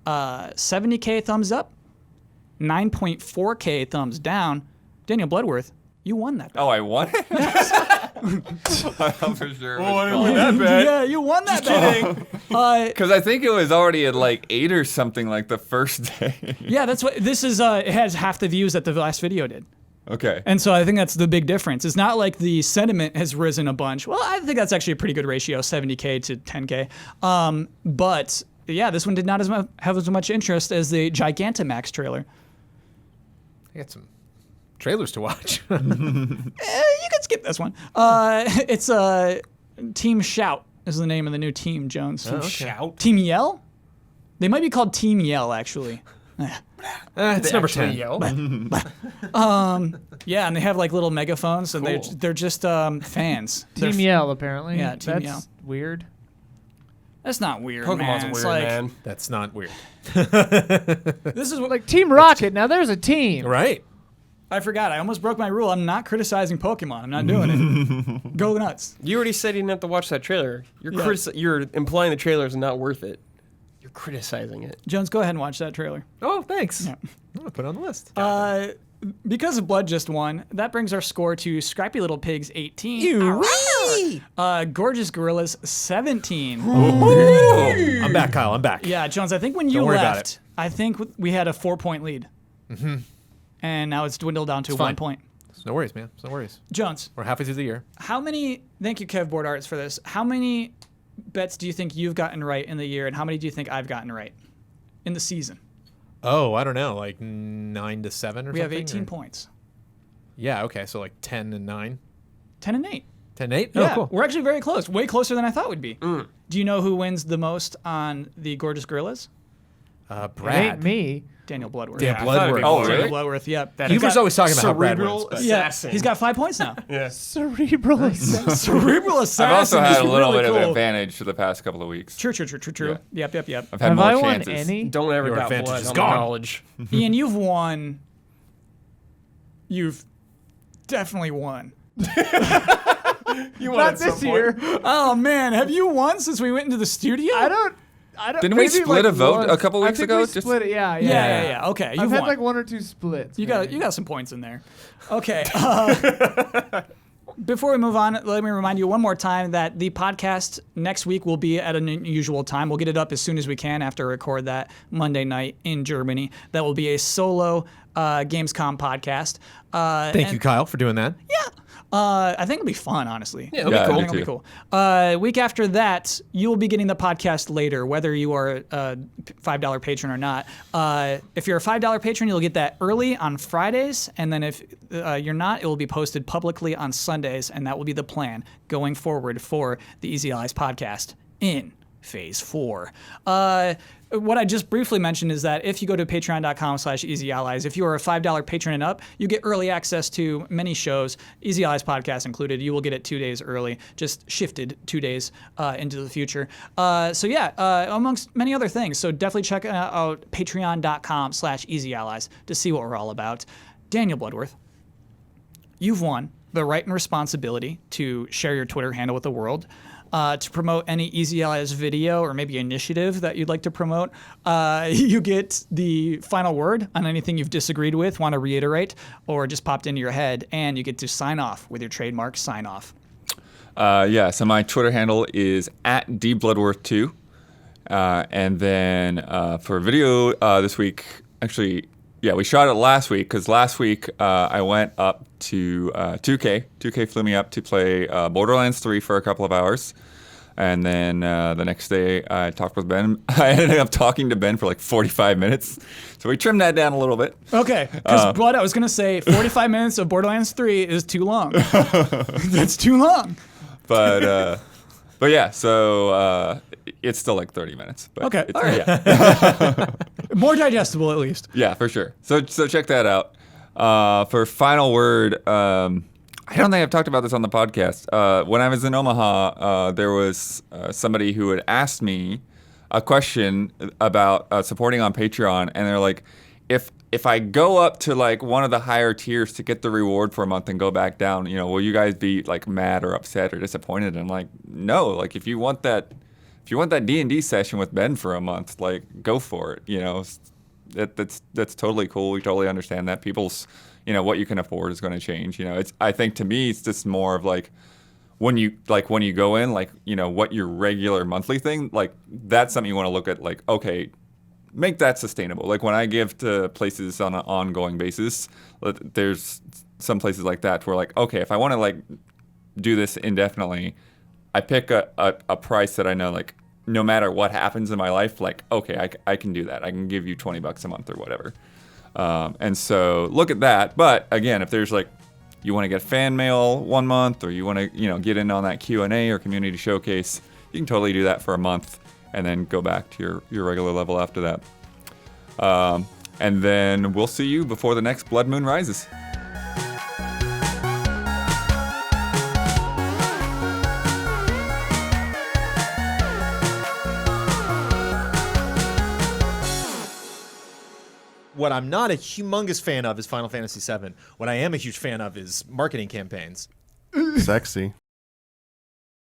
Speaker 1: 70K thumbs up, 9.4K thumbs down. Daniel Bloodworth, you won that.
Speaker 3: Oh, I won it? I'm for sure.
Speaker 1: Yeah, you won that.
Speaker 3: Because I think it was already at like 8 or something like the first day.
Speaker 1: Yeah, that's what this is. It has half the views that the last video did.
Speaker 3: Okay.
Speaker 1: And so I think that's the big difference. It's not like the sentiment has risen a bunch. Well, I think that's actually a pretty good ratio, 70K to 10K. But yeah, this one did not have as much interest as the Gigantamax trailer.
Speaker 4: I got some trailers to watch.
Speaker 1: You can skip this one. It's Team Shout is the name of the new team, Jones.
Speaker 4: okay.
Speaker 5: Shout.
Speaker 1: Team Yell? They might be called Team Yell, actually.
Speaker 4: It's number
Speaker 5: Actually
Speaker 4: 10.
Speaker 5: yell.
Speaker 1: Yeah, and they have like little megaphones, and
Speaker 5: Cool.
Speaker 1: they're just fans.
Speaker 2: Team Yell, apparently.
Speaker 1: Yeah, Team
Speaker 2: That's
Speaker 1: Yell.
Speaker 2: weird.
Speaker 1: That's not weird,
Speaker 5: Pokemon's
Speaker 1: man. It's
Speaker 5: weird,
Speaker 1: like,
Speaker 5: man.
Speaker 4: That's not weird.
Speaker 1: This is what
Speaker 2: Like Team Rocket. Now there's a team.
Speaker 4: Right.
Speaker 1: I forgot. I almost broke my rule. I'm not criticizing Pokemon. I'm not doing it. Go nuts.
Speaker 5: You already said you didn't have to watch that trailer. You're implying the trailer is not worth it. You're criticizing it.
Speaker 1: Jones, go ahead and watch that trailer.
Speaker 4: Oh, thanks.
Speaker 1: Yeah.
Speaker 4: I'm going to put it on the list.
Speaker 1: Because of Blood just won, that brings our score to Scrappy Little Pigs 18. Gorgeous Gorillas 17.
Speaker 4: I'm back, Kyle. I'm back.
Speaker 1: Yeah, Jones, I think when you
Speaker 4: Don't worry about
Speaker 1: left, I think we had a 4-point lead. Mm-hmm. And now it's dwindled down to
Speaker 4: It's
Speaker 1: 1
Speaker 4: fine.
Speaker 1: point.
Speaker 4: No worries, man. No worries.
Speaker 1: Jones,
Speaker 4: We're halfway through the year.
Speaker 1: thank you, Kev Board Arts, for this. How many bets do you think you've gotten right in the year, and how many do you think I've gotten right in the season?
Speaker 4: Oh, I don't know, like 9 to 7 or
Speaker 1: We
Speaker 4: something?
Speaker 1: have 18
Speaker 4: or-
Speaker 1: points.
Speaker 4: Yeah, okay, so like 10 and 9.
Speaker 1: 10 and 8.
Speaker 4: 10 and 8?
Speaker 1: Yeah,
Speaker 4: Oh, cool.
Speaker 1: we're actually very close. Way closer than I thought we'd be. Do you know who wins the most on the Gorgeous Gorillas?
Speaker 2: It
Speaker 4: Brad.
Speaker 2: ain't me.
Speaker 1: Daniel Bloodworth.
Speaker 4: Dan
Speaker 5: I thought it'd be
Speaker 4: Bloodworth.
Speaker 3: Oh,
Speaker 5: more.
Speaker 3: really?
Speaker 1: Daniel Bloodworth, yep.
Speaker 4: He was always talking about how Brad
Speaker 5: Cerebral
Speaker 4: wins. But
Speaker 1: Yeah,
Speaker 5: assassin.
Speaker 1: he's got 5 points now.
Speaker 5: Yeah.
Speaker 2: Cerebral assassin.
Speaker 1: Cerebral assassin.
Speaker 3: I've also had
Speaker 1: is
Speaker 3: a little
Speaker 1: really
Speaker 3: bit
Speaker 1: cool.
Speaker 3: of advantage for the past couple of weeks.
Speaker 1: True.
Speaker 3: Yeah.
Speaker 1: Yep.
Speaker 3: I've had
Speaker 2: Have
Speaker 3: more
Speaker 2: I won
Speaker 3: chances.
Speaker 2: any?
Speaker 5: Don't ever
Speaker 4: Your
Speaker 5: doubt
Speaker 4: advantage
Speaker 5: blood
Speaker 4: is
Speaker 5: on
Speaker 4: gone.
Speaker 5: my knowledge.
Speaker 1: Ian, you've won. You've definitely won.
Speaker 5: You won
Speaker 2: Not
Speaker 5: at some
Speaker 2: this year.
Speaker 1: Oh man, have you won since we went into the studio?
Speaker 2: I don't.
Speaker 3: Didn't we
Speaker 2: maybe,
Speaker 3: split
Speaker 2: like,
Speaker 3: a vote
Speaker 2: once.
Speaker 3: a couple weeks
Speaker 2: I think
Speaker 3: ago?
Speaker 2: We
Speaker 3: Just-
Speaker 2: split it. Yeah.
Speaker 1: Yeah. Okay,
Speaker 2: I've
Speaker 1: you've
Speaker 2: had
Speaker 1: won.
Speaker 2: like 1 or 2 splits.
Speaker 1: You
Speaker 2: maybe.
Speaker 1: got some points in there. Okay. Before we move on, let me remind you one more time that the podcast next week will be at an unusual time. We'll get it up as soon as we can after record that Monday night in Germany. That will be a solo Gamescom podcast.
Speaker 4: Thank you, Kyle, for doing that.
Speaker 1: I think it'll be fun, honestly.
Speaker 5: Yeah, it'll
Speaker 3: Yeah,
Speaker 5: be cool.
Speaker 3: me
Speaker 1: I think it'll
Speaker 3: too.
Speaker 1: be cool. Week after that, you will be getting the podcast later, whether you are a $5 patron or not. If you're a $5 patron, you'll get that early on Fridays, and then if you're not, it will be posted publicly on Sundays, and that will be the plan going forward for the Easy Allies podcast in Phase 4. What I just briefly mentioned is that if you go to patreon.com/easyallies, if you are a $5 patron and up, you get early access to many shows, Easy Allies podcast included. You will get it 2 days early, just shifted 2 days into the future. Amongst many other things. So definitely check out patreon.com/easyallies to see what we're all about. Daniel Bloodworth, you've won the right and responsibility to share your Twitter handle with the world. To promote any Easy Allies video or maybe initiative that you'd like to promote. You get the final word on anything you've disagreed with, want to reiterate, or just popped into your head, and you get to sign off with your trademark sign off.
Speaker 3: So my Twitter handle is @dbloodworth2. And then for video this week, actually, we shot it last week because last week I went up to 2K. 2K flew me up to play Borderlands 3 for a couple of hours. And then the next day I talked with Ben. I ended up talking to Ben for like 45 minutes. So we trimmed that down a little bit.
Speaker 1: Okay, because I was going to say 45 minutes of Borderlands 3 is too long. That's too long.
Speaker 3: But yeah, so it's still like 30 minutes. But
Speaker 1: Okay,
Speaker 3: it's-
Speaker 1: all right.
Speaker 3: Yeah.
Speaker 1: More digestible at least.
Speaker 3: Yeah, for sure. So check that out. For final word, I don't think I've talked about this on the podcast. When I was in Omaha, there was somebody who had asked me a question about supporting on Patreon, and they're like, if I go up to like one of the higher tiers to get the reward for a month and go back down, will you guys be like mad or upset or disappointed? And I'm like, no. Like if you want that D&D session with Ben for a month, like go for it. That's totally cool. We totally understand that people's, what you can afford is going to change. I think to me it's just more of like when you go in, like what your regular monthly thing, like that's something you want to look at. Like okay, make that sustainable. Like when I give to places on an ongoing basis, there's some places like that where like okay, if I want to like do this indefinitely, I pick a price that I know like no matter what happens in my life, like okay, I can do that. I can give you $20 a month or whatever. And so look at that. But again, if there's like you want to get fan mail 1 month, or you want to get in on that Q&A or community showcase, you can totally do that for a month. and then go back to your regular level after that. And then we'll see you before the next Blood Moon Rises.
Speaker 4: What I'm not a humongous fan of is Final Fantasy VII. What I am a huge fan of is marketing campaigns.
Speaker 6: Sexy.